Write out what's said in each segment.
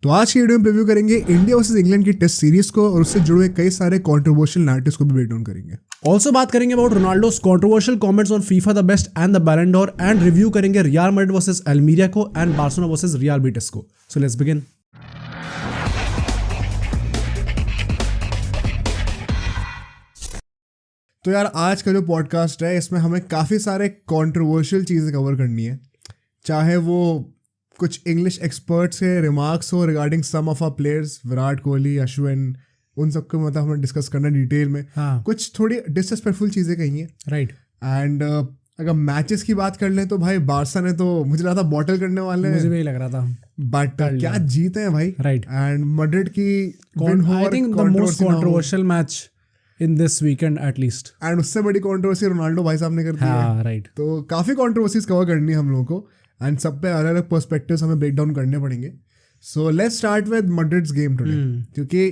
तो आज की वीडियो में प्रीव्यू करेंगे इंडिया वर्सेस इंग्लैंड की टेस्ट सीरीज को और उससे जुड़े कई सारे कंट्रोवर्शियल नैरेटिव्स को भी ब्रेक डाउन करेंगे। ऑल्सो बात करेंगे about Ronaldo's controversial comments on FIFA the best and the Ballon d'Or and review करेंगे रियल मैड्रिड वर्सेस अल्मीरिया को and Barcelona versus Real Betis को। So let's begin. तो यार आज का जो पॉडकास्ट है इसमें हमें काफ़ी सारे कंट्रोवर्शियल चीज़ें कवर करनी है, चाहे वो कुछ इंग्लिश एक्सपर्ट्स के रिमार्क्स हो regarding some of our players, Virat Kohli, Ashwin, उन सबको मतलब हमें डिस्कस करना डिटेल में। कुछ थोड़ी डिसरिस्पेक्टफुल चीज़ें कही हैं, राइट। एंड अगर मैचेस की बात कर लें तो भाई बारसा ने तो मुझे लगा था बॉटल करने वाले हैं, मुझे भी लग रहा था, बट क्या जीते हैं भाई, राइट। एंड मैड्रिड की आई think the most controversial match in this weekend at least, and उससे बड़ी कंट्रोवर्सी रोनाल्डो भाई साहब ने कर दी है, राइट। तो काफ़ी कंट्रोवर्सीज कवर करनी है हम लोगों को एंड सब पे अलग अलग पर्सपेक्टिव्स हमें ब्रेक डाउन करने पड़ेंगे। So let's start with Madrid's game today, क्योंकि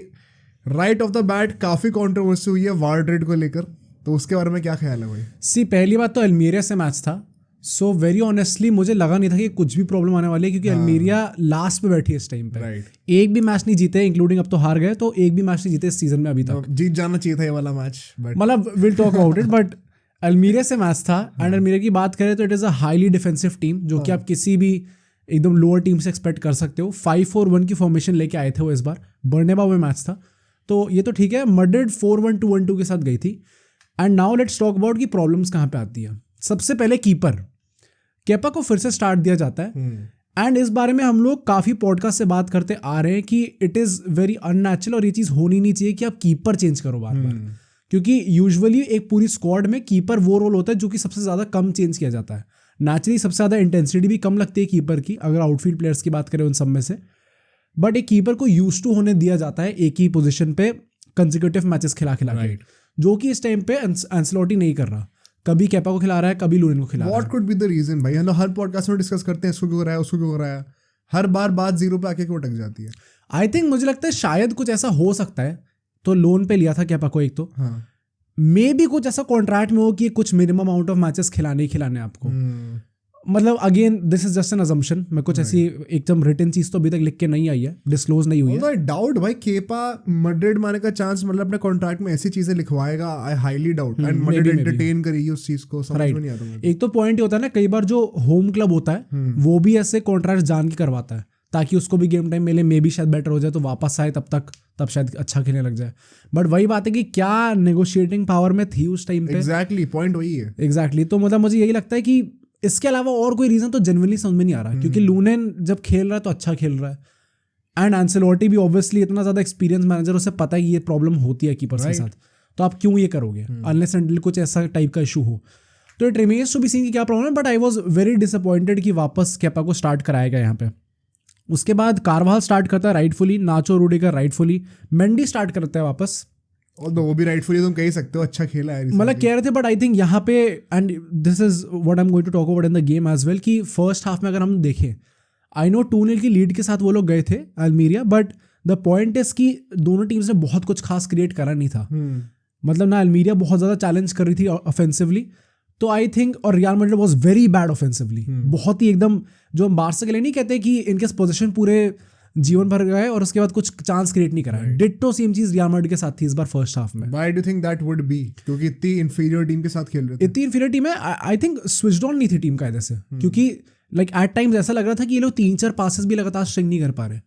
राइट ऑफ द बैट काफ़ी कंट्रोवर्सी हुई है वार रेट को लेकर, तो उसके बारे में क्या ख्याल है भाई? पहली बात तो अल्मीरिया से मैच था, सो वेरी ऑनेस्टली मुझे लगा नहीं था कि कुछ भी प्रॉब्लम आने वाली है, क्योंकि अल्मीरिया लास्ट पे बैठी है इस टाइम पे, राइट। एक भी मैच नहीं जीते, इंक्लूडिंग अब तो हार गए, तो एक भी मैच नहीं जीते इस सीजन में अभी तक। जीत जाना चाहिए था ये वाला मैच, मतलब will talk about it, but Almeria से मैच था। एंड अल्मीरिया की बात करें तो it is a highly defensive team, जो कि आप किसी भी एकदम लोअर टीम से एक्सपेक्ट कर सकते हो। 5-4-1 की फॉर्मेशन लेके आए थे वो इस बार, बर्नेबाउ में मैच था, तो ये तो ठीक है। मैड्रिड 4-1-2-1-2 के साथ गई थी। And now let's talk about कि प्रॉब्लम्स कहाँ पे आती है। सबसे पहले कीपर केपा को फिर से स्टार्ट दिया जाता है, एंड इस बारे में हम लोग काफ़ी पॉडकास्ट से बात करते आ रहे हैं कि इट इज़ वेरी अननेचुरल और ये चीज़ होनी नहीं चाहिए कि आप कीपर चेंज करो बार बार, क्योंकि यूजुअली एक पूरी स्क्वाड में कीपर वो रोल होता है जो कि सबसे ज़्यादा कम चेंज किया जाता है। नेचुरली सबसे ज़्यादा इंटेंसिटी भी कम लगती है कीपर की, अगर आउटफील्ड प्लेयर्स की बात करें उन सब में से, बट एक कीपर को यूज टू होने दिया जाता है एक ही पोजीशन पे कंसेक्यूटिव मैचेस खिला के, जो कि इस टाइम पे एंसेलोटी नहीं कर रहा। कभी केपा को खिला रहा है, कभी लूरिन को खिला रहा है। What could be the reason भाई? हम लोग हर पॉडकास्ट में डिस्कस करते हैं इसको क्यों हो रहा है, उसको क्यों हो रहा है, हर बार बात जीरो पे आके क्यों अटक जाती है? आई थिंक मुझे लगता है शायद कुछ ऐसा हो सकता है, तो लोन पे लिया था केपा को एक तो, मे बी कुछ ऐसा कॉन्ट्रैक्ट में हो कि कुछ मिनिमम अमाउंट ऑफ मैचेस खिलाने आपको। मतलब again this is just an assumption, मैं कुछ ऐसी एकदम रिटन चीज तो अभी तक लिख के नहीं आई है, डिस्क्लोज नहीं हुई है। आई डाउट भाई केपा मैड्रिड मारने का चांस, मतलब अपने कॉन्ट्रैक्ट में ऐसी चीजें लिखवाएगा, I highly doubt, and Madrid entertain करेगी उस चीज को, समझ में नहीं आता मुझे। एक तो पॉइंट ये होता है ना, कई बार जो होम क्लब होता है वो भी ऐसे कॉन्ट्रैक्ट जान के करवाता है ताकि उसको भी गेम टाइम मिले, मे बी शायद बेटर हो जाए तो वापस आए, तब शायद अच्छा खेलने लग जाए। बट वही बात है कि क्या नेगोशिएटिंग पावर में थी उस टाइम पे। एग्जैक्टली पॉइंट वही है। एग्जैक्टली तो मतलब मुझे यही लगता है कि इसके अलावा और कोई रीजन तो जेन्युइनली समझ में नहीं आ रहा, क्योंकि लूनेन जब खेल रहा है तो अच्छा खेल रहा है, एंड एंसेलोटी भी ऑब्वियसली इतना ज्यादा एक्सपीरियंस मैनेजर, उसे पता है कि ये प्रॉब्लम होती है कीपर्स के साथ, तो आप क्यों ये करोगे अनलेस एंड कुछ ऐसा टाइप का इशू हो। तो it remains to be seen की क्या प्रॉब्लम है, but I was very disappointed कि वापस केपा को स्टार्ट कराएगा यहाँ पे। उसके बाद कारवाल स्टार्ट करता है राइटफुली, नाचो रूडिगर राइटफुली, मेंडी स्टार्ट करता है वापस, और वो भी राइटफुली तुम कह सकते हो अच्छा खेला है, मतलब कह रहे थे। बट आई थिंक यहाँ पे, and this is what I am going to talk about in the game as well, कि फर्स्ट हाफ में अगर हम देखें, आई नो 2-0 की लीड के साथ वो लोग गए थे अल्मीरिया, बट द पॉइंट इज कि दोनों टीम्स ने बहुत कुछ खास क्रिएट करा नहीं था। मतलब ना अल्मीरिया बहुत ज़्यादा चैलेंज कर रही थी ऑफेंसिवली, तो आई थिंक, और real Madrid was very bad offensively, बहुत ही एकदम, जो हम बारसा के लिए नहीं कहते कि इनके पोजीशन पूरे जीवन भर गए और उसके बाद कुछ चांस क्रिएट नहीं करा। डिट्टो सेम चीज रियल मैड्रिड के साथ थी इस बार फर्स्ट हाफ में। Why do you think that would be? क्योंकि इतनी इंफीरियर टीम के साथ खेल रहे थे, इतनी इंफीरियर टीम है, आई थिंक स्विच्ड ऑन नहीं थी टीम कायदे से, क्योंकि लाइक एट टाइम्स ऐसा लग रहा था कि ये लोग 3-4 पासेस भी लगातार स्ट्रिंग नहीं कर पा रहे।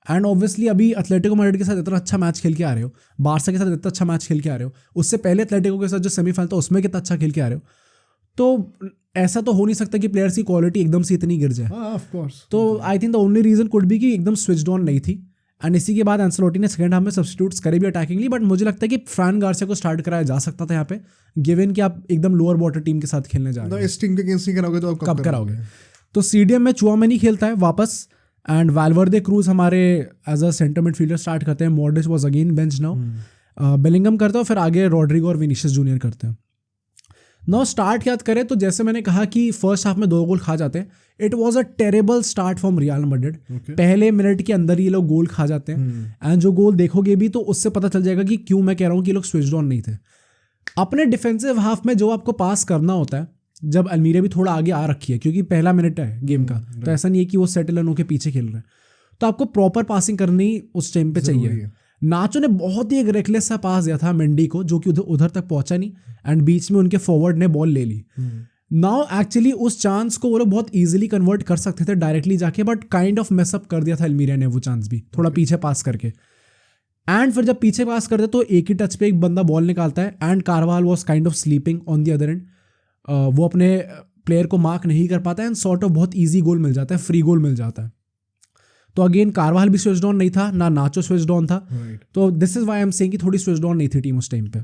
एंड ऑब्वियसली अभी एथलेटिको मैड्रिड के साथ इतना अच्छा मैच खेल के आ रहे हो, बारसा के साथ इतना अच्छा मैच खेल के आ रहे हो, उससे पहले एथलेटिको के साथ जो सेमीफाइनल था उसमें कितना अच्छा खेल के आ रहे हो, तो ऐसा तो हो नहीं सकता कि प्लेयर्स की क्वालिटी एकदम से इतनी गिर जाए। Of course. तो I think the only reason could be कि एकदम स्विच्ड ऑन नहीं थी। एंड इसी के बाद एंसेलोटी ने सेकंड हाफ में सब्स्टिट्यूट्स करे भी अटैकिंगली, बट मुझे लगता है कि फ्रैन गार्सिया को स्टार्ट कराया जा सकता था यहाँ पे, गिवन कि आप एकदम लोअर बॉर्डर टीम के साथ खेलने जा रहे हैं। इस टीम के अगेंस्ट नहीं कराओगे तो आप कब कराओगे? तो सीडीएम में चुआमेनी खेलता है वापस, एंड वाल्वर्दे क्रूज हमारे as a centre midfielder start करते हैं। Modric was again bench now, Bellingham करता है, फिर आगे रॉड्रिगो और विनीशियस जूनियर करते हैं। नाउ स्टार्ट याद करें तो जैसे मैंने कहा कि फर्स्ट हाफ में 2 गोल खा जाते हैं, it was a terrible start from real Madrid. पहले मिनट के अंदर ये लोग गोल खा जाते हैं, एंड जो गोल देखोगे भी तो उससे पता चल जाएगा कि क्यों मैं कह रहा हूँ कि ये लोग स्विच्ड ऑन नहीं थे। अपने डिफेंसिव हाफ में जो आपको पास करना होता है, जब अल्मीरिया भी थोड़ा आगे आ रखी है क्योंकि पहला मिनट है गेम का, तो ऐसा नहीं है कि वो सेटल होके पीछे खेल रहे हैं, तो आपको प्रॉपर पासिंग करनी उस टाइम पे जरूरी चाहिए। है। नाचो ने बहुत ही एक रेकलेस सा पास दिया था मेंडी को, जो कि उधर तक पहुंचा नहीं, एंड बीच में उनके फॉरवर्ड ने बॉल ले ली। नाउ एक्चुअली उस चांस को वो लोग बहुत इजीली कन्वर्ट कर सकते थे डायरेक्टली जाके, बट काइंड ऑफ मेसअप कर दिया था अल्मीरिया ने वो चांस भी, थोड़ा पीछे पास करके। एंड फिर जब पीछे पास करते तो एक ही टच पे एक बंदा बॉल निकालता है, and Karwal was kind of sleeping on the other and. वो अपने प्लेयर को मार्क नहीं कर पाता है, एंड सॉर्ट ऑफ बहुत ईजी गोल मिल जाता है, फ्री गोल मिल जाता है। तो अगेन कारवाल भी स्विच्ड ऑन नहीं था, ना नाचो स्विच्ड ऑन था। तो this is why I am saying कि थोड़ी स्विच्ड ऑन नहीं थी टीम उस टाइम पे।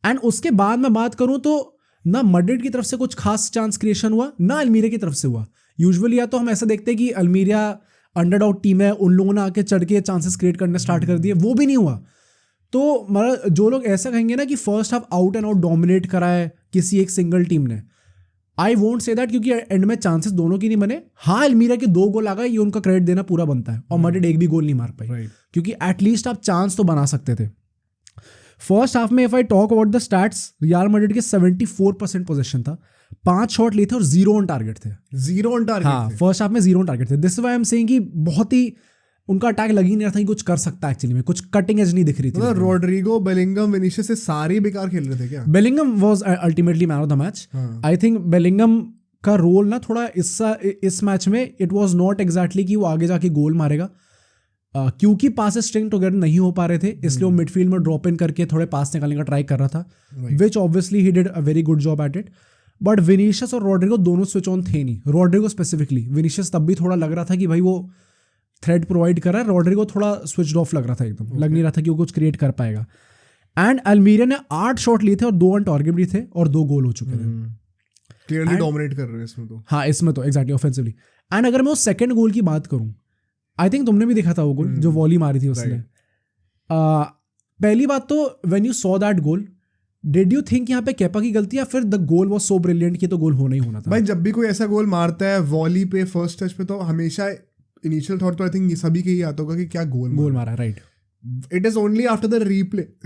एंड उसके बाद मैं बात करूं तो ना मैड्रिड की तरफ से कुछ खास चांस क्रिएशन हुआ, ना अल्मीरिया की तरफ से हुआ। यूजुअली या तो हम ऐसा देखते हैं कि अल्मीरिया अंडरडॉग टीम है, उन लोगों ने आके चढ़ के चांसेस क्रिएट करने स्टार्ट कर दिए, वो भी नहीं हुआ। तो मतलब जो लोग ऐसा कहेंगे ना कि first half out and out dominate करा है किसी एक सिंगल टीम ने, आई वोंट से दैट, क्योंकि एंड में चांसेस दोनों की नहीं बने। हाँ, अल्मीरिया के 2 गोल आ गए, ये उनका क्रेडिट देना पूरा बनता है, और मैड्रिड एक भी गोल नहीं मार पाई, क्योंकि एटलीस्ट आप चांस तो बना सकते थे। फर्स्ट हाफ में if I talk about the stats, real Madrid के 74% पोजीशन था, 5 शॉट लिए थे और 0 ऑन टारगेट थे। 0 ऑन टारगेट? हाँ, फर्स्ट हाफ में 0 ऑन टारगेट थे। This is why I am saying कि बहुत ही उनका अटैक लग ही नहीं रहा था कि कुछ कर सकता है एक्चुअली में, कुछ कटिंग एज नहीं दिख रही थी। मतलब रोड्रिगो, बेलिंगम, विनीशियस से सारे बेकार खेल रहे थे क्या? Bellingham was ultimately man of the match. I think Bellingham का रोल ना थोड़ा इस मैच में इट वाज नॉट एग्जैक्टली कि वो आगे जाके गोल मारेगा, क्योंकि पासेस स्ट्रिंग टुगेदर नहीं हो पा रहे थे, इसलिए वो मिडफील्ड में ड्रॉप इन करके थोड़े पास निकालने का ट्राई कर रहा था, which obviously he did a very good job at it. But Vinicius और रोड्रिगो दोनों स्विच ऑन थे नहीं। रोड्रिगो स्पेसिफिकली, विनीशियस तब भी थोड़ा लग रहा था कि भाई वो थ्रेड प्रोवाइड कर रहा है, रोड्रिगो थोड़ा स्विच ऑफ लग रहा था एकदम, लग नहीं रहा था कि वो कुछ क्रिएट कर पाएगा। एंड अल्मीरिया ने 8 शॉट लिए थे और 2 ऑन टारगेट भी थे, और 2 गोल हो चुके थे। क्लियरली डोमिनेट कर रहे हैं इसमें तो। हाँ, इसमें तो एग्जैक्टली ऑफेंसिवली। एंड अगर मैं उस सेकंड गोल की बात करूं, आई थिंक तुमने भी देखा था वो गोल जो वॉली मारी थी उसने। पहली बात तो when you saw that goal, did you think यहाँ पे केपा की गलती, या फिर the goal was so brilliant कि तो गोल होना ही होना था? भाई जब भी कोई ऐसा गोल मारता है वॉली पे, फर्स्ट टच पे, तो हमेशा इनिशियल थॉट तो आई थिंक सभी के ही आता होगा कि क्या गोल मारा, right. It is only after the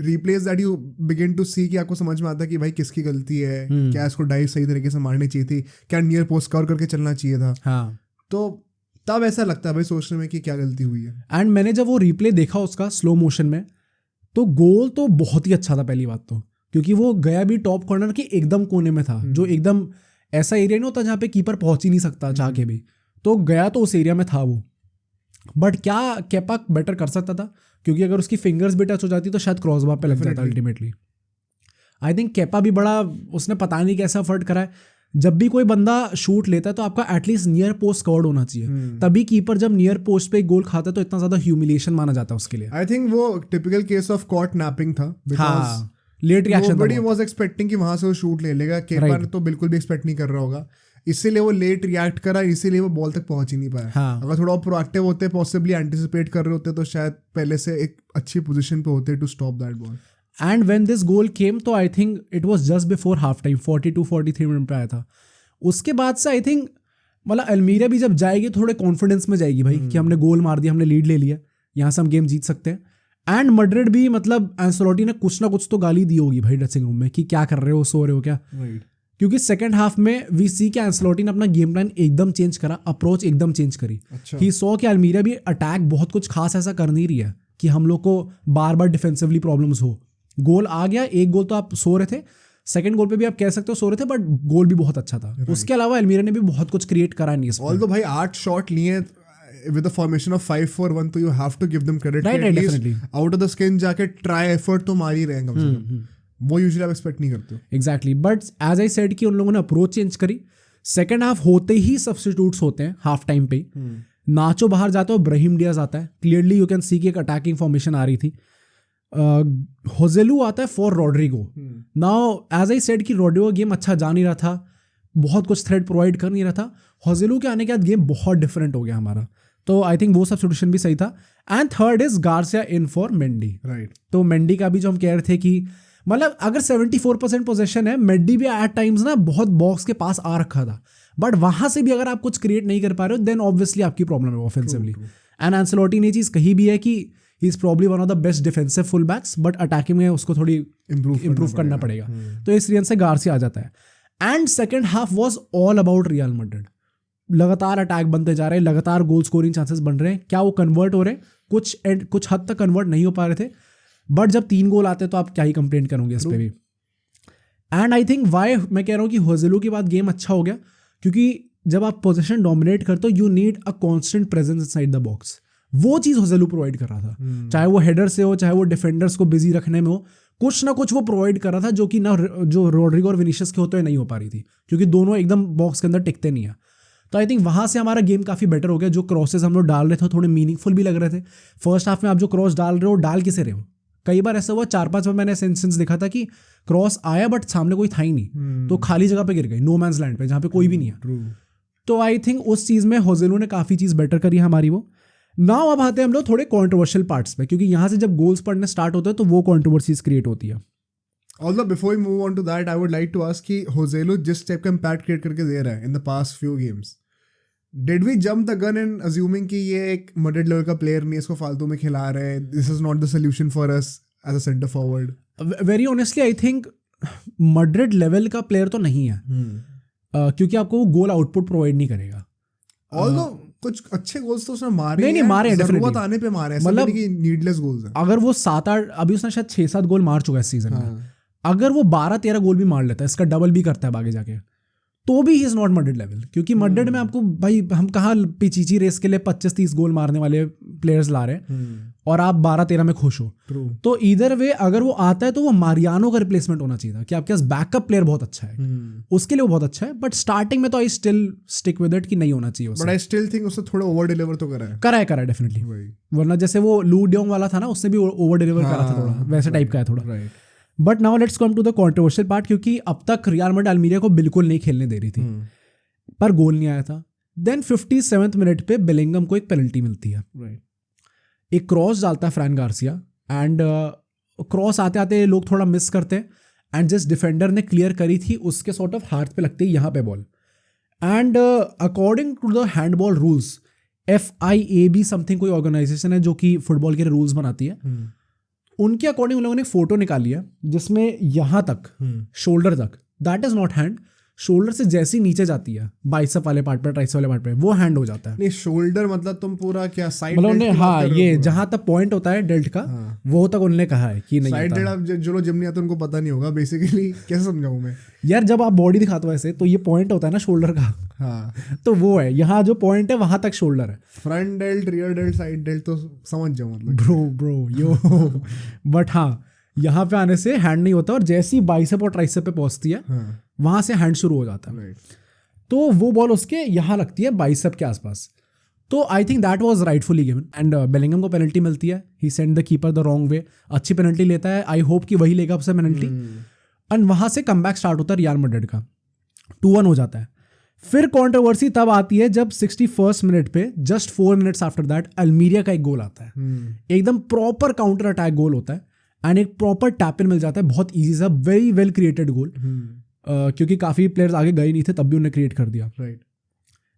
replay that you begin to see कि आपको समझ में आता है कि भाई किसकी गलती है, क्या इसको डाइव सही तरीके से मारनी चाहिए थी, क्या नियर पोस्ट कवर करके चलना चाहिए था। हाँ, तो तब ऐसा लगता है भाई सोचने में कि क्या गलती हुई है। एंड मैंने जब वो रिप्ले देखा उसका स्लो मोशन में, तो गोल तो बहुत ही अच्छा था पहली बात तो, क्योंकि वो गया भी टॉप कॉर्नर के एकदम कोने में था, जो एकदम ऐसा एरिया नहीं होता जहाँ पे कीपर पहुंच ही नहीं सकता चाह के भी, तो गया तो उस एरिया में था वो। बट क्या केपा बेटर कर सकता था, क्योंकि अगर उसकी फिंगर्स भी टच हो जाती तो शायद क्रॉसबार पे लग जाता अल्टीमेटली। आई थिंक केपा भी बड़ा, उसने पता नहीं कैसा एफर्ट करा है। जब भी कोई बंदा शूट लेता है तो आपका एटलीस्ट नियर पोस्ट कवर्ड होना चाहिए, तभी कीपर जब नियर पोस्ट पे गोल खाता है तो इतना ज्यादा ह्यूमिलिएशन माना जाता है उसके लिए। आई थिंक वो typical case of caught napping था, because late reaction, nobody was expecting कि वहां से वो शूट ले लेगा। केपा तो बिल्कुल भी एक्सपेक्ट नहीं कर रहा होगा, इसीलिए वो लेट रिएक्ट करा, इसीलिए वो बॉल तक पहुंच ही नहीं पाया। हाँ। अगर थोड़ा प्रोएक्टिव होते, पॉसिबली एंटिसिपेट कर रहे होते, तो शायद पहले से एक अच्छी पोजीशन पे होते to stop that ball. And when this goal came तो I think it was just before half time, 42-43 minute पे आया था। उसके बाद से आई थिंक मतलब अल्मीरिया भी जब जाएगी थोड़े कॉन्फिडेंस में जाएगी भाई, कि हमने गोल मार दिया, हमने लीड ले लिया, यहाँ से हम गेम जीत सकते हैं। एंड मैड्रिड भी मतलब एंसेलोटी ने कुछ ना कुछ तो गाली दी होगी भाई ड्रेसिंग रूम में कि क्या कर रहे हो, सो रहे हो क्या। क्योंकि सेकंड हाफ में वी सी के एंसेलोटी ने अपना गेम प्लान एकदम चेंज करा, अप्रोच एकदम चेंज करी। ही सॉ कि अल्मीरिया भी अटैक बहुत कुछ खास ऐसा कर नहीं रही है कि हम लोग को बार बार डिफेंसिवली प्रॉब्लम्स हो। गोल आ गया, एक गोल तो आप सो रहे थे, सेकंड गोल पे भी आप कह सकते हो सो रहे थे, बट गोल भी बहुत अच्छा था। उसके अलावा अल्मीरिया ने भी बहुत कुछ क्रिएट करा नहीं इसमें। ऑल्दो भाई 8 शॉट लिए with a formation of 5-4-1, तो you have to give them credit, right, at definitely. least out of the skin जाके try effort तो मार ही रहे हैं कम से कम। वो यूजुअली आप एक्सपेक्ट नहीं करते हो। Exactly, but as I said कि उन लोगों ने अप्रोच चेंज करी। सेकंड हाफ होते ही सब्स्टिट्यूट्स होते हैं हाफ टाइम पे। नाचो बाहर जाता है और ब्राहिम डियाज आता है, क्लियरली यू कैन सी कि एक अटैकिंग फॉर्मेशन आ रही थी। होजेलू आता है for Rodrigo. Now as I said कि रोड्रिगो गेम अच्छा जा नहीं रहा था, बहुत कुछ थ्रेड प्रोवाइड कर नहीं रहा था। होजेलू के आने के बाद गेम बहुत डिफरेंट हो गया हमारा, तो आई थिंक वो सब्स्टिट्यूशन भी सही था। And third is Garcia in for Mendy. Right, तो मेंडी का भी जो हम कह रहे थे कि मतलब अगर 74% पोजीशन है, मेंडी भी एट टाइम्स ना बहुत बॉक्स के पास आ रखा था, बट वहां से भी अगर आप कुछ क्रिएट नहीं कर पा रहे हो देन ऑब्वियसली आपकी प्रॉब्लम है ऑफेंसिवली। एंड एंसेलोटी ने चीज कही भी है कि he is probably one of the best defensive full backs, but attacking में उसको थोड़ी इंप्रूव करना पड़ेगा। तो इस रीजन से गार्सिया आ जाता है। And second half was all about real Madrid. लगातार अटैक बनते जा रहे हैं, लगातार गोल स्कोरिंग चांसेस बन रहे हैं, क्या वो कन्वर्ट हो रहे हैं? कुछ हद तक कन्वर्ट नहीं हो पा रहे थे, बट जब 3 गोल आते तो आप क्या ही कंप्लेंट करोगे इस पे भी। एंड आई थिंक वाई मैं कह रहा हूँ कि होजेलू के बाद गेम अच्छा हो गया, क्योंकि जब आप पोजीशन डोमिनेट करते हो you need a constant presence inside the box. वो चीज़ होजेलू प्रोवाइड कर रहा था, चाहे वो हेडर से हो, चाहे वो डिफेंडर्स को बिजी रखने में हो, कुछ ना कुछ वो प्रोवाइड कर रहा था, जो कि ना जो रोड्रिगो और विनीशियस के होते हुए नहीं हो पा रही थी, क्योंकि दोनों एकदम बॉक्स के अंदर टिकते नहीं है। तो आई थिंक वहाँ से हमारा गेम काफ़ी बेटर हो गया। जो क्रॉसेस हम लोग डाल रहे थे थोड़े मीनिंगफुल भी लग रहे थे। फर्स्ट हाफ में आप जो क्रॉस डाल रहे हो डाल किसे रहे हो? कई बार ऐसा हुआ 4-5 बार मैंने ऐसा इंस्टेंस देखा था कि क्रॉस आया बट सामने कोई था ही नहीं, तो खाली जगह पे गिर गई, नो मैंस लैंड पे जहाँ पे कोई भी नहीं है। तो आई थिंक उस चीज़ में होजेलू ने काफ़ी चीज़ बेटर करी हमारी वो। नाउ अब आते हैं हम लोग थोड़े कॉन्ट्रोवर्शियल पार्ट्स पे, क्योंकि यहाँ से जब गोल्स पड़ने स्टार्ट होते हैं तो वो कॉन्ट्रोवर्सीज क्रिएट होती है। Although before we move on to that, I would like to ask कि होजेलू जिस टाइप का इम्पैक्ट क्रिएट करके दे रहा है in the past few games, did we jump the gun in assuming कि ये एक Madrid लेवल का प्लेयर नहीं है, इसको फालतू में खिला रहे हैं, this is not the solution for us as a center forward? Very honestly, I think Madrid level का प्लेयर तो नहीं है, क्योंकि आपको वो गोल आउटपुट प्रोवाइड नहीं करेगा। Although कुछ अच्छे गोल्स तो उसने मारे नहीं मारे हैं, जरूरत आने पे मारे हैं, मतलब कि नीडलेस गोल्स हैं। अगर वो 7-8, अभी उसने शायद 6-7 गोल मार चुका है इस सीजन में, अगर वो 12-13 गोल भी मार लेता है, इसका डबल भी करता है आगे जाके, तो भी ही इज नॉट मड्रिड लेवल। क्योंकि मड्रिड में आपको भाई हम कहाँ पिचीची रेस के लिए 25-30 गोल मारने वाले प्लेयर्स ला रहे हैं और आप 12-13 में खुश हो। तो इधर वे अगर वो आता है तो वो मारियानो का रिप्लेसमेंट होना चाहिए था, कि आपके पास बैकअप प्लेयर बहुत अच्छा है, उसके लिए वो बहुत अच्छा है। बट स्टार्टिंग में तो I still stick with it कि नहीं होना चाहिए। बट आई स्टिल थिंक उसने थोड़ा ओवर डिलीवर तो करा है डेफिनेटली, वरना जैसे वो लू डियोंग वाला था ना, उसने भी ओवर डिलीवर करा था, थोड़ा वैसे टाइप का है थोड़ा। But now let's come to the controversial part, क्योंकि अब तक रियल मैड्रिड अल्मीरिया को बिल्कुल नहीं खेलने दे रही थी, पर गोल नहीं आया था। देन 57th मिनट पे बेलिंगम को एक पेनल्टी मिलती है, एक क्रॉस डालता है फ्रैन गार्सिया, एंड क्रॉस आते आते लोग थोड़ा मिस करते हैं, एंड जिस डिफेंडर ने क्लियर करी थी उसके सॉर्ट ऑफ हाथ पे लगती है यहाँ पे ball, and according to the handball rules, FIAB something कोई ऑर्गेनाइजेशन है जो कि फुटबॉल के रूल्स बनाती है, उनके अकॉर्डिंग उन लोगों ने एक फोटो निकाली है जिसमें यहाँ तक शोल्डर तक, that is not hand. Shoulder से जैसी नीचे जाती है बाइसेप वाले पार्ट पर, ट्राइसेप वाले पार्ट पे, वो हैंड हो जाता है। नहीं शोल्डर मतलब तुम पूरा क्या साइड, मतलब उन्हें हाँ ये जहाँ तक पॉइंट होता है डेल्ट का, वो तक उन्होंने कहा है कि नहीं साइड डेल्ट। अब जो लोग जिम नहीं आते उनको पता नहीं होगा बेसिकली, कैसे समझाऊं मैं यार, जब आप बॉडी दिखाते हो ऐसे तो ये पॉइंट होता है ना शोल्डर का, हाँ तो वो है यहाँ जो पॉइंट है वहां तक शोल्डर है। Front dealt, rear dealt, side dealt तो समझ जाओ मतलब ब्रो यो बट हाँ यहाँ पे आने से हैंड नहीं होता, और जैसी बाइसेप और ट्राइसेप पे पहुंचती है वहां से हैंड शुरू हो जाता है। तो वो बॉल उसके यहाँ लगती है बाइसेप के आसपास। तो I think that was rightfully given, and Bellingham को पेनल्टी मिलती है, he send the keeper the wrong way, अच्छी पेनल्टी लेता है, आई होप कि वही लेगा अब से पेनल्टी, एंड वहां से कमबैक स्टार्ट होता है रियल मैड्रिड का, 2-1 हो जाता है। फिर कंट्रोवर्सी तब आती है जब 61st मिनट पे जस्ट 4 मिनट्स आफ्टर दैट अल्मीरिया का एक गोल आता है, एकदम प्रॉपर काउंटर अटैक गोल होता है, एंड एक प्रॉपर टैप इन मिल जाता है, बहुत ईजी सा, वेरी वेल क्रिएटेड गोल, क्योंकि काफ़ी प्लेयर्स आगे गए नहीं थे तब भी उन्हें क्रिएट कर दिया, राइट।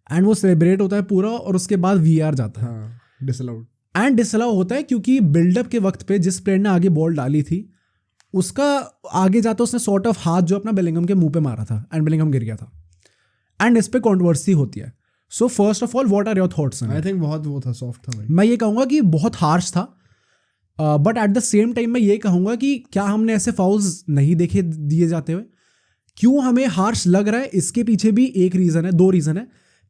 एंड वो सेलिब्रेट होता है पूरा, और उसके बाद VAR जाता है, डिसअलाउड, एंड डिसअलाउ होता है क्योंकि बिल्डअप के वक्त पे जिस प्लेयर ने आगे बॉल डाली थी उसका आगे जाता उसने सॉर्ट ऑफ हाथ जो अपना बेलिंगम के मुंह पे मारा था, एंड बेलिंगम गिर गया था, एंड इस पे कॉन्ट्रोवर्सी होती है। So first of all what are your thoughts? I think बहुत वो था, सॉफ्ट था भाई। मैं ये कहूँगा कि बहुत हार्श था, but at the same time मैं ये कहूँगा कि क्या हमने ऐसे फाउल्स नहीं देखे दिए जाते हुए? क्यों हमें हार्श लग रहा है? इसके पीछे भी एक रीज़न है, 2 रीज़न है।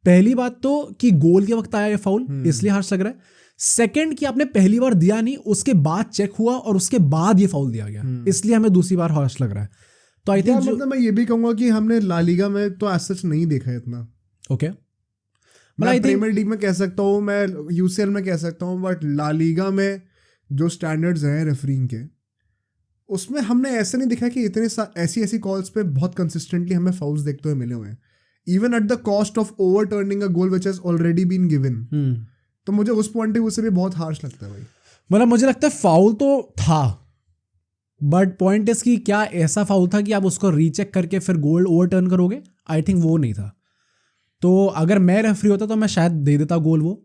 पहली बात तो कि गोल के वक्त आया ये फाउल, इसलिए हार्श लग रहा है। सेकंड कि आपने पहली बार दिया नहीं, उसके बाद चेक हुआ और उसके बाद ये फाउल दिया गया, इसलिए हमें दूसरी बार हार्श लग रहा है। तो आई थिंक मतलब मैं ये भी कहूँगा कि हमने ला लीगा में तो एज सच नहीं देखा है इतना। ओके, मैं प्रीमियर लीग में कह सकता हूँ, मैं UCL में कह सकता हूँ, बट ला लीगा में जो स्टैंडर्ड्स हैं रेफरिंग के, उसमें हमने ऐसे नहीं दिखा कि इतने ऐसी कॉल्स पे बहुत कंसिस्टेंटली हमें फाउल्स देखते हुए मिले हुए हैं, even at the cost of overturning a goal which has already been given. तो मुझे उस पॉइंट ऑफ व्यू से भी बहुत हार्श लगता है भाई। मतलब मुझे लगता है फाउल तो था, बट पॉइंट इज कि क्या ऐसा फाउल था कि आप उसको रीचेक करके फिर गोल ओवरटर्न करोगे? आई थिंक वो नहीं था। तो अगर मैं रेफरी होता तो मैं शायद दे देता गोल वो,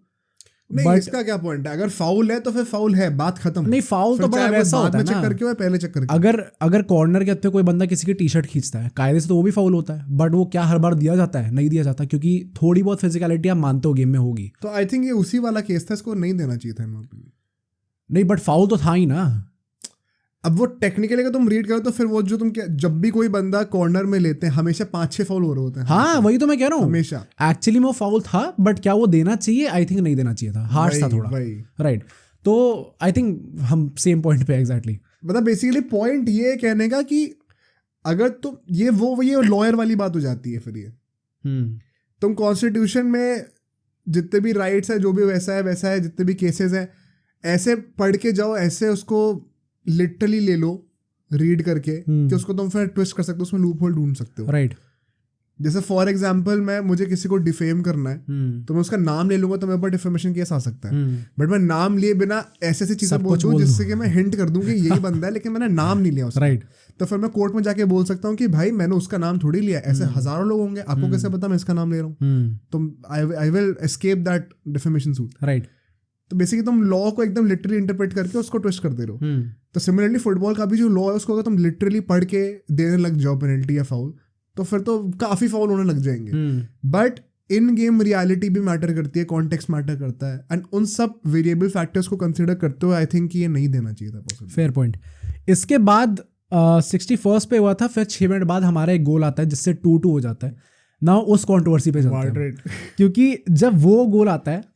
नहीं But- इसका क्या पॉइंट है? अगर फाउल है तो फिर फाउल है, बात खत्म। नहीं फाउल तो फिर बड़ा चाहे वो वैसा बाद होता है में चेक ना, करके हो या पहले चेक करके। अगर कॉर्नर के हत्थे कोई बंदा किसी की टी शर्ट खींचता है कायदे से तो वो भी फाउल होता है, बट वो क्या हर बार दिया जाता है? नहीं दिया जाता, क्योंकि थोड़ी बहुत फिजिकलिटी आप मानते हो गेम में होगी। तो आई थिंक ये उसी वाला केस था, इसको नहीं देना चाहिए था इन पे। नहीं बट फाउल तो था ही ना। अब वो टेक्निकली अगर तुम रीड करो तो फिर वो जो तुम क्या, जब भी कोई बंदा कॉर्नर में लेते हैं हमेशा 5-6 फाउल हो रहे होते हैं। हाँ वही तो मैं कह रहा हूँ, हमेशा एक्चुअली में वो फाउल था, बट क्या वो देना चाहिए? आई थिंक नहीं देना चाहिए था, हार्श था थोड़ा, वही राइट। तो आई थिंक हम सेम पॉइंट पे एग्जैक्टली। मतलब बेसिकली पॉइंट ये है कहने का कि अगर तुम ये लॉयर वाली बात हो जाती है फिर ये तुम कॉन्स्टिट्यूशन में जितने भी राइट्स है जो भी वैसा है जितने भी केसेस हैं ऐसे पढ़ के जाओ, ऐसे उसको लिटरली ले लो रीड करके कि उसको तुम फिर ट्विस्ट कर सकते हो, उसमें लूप होल ढूंढ सकते हो, राइट। जैसे फॉर एग्जाम्पल मुझे किसी को डिफेम करना है तो मैं उसका नाम ले लूंगा तो मेरे ऊपर डिफेमेशन केस आ सकता है, बट मैं नाम लिए बिना ऐसे ऐसी चीजें बोल दूं जिससे कि मैं हिंट कर दूं कि यही बंदा है, लेकिन मैंने नाम नहीं लिया उसका, राइट। तो फिर मैं कोर्ट में जाके बोल सकता हूँ कि भाई मैंने उसका नाम थोड़ी लिया, ऐसे हजारों लोग होंगे, आपको कैसे पता मैं इसका नाम ले रहा हूँ, तो I will escape that defamation suit, right. तो बेसिकली तुम लॉ को एकदम लिटरली इंटरप्रेट करके उसको ट्विस्ट कर दे रहे हो। तो सिमिलरली फुटबॉल का भी जो लॉ है उसको अगर तुम लिटरली पढ़ के देने लग जाओ पेनल्टी या फाउल, तो फिर तो काफी फाउल होने लग जाएंगे। बट इन गेम रियलिटी भी मैटर करती है, कॉन्टेक्स्ट मैटर करता है, एंड उन सब वेरिएबल फैक्टर्स को कंसिडर करते हुए आई थिंक ये नहीं देना चाहिए था। Fair point. इसके बाद 61st पे हुआ था, फिर 6 मिनट बाद हमारा एक गोल आता है जिससे 2-2 हो जाता है ना। उस कंट्रोवर्सी पे चलते हैं क्योंकि जब वो गोल आता है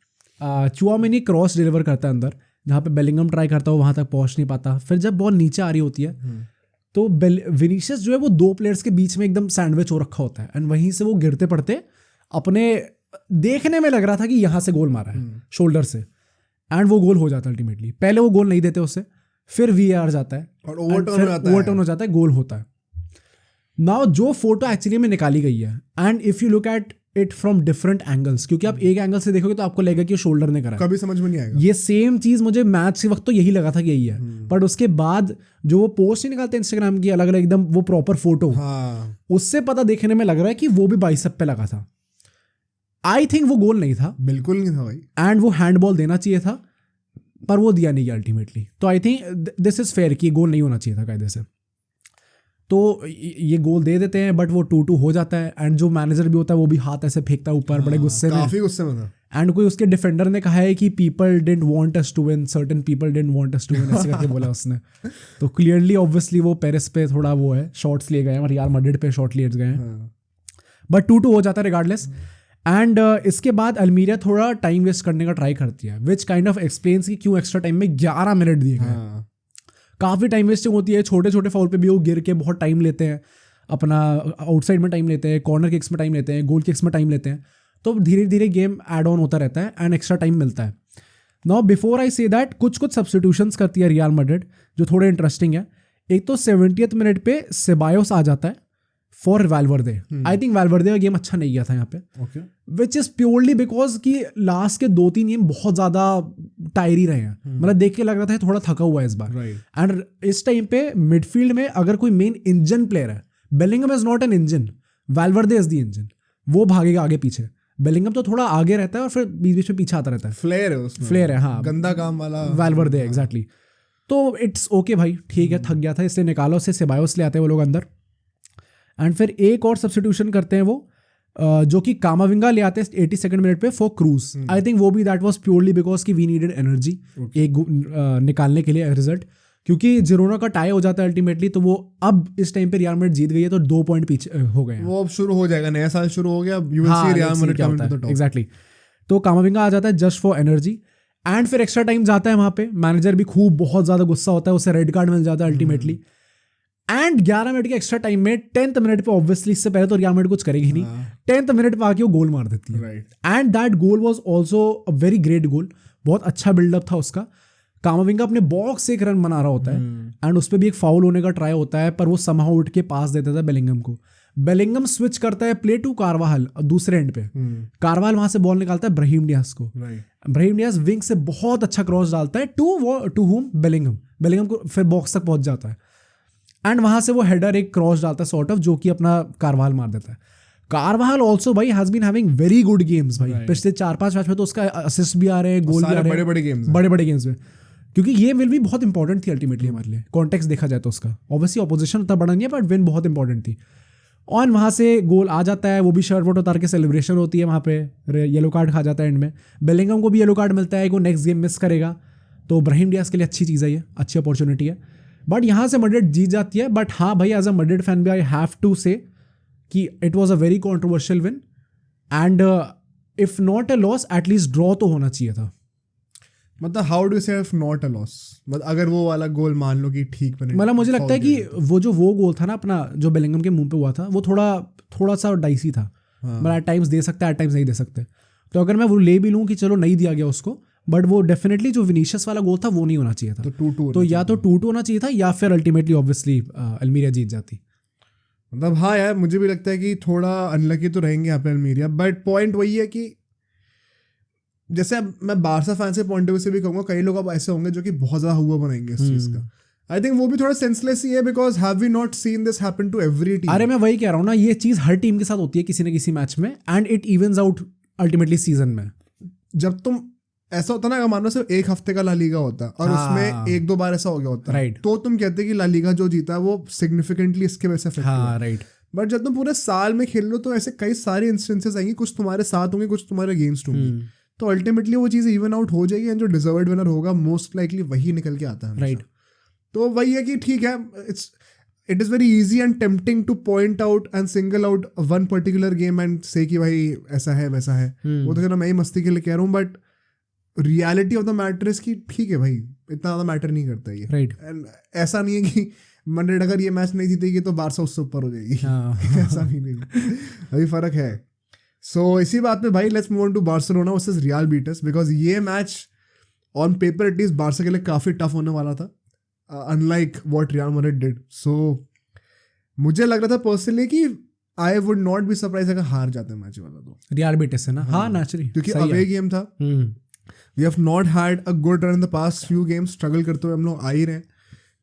चुआमेनी क्रॉस डिलीवर करता है अंदर, जहाँ पे बेलिंगम ट्राई करता है वहाँ तक पहुँच नहीं पाता, फिर जब बॉल नीचे आ रही होती है तो विनीशियस जो है वो 2 प्लेयर्स के बीच में एकदम सैंडविच हो रखा होता है, एंड वहीं से वो गिरते पड़ते अपने देखने में लग रहा था कि यहाँ से गोल मारा है शोल्डर से, एंड वो गोल हो जाता है अल्टीमेटली। पहले वो गोल नहीं देते उससे, फिर VAR जाता है और ओवरटर्न हो जाता है, गोल होता है। नाउ जो फोटो एक्चुअली में निकाली गई है, and if you look at it from different angles, क्योंकि आप एक एंगल से देखोगे तो आपको लगेगा कि शोल्डर ने करा है, कभी समझ में नहीं आएगा। ये सेम चीज मुझे मैच के वक्त तो यही लगा था कि यही है, बट उसके बाद जो वो पोस्ट नहीं निकालते इंस्टाग्राम की अलग अलग एकदम वो प्रॉपर फोटो, उससे पता देखने में लग रहा है कि वो भी बाइसेप पे लगा था। आई थिंक वो गोल नहीं था, बिल्कुल नहीं था भाई, एंड वो हैंडबॉल देना चाहिए था पर वो दिया नहीं गया अल्टीमेटली। तो I think this is fair कि गोल नहीं होना चाहिए था कायदे से। तो ये गोल दे देते हैं, बट वो 2-2 हो जाता है, एंड जो मैनेजर भी होता है वो भी हाथ ऐसे फेंकता है ऊपर, बड़े गुस्से में, काफी गुस्से में था। एंड कोई उसके डिफेंडर ने कहा है कि people didn't want us to win, certain people didn't want us to win, ऐसे करके बोला उसने। तो क्लियरली ऑब्वियसली वो पेरिस पे थोड़ा वो है, शॉट्स लिए गए हैं और रियल मैड्रिड पे शॉट लिए गए हैं, बट 2-2 हो जाता है रिगार्डलेस। एंड इसके बाद अल्मीरिया थोड़ा टाइम वेस्ट करने का ट्राई करती है, विच काइंड ऑफ एक्सप्लेन्स कि क्यों एक्स्ट्रा टाइम में 11 मिनट दिए गए। काफ़ी टाइम वेस्टिंग होती है, छोटे छोटे फाउल पे भी वो गिर के बहुत टाइम लेते हैं, अपना आउटसाइड में टाइम लेते हैं, कॉर्नर किक्स में टाइम लेते हैं, गोल किक्स में टाइम लेते हैं, तो धीरे धीरे गेम एड ऑन होता रहता है एंड एक्स्ट्रा टाइम मिलता है। Now before I say that कुछ सब्स्टिट्यूशंस करती है रियल मैड्रिड जो थोड़े इंटरेस्टिंग है। एक तो 70th मिनट पे सेबायोस आ जाता है फॉर वैल्वर्दे। आई थिंक वैल्वर्दे का गेम अच्छा नहीं गया था यहाँ पे, विच इज प्योरली बिकॉज कि लास्ट के 2-3 गेम बहुत ज्यादा टायरी रहे हैं, मतलब देख के लग रहा था थोड़ा थका हुआ है इस बार। एंड इस टाइम पे मिडफील्ड में अगर कोई मेन इंजन प्लेयर है, Bellingham is not an engine, Valverde is the engine, वो भागेगा आगे पीछे। बेलिंगम तो थोड़ा आगे रहता है और फिर बीच बीच में पीछे आता रहता है, फ्लेयर है, हाँ गंदा काम वाला वैल्वर्दे, एग्जैक्टली। तो इट्स ओके भाई, ठीक है, थक गया था इसलिए निकालो उसे, सेबायोस ले आते हैं वो लोग अंदर। एंड फिर एक और सब्स्टिट्यूशन करते हैं वो जो कि कामाविंगा ले आते हैं 82nd मिनट पे फॉर क्रूज। आई थिंक वो भी दैट वाज प्योरली बिकॉज कि वी नीडेड एनर्जी एक निकालने के लिए रिजल्ट, क्योंकि जिरोना का टाई हो जाता है अल्टीमेटली। तो वो अब इस टाइम पे रियल मैड्रिड जीत गई है तो 2 पॉइंट पीछे हो गए हैं। वो अब शुरू हो जाएगा, नया साल शुरू हो गया, you will see Real Madrid coming to the top. Exactly. तो कामाविंगा आ जाता है जस्ट फॉर एनर्जी, एंड फिर एक्स्ट्रा टाइम जाता है वहां पे, मैनेजर भी खूब बहुत ज्यादा गुस्सा होता है, उसे रेड कार्ड मिल जाता है अल्टीमेटली। एंड 11 मिनट के एक्स्ट्रा टाइम में 10th मिनट पे ऑब्वियसली इससे पहले तो रियल मैड्रिड कुछ करेगी नहीं, 10th मिनट पे आके वो गोल मार देती है। And that goal was also a very great goal, बहुत अच्छा बिल्डअप था उसका। कामाविंगा अपने बॉक्स से एक रन बना रहा होता है एंड उस पर भी एक फाउल होने का ट्राई होता है, पर वो समहाउ उठ के पास देता था बेलिंगम को। बेलिंगम स्विच करता है प्ले टू कारवाहल दूसरे एंड पे, कारवाहल वहां से बॉल निकालता है ब्राहीम डियाज को, ब्राहीम डियाज विंग से बहुत अच्छा क्रॉस डालता है टू हुम बेलिंगम को फिर बॉक्स तक पहुंच जाता है, एंड वहां से वो हेडर एक क्रॉस डालता है सॉर्ट ऑफ, जो कि अपना कारवाहल मार देता है। कार्वाहल ऑल्सो भाई has been having very good games भाई, Right. पिछले 4-5 मैच में तो उसका असिस्ट भी आ रहे हैं, गोल भी आ सारे रहे बड़े हैं, बड़े गेम्स बड़े गेम्स में, क्योंकि ये विल भी बहुत इंपॉर्टेंट थी अल्टीमेटली हमारे लिए, कॉन्टेक्स्ट देखा जाए तो उसका ऑब्वियसली ऑपोजिशन उतना बड़ा नहीं है बट विन बहुत इंपॉर्टेंट थी। और वहाँ से गोल आ जाता है, वो भी शर्ट वोट उतार के सेलिब्रेशन होती है वहाँ पे, येलो कार्ड खा जाता है एंड में, बेलिंगम को भी येलो कार्ड मिलता है, वो नेक्स्ट गेम मिस करेगा, तो ब्राहिम डियाज के लिए अच्छी चीज़ है, ये अच्छी अपॉर्चुनिटी है। बट यहाँ से मैड्रिड जीत जाती है। बट हाँ भाई, एज अ मैड्रिड फैन भी आई हैव टू से कि it was a very controversial win, and if not a loss at least draw तो होना चाहिए था। मतलब हाउ डू से इफ नॉट अ लॉस, मतलब अगर वो वाला गोल मान लो कि ठीक बने, मतलब मुझे लगता है कि वो गोल था ना अपना जो बेलिंगम के मुंह पे हुआ था, वो थोड़ा सा डाइसी था, मतलब एट टाइम्स दे सकते हैं, एट टाइम्स नहीं दे सकते। तो अगर मैं वो ले भी लूँ कि चलो नहीं दिया गया उसको, बट वो डेफिनेटली जो विनीशियस वाला गोल था वो नहीं होना चाहिए था, तो 2-2 तो या तो 2-2 होना चाहिए था, या फिर अल्टीमेटली ऑब्वियसली अल्मीरिया जीत जाती। मतलब हाँ यार, मुझे भी लगता है कि थोड़ा अनलकी तो रहेंगे यहाँ पे अल्मीरिया, बट पॉइंट वही है कि जैसे अब मैं बारसा फैन से पॉइंट ऑफ व्यू से भी कहूँगा, कई लोग अब ऐसे होंगे जो कि बहुत ज़्यादा हुआ बनाएंगे इस चीज़ का। आई थिंक वो भी थोड़ा सेंसलेस ही है, because have we not seen this happen to every team. अरे मैं वही कह रहा हूँ ना, ये चीज़ हर टीम के साथ होती है किसी न किसी मैच में, and it evens out ultimately season में। जब तुम ऐसा होता ना, अगर मान लो सिर्फ एक हफ्ते का ला लीगा होता और उसमें 1-2 बार ऐसा हो गया होता, राइट, तो तुम कहते कि ला लीगा जो जीता है वो सिग्निफिकेंटली इसके वजह से अफेक्ट हुआ। राइट। बट जब तुम पूरे साल में खेल लो तो ऐसे कई सारे इंस्टेंसेस आएंगे, कुछ तुम्हारे साथ होंगे, कुछ तुम्हारे अगेंस्ट होंगे, तो अल्टीमेटली वो चीज़ इवन आउट हो जाएगी, एंड जो डिजर्व्ड विनर होगा मोस्ट लाइकली वही निकल के आता है। राइट। तो वही है कि ठीक है, it is very easy and tempting two point out and single out one particular game and से कि भाई ऐसा है वैसा है। वो तो चलो मैं ही मस्ती के लिए कह रहा हूँ, but reality of the matter is कि ठीक है भाई, इतना ज़्यादा मैटर नहीं करता ये। राइट। एंड ऐसा नहीं है कि मैड्रिड अगर ये मैच नहीं जीतेगी तो बारसा उससे ऊपर हो जाएगी। ऐसा भी नहीं, अभी फर्क है। सो इसी बात पे भाई let's move on to Barcelona versus Real Betis, because ये match on paper at least Barca के लिए काफ़ी टफ होने वाला था, unlike what Real Madrid did. So मुझे लग रहा था पर्सनली कि I would not be surprise अगर हार जाते मैच वाला, तो रियल बीटिस से ना, हाँ नेचुरली, क्योंकि अवे गेम था। We have not had a good run in the past few games, struggle करते हुए हम लोग आ ही रहे हैं,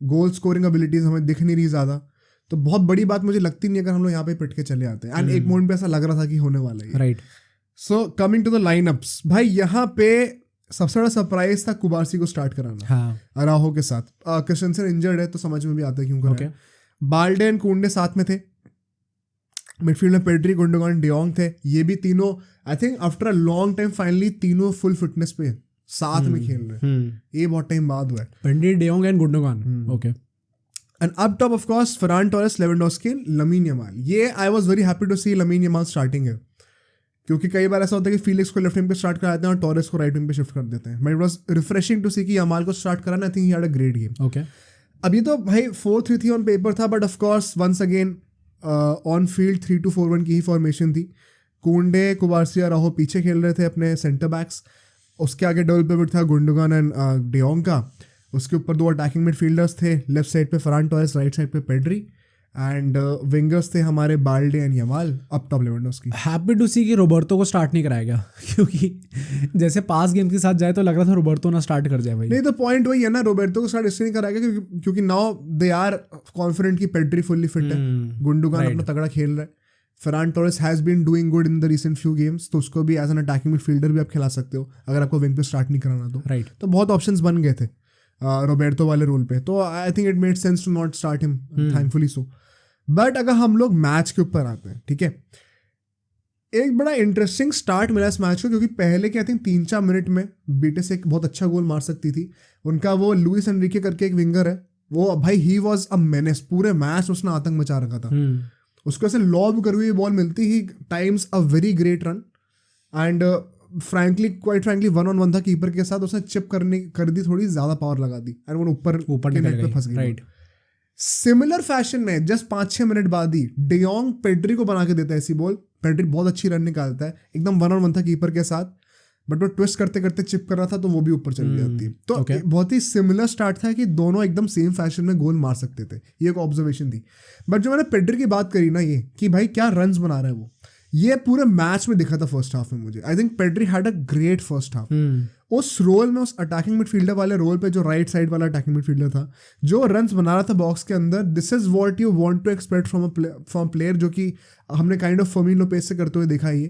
गोल स्कोरिंग एबिलिटीज हमें दिख नहीं रही ज़्यादा, तो बहुत बड़ी बात मुझे लगती नहीं अगर हम लोग यहाँ पे पिट के चले आते हैं। एंड एक मोमेंट पे ऐसा लग रहा था कि होने वाला है। Right. So coming to the lineups, भाई यहाँ पे सबसे बड़ा सरप्राइज था कुबार्सी को स्टार्ट कराना, हाँ, अराहो के साथ। क्रिस्टेंसन इंजर्ड है तो समझ में भी आता है क्यों कर रहा है। बाल्डे एंड कुंडे साथ में थे, मिडफील्ड में पेड्री, गुंडोगान, डियोंग थे। ये भी तीनों I think after a long time finally तीनों फुल फिटनेस पे साथ में खेल रहे हैं, ये बहुत टाइम बाद हुआ है। Pedri, De Jong and Gundogan, okay. And up top of course Ferran Torres, Lewandowski, Lamine Yamal. ये I was very happy to see Lamine Yamal starting है, क्योंकि कई बार ऐसा होता है कि फीलिक्स को लेफ्ट विंग पे स्टार्ट कराते हैं और टोरेस को राइट विंग पे शिफ्ट कर देते हैं, but it was refreshing to see कि यमाल को स्टार्ट कराना। I think he had a great game. Okay, अभी तो भाई 4-3 थी ऑन पेपर था, but of course once again on field 3-2-4-1 की ही फॉर्मेशन थी। कुंडे, कुबार्सी, अराहो पीछे खेल रहे थे अपने सेंटर बैक्स, उसके आगे डबल पिवट था गुंडोगान एंड डियोंग का, उसके ऊपर 2 अटैकिंग मिडफील्डर्स थे, लेफ्ट साइड पे फरान टोरेस, राइट साइड पे पेड्री, एंड विंगर्स थे हमारे Balde and Yamal, up top Lewandowski. Happy to see कि रोबर्टो को स्टार्ट नहीं कराया गया, क्योंकि जैसे पास गेम के साथ जाए तो लग रहा था रोबर्टो ना स्टार्ट कर जाए भाई। नहीं तो पॉइंट वही है ना, रोबर्टो को स्टार्ट इसलिए नहीं कराया गया क्योंकि नाउ दे आर कॉन्फिडेंट कि पेड्री फुल्ली फिट है, गुंडोगान अपना तगड़ा खेल रहा है, Ferran Torres has been doing good in the recent few games, तो उसको भी एज एन अटैकिंग मिडफील्डर भी आप खिला सकते हो अगर आपको विंग पे स्टार्ट नहीं कराना तो। राइट। तो बहुत ऑप्शंस बन गए थे रोबर्टो वाले रोल पे, तो I think it made sense to not start him, thankfully so. But अगर हम लोग मैच के ऊपर आते हैं, ठीक है, एक बड़ा इंटरेस्टिंग स्टार्ट मिला इस मैच को, क्योंकि पहले के आई थिंक 3-4 मिनट में बीटिस एक बहुत अच्छा गोल मार सकती थी। उनका वो लुइस एनरिके करके एक विंगर है, वो भाई ही वॉज अ मेनेस, पूरे मैच उसने आतंक मचा रखा था। उसको ऐसे लॉब करी हुई बॉल मिलती ही times a very great run, and frankly quite frankly 1-on-1 था कीपर के साथ, उसने चिप कर दी, थोड़ी ज्यादा पावर लगा दी एंड वो ऊपर के नेट पे फंस गई। राइट। सिमिलर फैशन में जस्ट 5-6 मिनट बाद ही डियोंग पेड्री को बना के देता है ऐसी बॉल, पेड्री बहुत अच्छी रन निकालता है, एकदम 1-on-1 था कीपर के साथ, बट वो ट्विस्ट करते करते चिप कर रहा था तो वो भी ऊपर चली जाती है। तो बहुत ही सिमिलर स्टार्ट था कि दोनों एकदम सेम फैशन में गोल मार सकते थे, ये एक ऑब्जर्वेशन थी। बट जो मैंने पेड्री की बात करी ना, ये कि भाई क्या रन्स बना रहा है वो, ये पूरे मैच में दिखा था फर्स्ट हाफ में मुझे। I think Pedri had a great first half, उस रोल में, उस अटैकिंग मिडफील्डर वाले रोल पे, जो राइट साइड वाला अटैकिंग मिडफील्डर था, जो रन्स बना रहा था बॉक्स के अंदर, this is what you want to expect from player, जो कि हमने काइंड ऑफ फर्मीन लोपेज से करते हुए देखा है ये।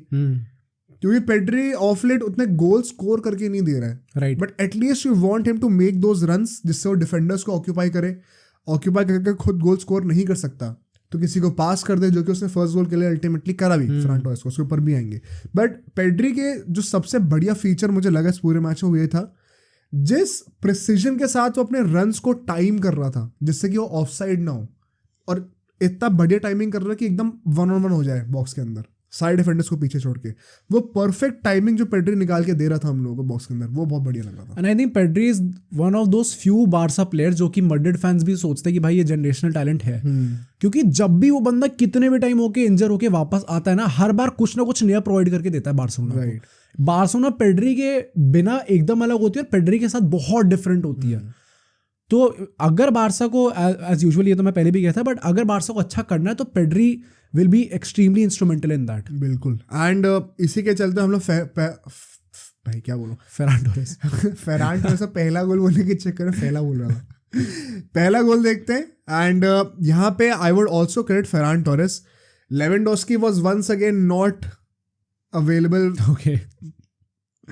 क्योंकि पेड्री ऑफ लेट उतने गोल स्कोर करके नहीं दे रहा है, right, but at least you want him to make those runs जिससे वो डिफेंडर्स को ऑक्यूपाई करके खुद गोल स्कोर नहीं कर सकता तो किसी को पास कर दे, जो कि उसने फर्स्ट गोल के लिए अल्टीमेटली करा भी फर्रान टोरेस को, उसके ऊपर भी आएंगे। बट पेड्री के जो सबसे बढ़िया फीचर मुझे लगा इस पूरे मैच में वो ये था, जिस प्रिसीजन के साथ वो अपने रन्स को टाइम कर रहा था जिससे कि वो ऑफ साइड ना हो, और इतना बढ़िया टाइमिंग कर रहा है कि एकदम 1-on-1 हो जाए बॉक्स के अंदर साइड डिफेंडर्स को पीछे छोड़ के। वो परफेक्ट टाइमिंग जो पेड्री निकाल के दे रहा था हम लोगों को बॉक्स के अंदर, वो बहुत बढ़िया लगा था। And I think Pedri is one of those few Barça players जो कि मैड्रिड फैंस भी सोचते हैं कि भाई ये जनरेशनल टैलेंट है, क्योंकि जब भी वो बंदा कितने भी टाइम होके इंजर होके वापस आता है ना, हर बार कुछ ना कुछ नया प्रोवाइड करके देता है बार्सिलोना को। बार्सिलोना पेड्री के बिना एकदम अलग होती है और पेड्री के साथ बहुत डिफरेंट होती है। तो अगर बारसा को एज यूजुअल, ये तो मैं पहले भी कहता, बट अगर बारसा को अच्छा करना है तो Pedri will be extremely instrumental in that. बिल्कुल। एंड इसी के चलते हम लोग भाई क्या बोलो, फेरान टोरेस फेरान टोरेस पहला गोल बोलने के चक्कर में फैला बोल रहा था। पहला गोल देखते हैं एंड यहाँ पे I would also credit Ferran Torres. Lewandowski was once again not available. Okay,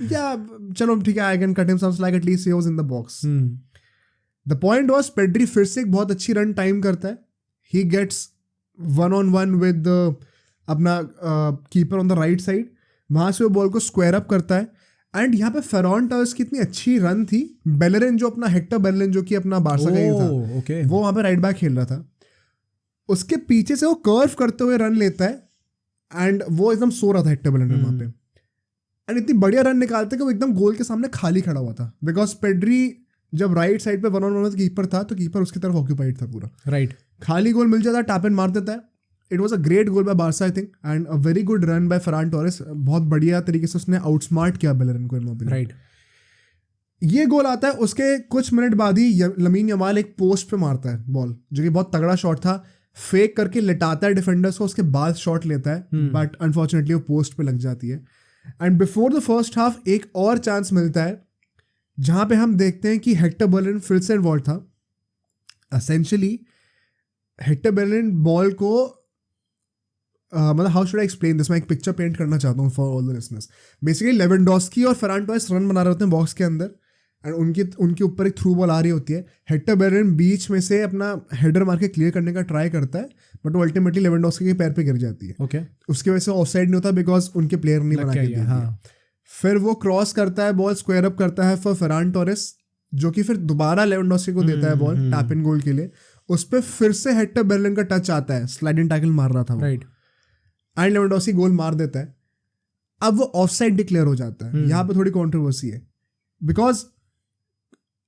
या चलो ठीक है, I can cut him some slack, at least he was in the box. The point was Pedri फिर से एक बहुत अच्छी रन टाइम करता है, ही गेट्स 1-on-1 विद अपना keeper on the right side, वहाँ से वो बॉल को स्क्वायर अप करता है। एंड यहाँ पे फेरान टोरेस की इतनी अच्छी रन थी, बेलेरिन जो अपना हेक्टर बेलेरिन जो कि अपना बारसा का ही था, वो वहाँ पे राइट बैक खेल रहा था, उसके पीछे से वो कर्व करते हुए रन लेता है एंड वो एकदम सो रहा था हेक्टर बेलेरिन वहाँ पे, एंड इतनी बढ़िया रन निकालते कि वो एकदम गोल के सामने खाली खड़ा हुआ था, बिकॉज पेड्री जब राइट साइड पे 1-on-1 कीपर था तो कीपर उसकी तरफ ऑक्यूपाइड था पूरा, राइट। खाली गोल मिल जाता है, टैप इन मार देता है। It was a great goal by Barça I think, and a very good run by Ferran Torres. बहुत बढ़िया तरीके से उसने आउटस्मार्ट किया बेलेरिन को, राइट। ये गोल आता है उसके कुछ मिनट बाद ही लमीन यमाल एक पोस्ट पे मारता है बॉल, जो कि बहुत तगड़ा शॉट था, फेक करके लिटाता है डिफेंडर्स को, उसके बाद शॉट लेता है, बट अनफॉर्चुनेटली वो पोस्ट पे लग जाती है। And before the first half एक और चांस मिलता है जहां पे हम देखते हैं कि हेक्टर बेलेरिन फिर से इन्वॉल्व था। एसेंशियली हेक्टर बेलेरिन बॉल को मतलब how should I explain this, मैं एक पिक्चर पेंट करना चाहता हूँ for all the listeners. Basically Lewandowski और फेरान टोरेस रन बना रहे होते हैं बॉक्स के अंदर, एंड उनके ऊपर एक थ्रू बॉल आ रही होती है। हेक्टर बेलेरिन बीच में से अपना हेडर मार के क्लियर करने का ट्राई करता है, बट वो अल्टीमेटली लेवेंडोस्की के पैर पे गिर जाती है। ओके, उसकी वजह से ऑफसाइड नहीं होता बिकॉज उनके प्लेयर नहीं बना के दिया। फिर वो क्रॉस करता है, बॉल स्क्वायर अप करता है फॉर फेरान टोरेस, जो कि फिर दोबारा लेवेंडोस्की को देता है बॉल टैप इन गोल के लिए। उस पर फिर से हेक्टर बेलेरिन का टच आता है, स्लाइडिंग टैकल मार रहा था वो, राइट, एंड लेवेंडोस्की गोल मार देता है। अब वो ऑफसाइड डिक्लेयर हो जाता है। यहाँ पे थोड़ी कंट्रोवर्सी है, बिकॉज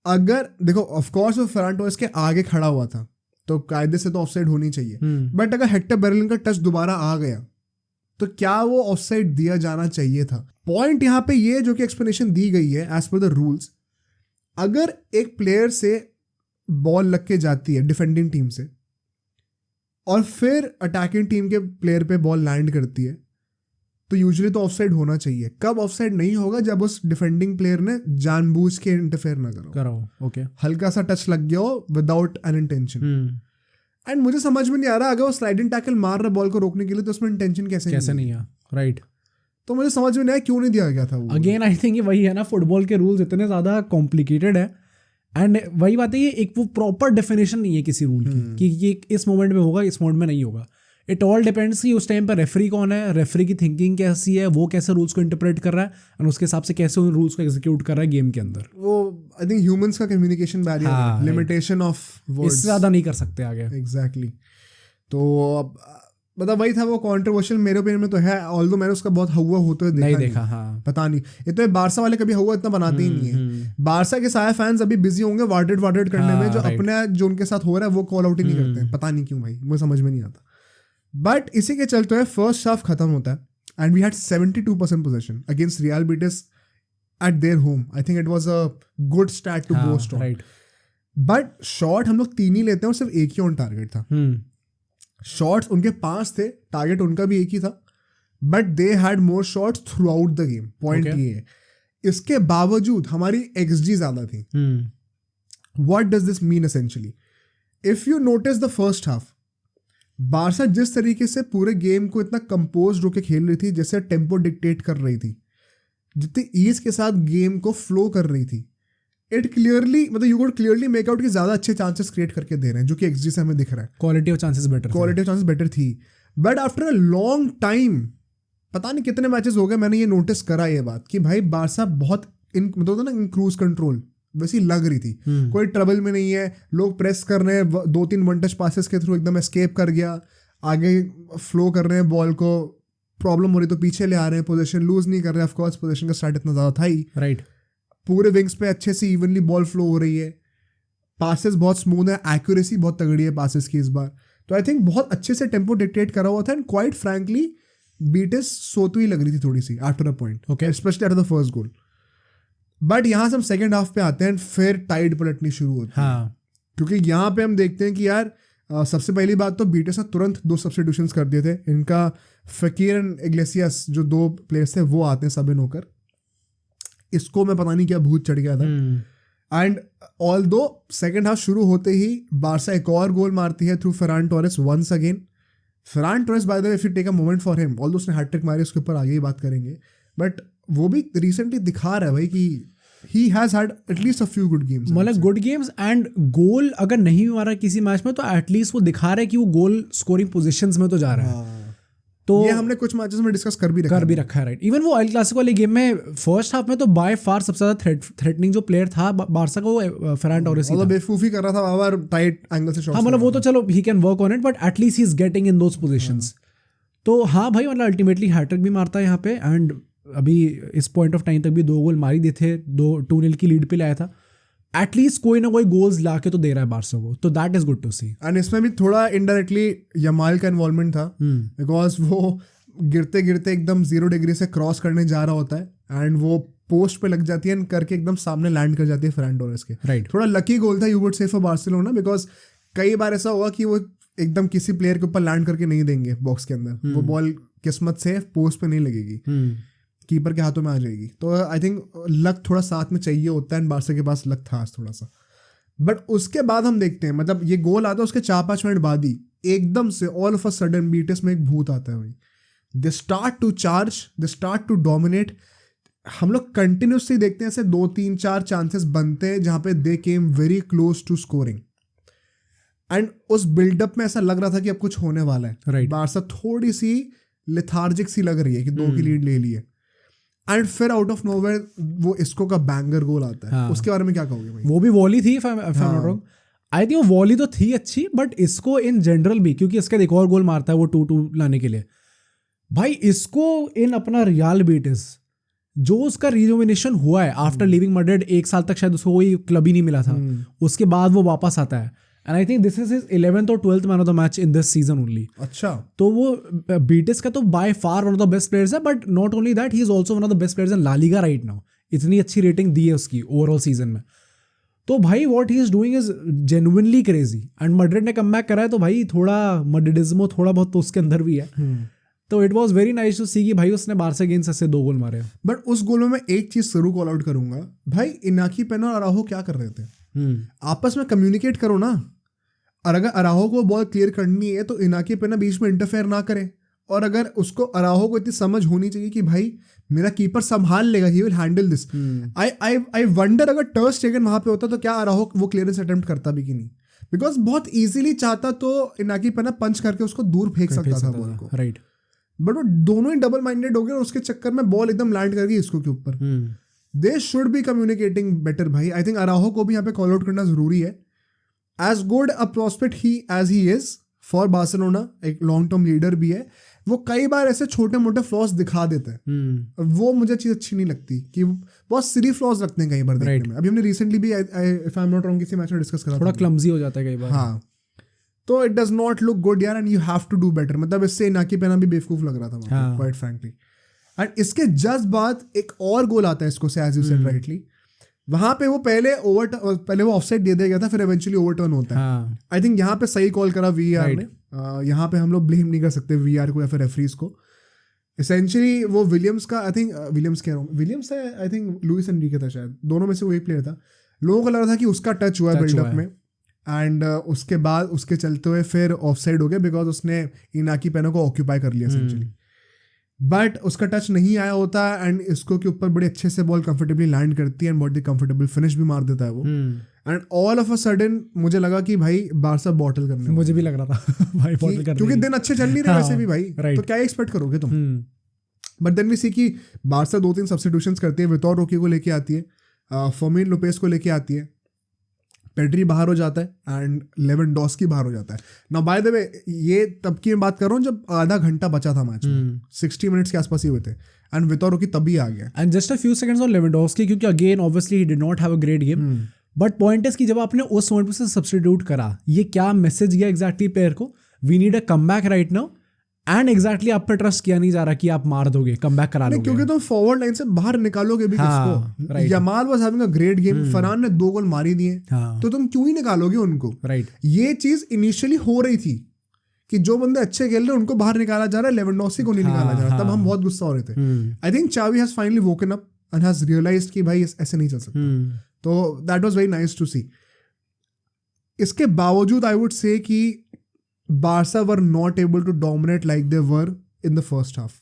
अगर देखो ऑफकोर्स वो फेरान टोरेस के आगे खड़ा हुआ था तो कायदे से तो ऑफसाइड होनी चाहिए, बट अगर हेक्टर बेलेरिन का टच दोबारा आ गया तो क्या वो ऑफसाइड दिया जाना चाहिए था? पॉइंट यहाँ पे ये जो कि एक्सप्लेनेशन दी गई है एज पर द रूल्स, अगर एक प्लेयर से बॉल लग के जाती है डिफेंडिंग टीम से और फिर अटैकिंग टीम के प्लेयर पे बॉल लैंड करती है तो यूजुअली तो ऑफसाइड होना चाहिए। कब ऑफसाइड नहीं होगा? जब उस डिफेंडिंग प्लेयर ने जानबूझ के इंटरफेयर ना करो, ओके, हल्का सा टच लग गया हो विदाउट एन इंटेंशन। एंड मुझे समझ में नहीं आ रहा, अगर वो स्लाइडिंग टैकल मार रहा बॉल को रोकने के लिए तो उसमें इंटेंशन कैसे नहीं है? राइट, तो मुझे समझ में नहीं आया क्यों नहीं दिया गया था वो। अगेन आई थिंक वही है ना, फुटबॉल के रूल्स इतने ज़्यादा कॉम्प्लिकेटेड है, एंड वही बात है ये एक वो प्रॉपर डेफिनेशन नहीं है किसी रूल की कि ये इस मोमेंट में होगा, इस मोमेंट में नहीं होगा। इट ऑल डिपेंड्स कि उस टाइम पर रेफरी कौन है, रेफरी की थिंकिंग कैसी है, वो कैसे रूल्स को इंटरप्रेट कर रहा है और उसके हिसाब से कैसे उन रूल्स को एग्जीक्यूट कर रहा है गेम के अंदर। वो आई थिंक ह्यूमंस का communication barrier, limitation of words, इससे ज़्यादा नहीं कर सकते आगे। एग्जैक्टली। तो मतलब वही था, वो कंट्रोवर्शियल मेरे ओपिनियन में तो है, ऑल्दो मैंने उसका बहुत हवा होते हुए नहीं देखा। हाँ, पता नहीं, ये तो बारसा वाले कभी हवा इतना बनाते ही नहीं है। बारसा के सारे फैंस अभी बिजी होंगे वार्डेड करने में, जो अपने जो उनके साथ हो रहा है वो कॉल आउट ही नहीं करते हैं, पता नहीं क्यों भाई, मुझे समझ में नहीं आता। बट इसी के चलते हुए फर्स्ट हाफ खत्म होता है and we had 72% possession against Real Betis at their home. I think it was a good start to boast on, but shot हम लोग 3 ही लेते हैं और सिर्फ एक ही ऑन टारगेट था। शॉट्स उनके 5 थे, टारगेट उनका भी एक ही था, but they had more shots throughout the game. Point ये है, इसके बावजूद हमारी XG ज्यादा थी. What does this mean essentially? If you notice the first half, Barça जिस तरीके से पूरे गेम को इतना कंपोज होकर खेल रही थी, जैसे टेम्पो डिक्टेट कर रही थी, जितनी ईज के साथ गेम को फ्लो कर रही थी, इट क्लियरली मतलब you could clearly make out कि ज्यादा अच्छे चांसेस क्रिएट करके दे रहे हैं, जो कि XG से हमें दिख रहा है. क्वालिटी ऑफ चांसेस बेटर थी. But after a long time, पता नहीं कितने मैचेस हो गए, मैंने ये नोटिस करा ये बात कि भाई बारसा बहुत मतलब ना इन क्रूज कंट्रोल वैसी लग रही थी. कोई ट्रबल में नहीं है, लोग प्रेस कर रहे हैं, 2-3 वन टच पासेस के थ्रू एकदम एस्केप कर गया, आगे फ्लो कर रहे हैं बॉल को, प्रॉब्लम हो रही तो पीछे ले आ रहे हैं, पोजीशन लूज नहीं कर रहे. ऑफ कोर्स पोजीशन का स्टार्ट इतना ज़्यादा था ही, राइट. पूरे विंग्स पे अच्छे से इवनली बॉल फ्लो हो रही है, पासेस बहुत स्मूथ है, एक्यूरेसी बहुत तगड़ी है पासेस की इस बार. तो आई थिंक बहुत अच्छे से टेम्पो डिक्टेट करा हुआ था. एंड क्वाइट फ्रैंकली बीटिस सोती हुई लग रही थी थोड़ी सी after a point, okay, specially after the first goal. But यहाँ से हम सेकेंड हाफ पे आते हैं, फिर टाइड पलटनी शुरू होती है. क्योंकि यहाँ पे हम देखते हैं कि यार सबसे पहली बात तो बीटिस ने तुरंत 2 सब्स्टिट्यूशंस कर दिए थे. इनका फकीर एंड इग्लेसियास जो 2 प्लेयर्स थे वो आते हैं सब इन होकर. इसको मैं पता नहीं क्या भूत चढ़ गया था. एंड ऑल्दो सेकेंड हाफ शुरू होते ही बारसा एक और गोल मारती है through Ferran Torres once again. Ferran Torres by the way, if you take a moment for him, although उसने हैट्रिक मारी, उसके ऊपर आगे ही बात करेंगे, बट वो भी रिसेंटली दिखा रहा है भाई कि he has had at least a few good games. मतलब गुड गेम्स एंड गोल अगर नहीं मारा किसी मैच में तो एटलीस्ट वो दिखा रहा है कि वो गोल स्कोरिंग पोजीशंस में तो जा रहा है. तो ये हमने कुछ मैचेस में डिस्कस कर भी रखा है. राइट. इवन वो एल क्लासिको वाले गेम में फर्स्ट हाफ में तो बाय फार सबसे ज्यादा थ्रेटनिंग जो प्लेयर था बारसा का वो फरान टोरेस ही था. बेवकूफी कर रहा था बार टाइट एंगल से शॉट्स. हाँ मतलब वो तो चलो he can work on it, but at least he is getting in those positions. तो हाँ भाई मतलब अल्टीमेटली हैट्रिक भी मारता है यहाँ पे. एंड अभी इस पॉइंट ऑफ टाइम तक भी 2 गोल मारी दिए थे, 2-0 की लीड पे लाया था. एटलीस्ट कोई ना कोई गोल्स ला के तो दे रहा है बारसा को, तो that is good to see. And इसमें भी थोड़ा इनडायरेक्टली यमाल का इन्वॉल्वमेंट था, बिकॉज वो गिरते गिरते एकदम 0 डिग्री से क्रॉस करने जा रहा होता है एंड वो पोस्ट पे लग जाती है करके एकदम सामने लैंड कर जाती है फरान टोरेस के. राइट. थोड़ा लकी गोल था, you would say for Barcelona, because कई बार ऐसा हुआ कि वो एकदम किसी प्लेयर के ऊपर लैंड करके नहीं देंगे बॉक्स के अंदर, वो बॉल किस्मत से पोस्ट पे नहीं लगेगी, कीपर के हाथों में आ जाएगी. तो आई थिंक लक थोड़ा साथ में चाहिए होता है, एंड बारसा के पास लक था थोड़ा सा. बट उसके बाद हम देखते हैं, मतलब ये गोल आता है उसके 4-5 मिनट बाद ही एकदम से all of a sudden Betis में एक भूत आता है भाई. They start to charge, they start to dominate. हम लोग कंटिन्यूसली देखते हैं ऐसे 2-3-4 चांसेस बनते हैं जहाँ पे they came very close to scoring. And उस बिल्डअप में ऐसा लग रहा था कि अब कुछ होने वाला है. Right. बारसा थोड़ी सी लेथार्जिक सी लग रही है कि 2 की लीड ले ली है. एंड फिर आउट ऑफ नोवेयर वो इसको का बैंगर गोल आता है. हाँ. उसके बारे में क्या कहोगे भाई? वो भी वॉली थी आई थिंक वो वॉली तो थी अच्छी, बट इसको इन जनरल भी, क्योंकि इसका एक और गोल मारता है वो 2-2 लाने के लिए. भाई इसको इन अपना रियल बीटिस जो उसका रिजोमिनेशन हुआ है आफ्टर लिविंग मैड्रिड, 1 साल तक शायद उसको कोई क्लब ही नहीं मिला था, उसके बाद वो वापस आता है. And I think this is his 11th और 12th man of the match in this season only. अच्छा. तो वो बीटिस का तो by far one of the best players है, but not only that, he is also one of the best players in La Liga right now. इतनी अच्छी rating दी है उसकी ओवरऑल सीजन में. तो भाई what he is doing is genuinely crazy. And Madrid ने comeback करा है, तो भाई थोड़ा मैड्रिडिज्मो थोड़ा बहुत तो उसके अंदर भी है. तो it was very nice to see कि भाई उसने बारसा अगेंस्ट से 2 गोल मारे. बट उस गोल में मैं एक चीज जरूर कॉल आउट करूंगा भाई, इनाकी पेना और अराहो क्या कर रहे थे? आपस में कम्युनिकेट करो ना. और अगर अराहो को बॉल क्लियर करनी है तो इनाकी पेना बीच में इंटरफेयर ना करे. और अगर उसको अराहो को इतनी समझ होनी चाहिए कि भाई मेरा कीपर संभाल लेगा, he will handle this. I wonder अगर टर स्टेगन वहां पे होता तो क्या अराहो वो क्लियरेंस अटेम्प्ट करता भी कि नहीं, बिकॉज बहुत इजीली चाहता तो इनाकी पेना पंच करके उसको दूर फेंक सकता था बॉल को. राइट. बट वो दोनों ही डबल माइंडेड हो गए और उसके चक्कर में बॉल एकदम लैंड कर गई इसको के ऊपर. They should be communicating better भाई. आई थिंक अराहो को भी यहाँ पे कॉल आउट करना जरूरी है. As good a prospect as he is for Barcelona, एक लॉन्ग टर्म लीडर भी है, वो कई बार ऐसे छोटे मोटे फ्लॉज दिखा देते हैं. और वो मुझे चीज़ अच्छी नहीं लगती कि बहुत सिली फ्लॉज रखते हैं कई बार देखने में. अभी हमने रिसेंटली भी if I am not wrong किसी मैच में डिस्कस करा, थोड़ा क्लमजी हो जाता है कई बार. हाँ, तो it does not look good यार, and you have to do better. मतलब इससे इनाकी पेना भी बेवकूफ लग रहा था क्वाइट फ्रैंकली. एंड इसके जस्ट बाद एक और गोल आता है इसको से, एज यू सेड राइटली. वहां पे वो पहले वो ऑफसाइड दे दिया गया था, फिर इवेंचुअली ओवरटर्न होता है. आई थिंक यहाँ पे सही कॉल करा वीआर ने. यहाँ पे हम लोग ब्लेम नहीं कर सकते वीआर को या फिर रेफरीज को. एसेंशियली वो विलियम्स का आई थिंक विलियम्स कह रहा हूँ, विलियम्स है आई थिंक लुइस एनरिके था शायद, दोनों में से वो एक प्लेयर था। लोगों को लग रहा था कि उसका टच हुआ है बिल्डअप में, एंड उसके बाद उसके चलते हुए फिर ऑफसाइड हो गया बिकॉज उसने इनाकी पेनो को ऑक्यूपाई कर लिया एसेंशियली, बट उसका टच नहीं आया होता एंड इसको के ऊपर बड़े अच्छे से बॉल कंफर्टेबली लैंड करती है एंड बहुत ही कंफर्टेबल फिनिश भी मार देता है वो, and all of a sudden मुझे लगा कि भाई बारसा बॉटल करने, मुझे भी लग रहा था भाई बॉटल करने, क्योंकि दिन अच्छे चल नहीं रहे वैसे भी भाई, तो क्या एक्सपेक्ट करोगे तुम। बट देन वी सी कि बारसा 2-3 सब्स्टिट्यूशंस करती है, वितोर रोकी को लेके आती है, फर्मीन लोपेस को लेके आती है, पेड्री बाहर हो जाता है एंड लेवेंडोस्की बाहर हो जाता है। नाउ बाय द वे ये तब की मैं बात कर रहा हूँ जब आधा घंटा बचा था मैच में, 60 मिनट्स के आसपास ही हुए थे, एंड वितोर रोकी तभी आ गया। And just a few seconds on Lewandowski, क्योंकि again obviously he did not have a great game, but point is कि जब आपने उस मोमेंट पे सब्स्टिट्यूट करा, ये क्या मैसेज गया एग्जैक्टली प्लेयर को, we need a comeback right now, and exactly आप पे ट्रस्ट किया नहीं जा रहा कि आप मार दोगे, कमबैक करा लोगे, क्योंकि तुम फॉरवर्ड लाइन से बाहर निकालोगे भी किसको। Yamal was having a great game, Ferran ने 2 गोल मारी दिए, तो तुम क्यों ही निकालोगे उनको। ये चीज इनिशियली हो रही थी कि जो बंदे अच्छे खेल रहे हैं उनको बाहर निकाला जा रहा है, लेवेंडोस्की को नहीं निकाला जा रहा, तब हम बहुत गुस्सा हो रहे थे। I think Xavi has finally woken up and has realised कि भाई ऐसे नहीं चल सकता, तो that was very nice to see. इसके बावजूद आई वुड से कि Barca were not able to dominate like they were in the first half.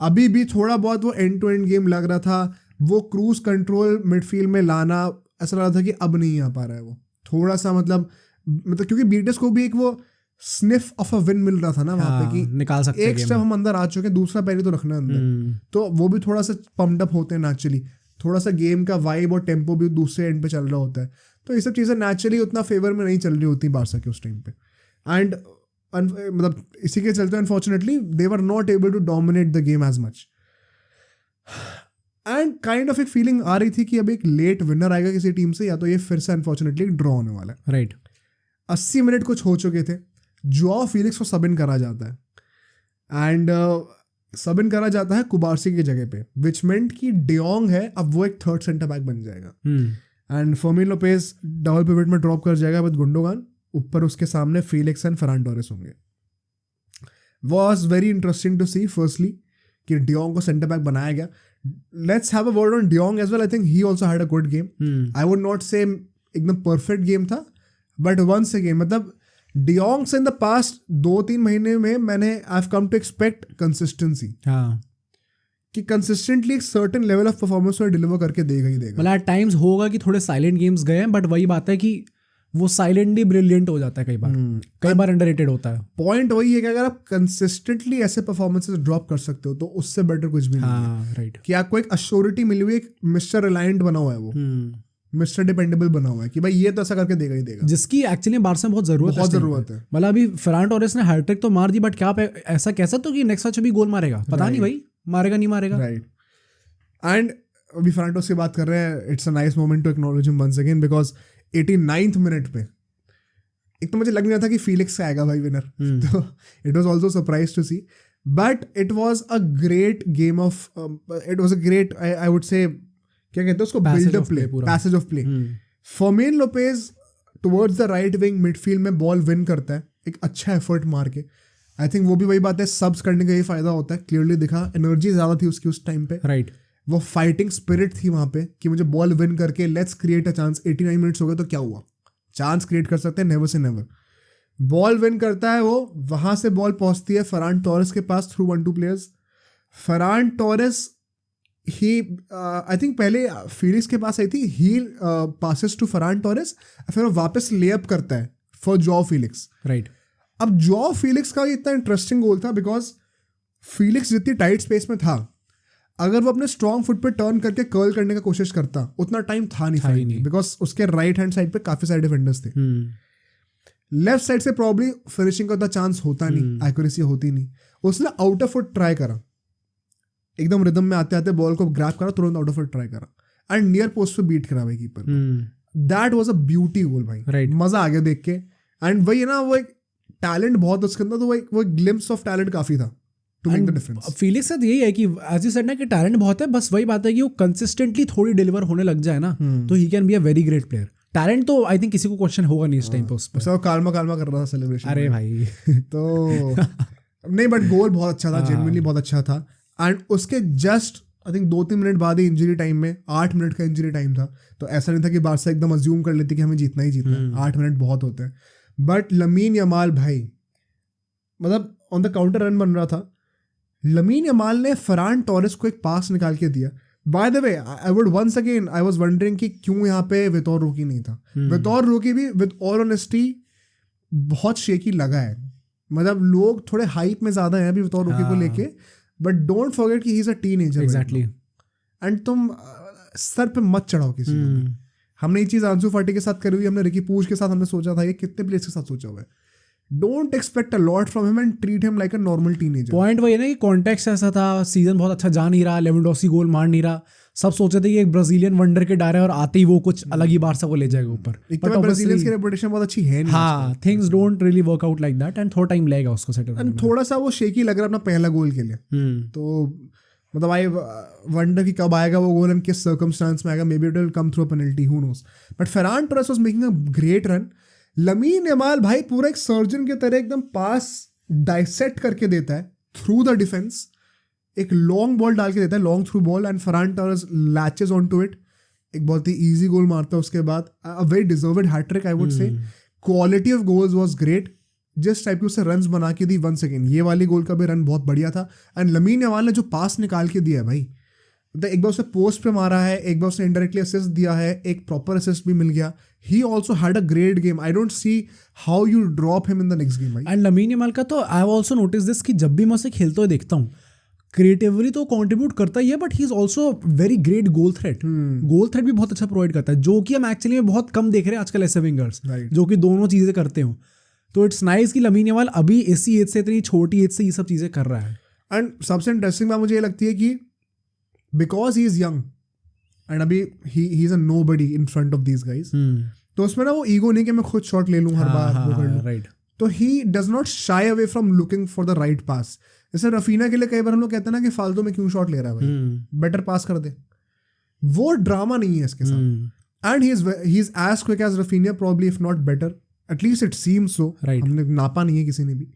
अभी भी थोड़ा बहुत वो एंड टू एंड गेम लग रहा था, वो क्रूज कंट्रोल मिडफील्ड में लाना ऐसा लग रहा था कि अब नहीं आ पा रहा है वो, थोड़ा सा मतलब क्योंकि बीटीएस को भी एक वो स्निफ ऑफ अ विन मिल रहा था ना वहाँ पे कि निकाल सकते एक स्टेप हम अंदर आ चुके हैं, दूसरा पहले तो रखना अंदर, तो वो भी थोड़ा सा पम्प्ड अप होते हैं नेचुरली, थोड़ा सा गेम का वाइब और टेम्पो भी दूसरे एंड पे चल रहा होता है, तो ये सब चीज़ें नेचुरली उतना फेवर में नहीं चल रही होती बारसा के उस टाइम पे, एंड मतलब इसी के चलते unfortunately they were not able to dominate the game as much, and kind of एक फीलिंग आ रही थी कि अब एक लेट विनर आएगा किसी टीम से, या तो ये फिर से अनफॉर्चुनेटली ड्रॉ होने वाला है। राइट 80 मिनट कुछ हो चुके थे, जोआओ फीलिक्स को सब इन करा जाता है एंड सब इन करा जाता है कुबार्सी की जगह पे, विच मेंट कि डियोंग है अब वो एक थर्ड सेंटर बैक बन जाएगा and Fermin Lopez double pivot में ड्रॉप कर जाएगा विद गुंडोगान, ऊपर उसके सामने फेलिक्स एंड फरान टोरेस होंगे। Was very interesting to see firstly कि डियोंग को सेंटर बैक बनाया गया। Let's have a word on de Jong as well, I think he also had a good game, I would not say एकदम perfect game था, but once again मतलब de Jong से in the past 2-3 महीने में मैंने I have come to expect consistency, कि consistently एक certain level of performance में डिलीवर करके देगा ही देगा। मतलब एट टाइम्स होगा कि थोड़े साइलेंट गेम्स गए हैं, बट वही बात है कि वो साइलेंटली ब्रिलियंट हो जाता है, कई बार अंडररेटेड होता है। पॉइंट वही है कि अगर आप कंसिस्टेंटली ऐसे परफॉर्मेंसेस ड्रॉप कर सकते हो तो उससे बेटर कुछ भी नहीं है। राइट, कि आपको एक अश्योरिटी मिली हुई, एक मिस्टर रिलायंट बना हुआ है, वो मिस्टर डिपेंडेबल बना हुआ है कि भाई ये तो ऐसा करके देगा ही देगा, जिसकी एक्चुअली बारसा में बहुत जरूरत है। मतलब अभी फरान टोरेस ने हैट्रिक तो मार दी, बट क्या ऐसा कह सकते हो कि नेक्स्ट मैच भी गोल मारेगा? पता नहीं भाई, मारेगा नहीं मारेगा। राइट, एंड अभी फरान टोरेस की बात कर रहे हैं, it's a nice moment to acknowledge him once again, because 89th minute पे एक तो मुझे लग नहीं रहा था कि फीलिक्स आएगा भाई विनर, तो it was also surprise to see, but it was a great game of, it was a great I would say क्या कहते हैं उसको, build up play, passage of play. Fermin Lopez towards the right wing midfield में ball win करता है एक अच्छा effort मार के। आई थिंक वो भी वही बात है, सब्स करने का ही फायदा होता है, क्लियरली दिखा एनर्जी ज्यादा थी उसकी उस टाइम पे। राइट, वो फाइटिंग स्पिरिट थी वहां पे कि मुझे बॉल विन करके let's create a chance. 89 minutes हो गए तो क्या हुआ, चांस क्रिएट कर सकते हैं, never say never. Ball win करता है वो, वहां से बॉल पहुंचती है फरान टोरेस के pass through 1-2 players. Farhan Torres he I think पहले फीलिक्स के पास आई थी, ही पासेस टू फरान टोरेस, फिर वो वापस लेअप करता है फॉर जोआओ फीलिक्स। राइट, अब जोआओ फीलिक्स का इतना इंटरेस्टिंग गोल था बिकॉज फीलिक्स जितनी टाइट स्पेस में था, अगर वो अपने स्ट्रॉन्ग फुट पे टर्न करके कर्ल करने का कोशिश करता, उतना टाइम था नहीं, बिकॉज उसके राइट हैंड साइड पे काफी सारे डिफेंडर्स थे। लेफ्ट साइड से प्रॉब्ली फिनिशिंग का उतना चांस होता नहीं, एक्यूरेसी होती नहीं। उसने आउट ऑफ फुट ट्राई करा, एकदम रिदम में आते आते बॉल को ग्रैब करा, तुरंत आउट ऑफ फुट ट्राई करा एंड नियर पोस्ट पे बीट करा भाई keeper. That was a beauty goal भाई, right. मजा आ गया देख के। एंड वही है ना, वो एक टैलेंट बहुत उसके अंदर, तो वो एक ग्लिम्स ऑफ टैलेंट काफी था to make the difference. Felix साथ यही है कि एज यू सेड ना कि टैलेंट बहुत है, बस वही बात है कि वो कंसिस्टेंटली थोड़ी डिलीवर होने लग जाए ना, तो he can be a very great player. Talent तो आई थिंक किसी को क्वेश्चन होगा नहीं इस टाइम पे उस पे। सब कालमा कर रहा था सेलिब्रेशन। अरे भाई तो नहीं बट गोल बहुत अच्छा था, जेन्युइनली बहुत अच्छा था। एंड उसके जस्ट आई थिंक 2-3 मिनट बाद ही इंजरी टाइम में, 8 मिनट का इंजरी टाइम था, तो ऐसा नहीं था कि बारसा एकदम अज्यूम कर लेती कि हमें जीतना ही जीतना है, 8 मिनट बहुत होते हैं। बट लमीन यमाल भाई, मतलब ऑन द काउंटर रन बन रहा था, लमीन यमाल ने फरान टोरेस को एक पास निकाल के दिया। By the way I would once again I was wondering कि क्यों यहाँ पे वितौर रोकी नहीं था। वितौर रोकी भी विद ऑल ऑनेस्टी बहुत शेकी लगा है, मतलब लोग थोड़े हाइप में ज्यादा हैं अभी वितौर रोकी को लेके, बट डोंट फॉरगेट कि he is a teenager exactly. And तुम सर पे मत चढ़ाओ किसी को भी। हमने ये चीज आंसू फाटी के साथ करी हुई, हमने रिकी पूज के साथ हमने सोचा था, ये कितने प्लेयर्स के साथ सोचा हुआ है। Don't expect a lot from him and treat him like a normal teenager. Point वही है ना कि कॉन्टेक्स्ट ऐसा था, सीजन बहुत अच्छा जा नहीं रहा, लेवेंडोस्की गोल मार नहीं रहा, सब सोचे थे कि एक ब्राजीलियन वंडर के डायरे और आते ही वो कुछ अलग ही बारसा को ले जाएगा ऊपर। बट ब्राजीलियंस की रेपुटेशन बहुत अच्छी है नहीं। हाँ, things don't really work out like that and थोड़ा टाइम लगेगा उसको सेटल करने में। थोड़ा सा वो शेकी लग रहा है अपना पहला गोल के लिए, तो मतलब आई वंडर कि कब आएगा वो गोल एंड किस सर्कमस्टांस में आएगा, maybe it will come through a penalty, who knows. But Ferran Torres was making a great run. Lamine Yamal भाई पूरा एक सर्जन के तरह एकदम पास डाइसेक्ट करके देता है थ्रू द डिफेंस, एक लॉन्ग बॉल डाल के देता है, long through ball, and Ferran Torres latches on to it, एक बहुत ही ईजी गोल मारता है उसके बाद। A very deserved hat trick I would say. Quality of goals was great, जिस टाइप की उससे रन्स बना के दी। वंस अगेन ये वाली गोल का भी रन बहुत बढ़िया था। एंड लमीन यमाल ने जो पास निकाल के दिया है भाई, मतलब एक बार उसने पोस्ट पे मारा है, एक बार उसने इनडायरेक्टली असिस्ट दिया है, एक प्रॉपर असिस्ट भी मिल गया। ही also had a great game. I don't see how you drop him in the next game भाई। एंड लमीन यमाल का तो I have also notice this कि जब भी मैं उसे खेलते हुए देखता हूँ, क्रिएटिवली तो कंट्रीब्यूट करता ही है, but he is also very great goal threat. Goal threat भी बहुत अच्छा प्रोवाइड करता है, जो कि हम एक्चुअली में बहुत कम देख रहे हैं आजकल ऐसे विंगर्स जो कि दोनों चीजें करते हो। तो इट्स नाइस कि लमीन यमाल अभी इसी एज से, इतनी छोटी एज से ये सब चीजें कर रहा है। एंड सबसे इंटरेस्टिंग बात मुझे ये लगती है कि because he is young and अभी he is a nobody in front of these guys, तो उसमें ना वो ईगो नहीं कि मैं खुद शॉट ले लूं हर बार, वो कर लूं, राइट। तो he does not shy away from looking for the right pass. जैसे रफीना के लिए कई बार हम लोग कहते हैं ना कि फालतू में क्यों शॉट ले रहा है भाई, बेटर पास कर दे, वो ड्रामा नहीं है इसके साथ। And he is as quick as Raphinha, probably if not better, at least it seems so. हमने नापा नहीं है किसी ने भी।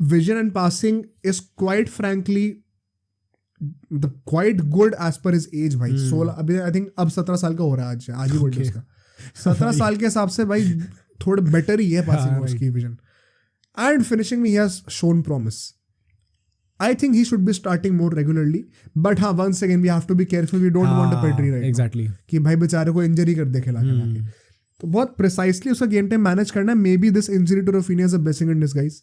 Vision and passing is quite frankly quite good as per his age भाई। 16 अभी आई थिंक अब 17 साल का हो रहा है, आज ही बर्थडे उसका। 17 साल के हिसाब से भाई थोड़ा बेटर ही है पासिंग में उसकी विजन। एंड फिनिशिंग में he has shown promise. I think he should be starting more regularly, but हाँ once again we have to be careful, we don't want a Pedri right exactly कि भाई बेचारे को injury कर दे खिला के। तो बहुत प्रिसाइसली उसका गेम टाइम मैनेज करना है। May be this injury to Raphinha is a blessing in disguise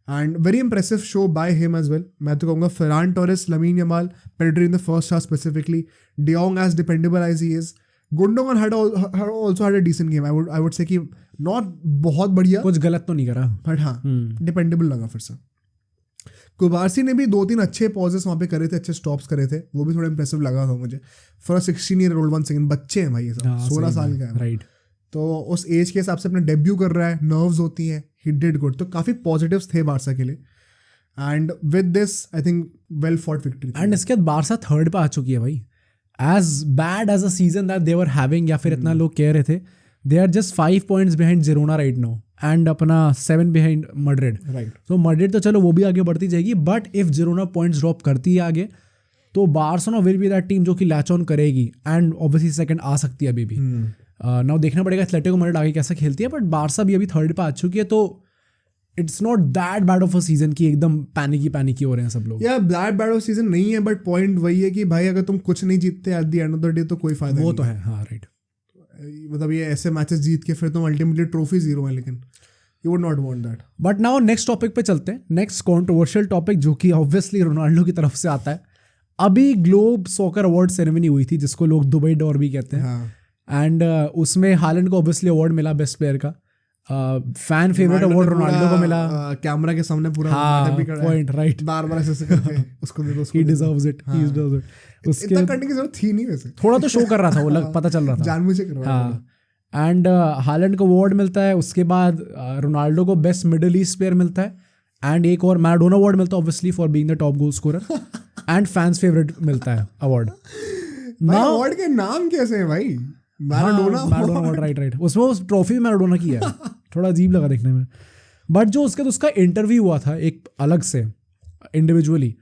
and very impressive show by him as well. मैं तो कहूँगा Ferran Torres, Lamine Yamal, Pedri in the first half specifically, de Jong as dependable as he is, Gundogan had also had a decent game. I would say कि not बहुत बढ़िया, कुछ गलत तो नहीं करा, बट हाँ डिपेंडेबल लगा फिर से। कुबारसी ने भी 2-3 अच्छे पॉजेस वहाँ पे करे थे, अच्छे स्टॉप्स करे थे, वो भी थोड़ा इंप्रेसिव लगा था मुझे फॉर अ 16-year-old। 1 सेकंड बच्चे हैं भाई ये सब, 16 साल का है राइट। तो उस एज के हिसाब से अपना डेब्यू कर रहा है, नर्व्स होती हैं, ही डिड गुड। तो काफ़ी पॉजिटिव्स थे बारसा के लिए and with this I think well fought victory. And इसके बाद बारसा 3rd पे आ चुकी है भाई। As bad as a season that they were having, या फिर इतना लोग कह रहे थे, they are just 5 points behind Girona right now and अपना 7 behind Madrid. Right. So Madrid तो चलो वो भी आगे बढ़ती जाएगी, but if Girona points drop करती है आगे, तो Barcelona will be that team जो कि latch on करेगी and obviously second आ सकती है अभी भी। now देखना पड़ेगा एथलेटिको मैड्रिड आगे कैसा खेलती है, but बारसा भी अभी 3rd पे आ चुकी है, तो it's not that bad of a season की एकदम पैनिकी हो रहे हैं सब लोग। या दैट बैड ऑफ सीजन नहीं है, बट पॉइंट वही है कि भाई अगर तुम कुछ नहीं जीतते at the end of the day तो कोई फायदा नहीं। वो तो है, हाँ राइट। मतलब ये ऐसे मैचेस जीत के फिर तुम अल्टीमेटली ट्रॉफी जीरो है, लेकिन you would not want that. But now next topic पे चलते हैं, नेक्स्ट कंट्रोवर्शियल टॉपिक जो कि ऑब्वियसली रोनाल्डो की तरफ से आता है। अभी ग्लोब सॉकर अवार्ड सेरेमनी हुई थी जिसको लोग दुबई डॉर भी कहते हैं, एंड उसमें हालैंड को ऑब्वियसली अवार्ड मिला बेस्ट प्लेयर का। फैन फेवरेट अवार्ड रोनाल्डो को मिला, कैमरा के सामने पूरा पॉइंट राइट, बार-बार ऐसे करके उसको दे दो, he deserves it, he deserves it। उसके इतना करने की जरूरत थी नहीं, वैसे थोड़ा तो शो कर रहा था वो, पता चल रहा था जानबूझ के कर रहा था। एंड हालैंड को अवार्ड मिलता है, उसके बाद रोनाल्डो को बेस्ट मिडिल ईस्ट प्लेयर मिलता है, एंड एक और मैराडोना अवार्ड मिलता है obviously for being the top goal scorer, and fans favourite मिलता है अवार्ड। अवार्ड के नाम कैसे हैं भाई? Maradona award, right. उसमें उस ट्रॉफी मैराडोना की है, थोड़ा अजीब लगा देखने में। बट जो उसका इंटरव्यू हुआ था एक अलग से इंडिविजुअली,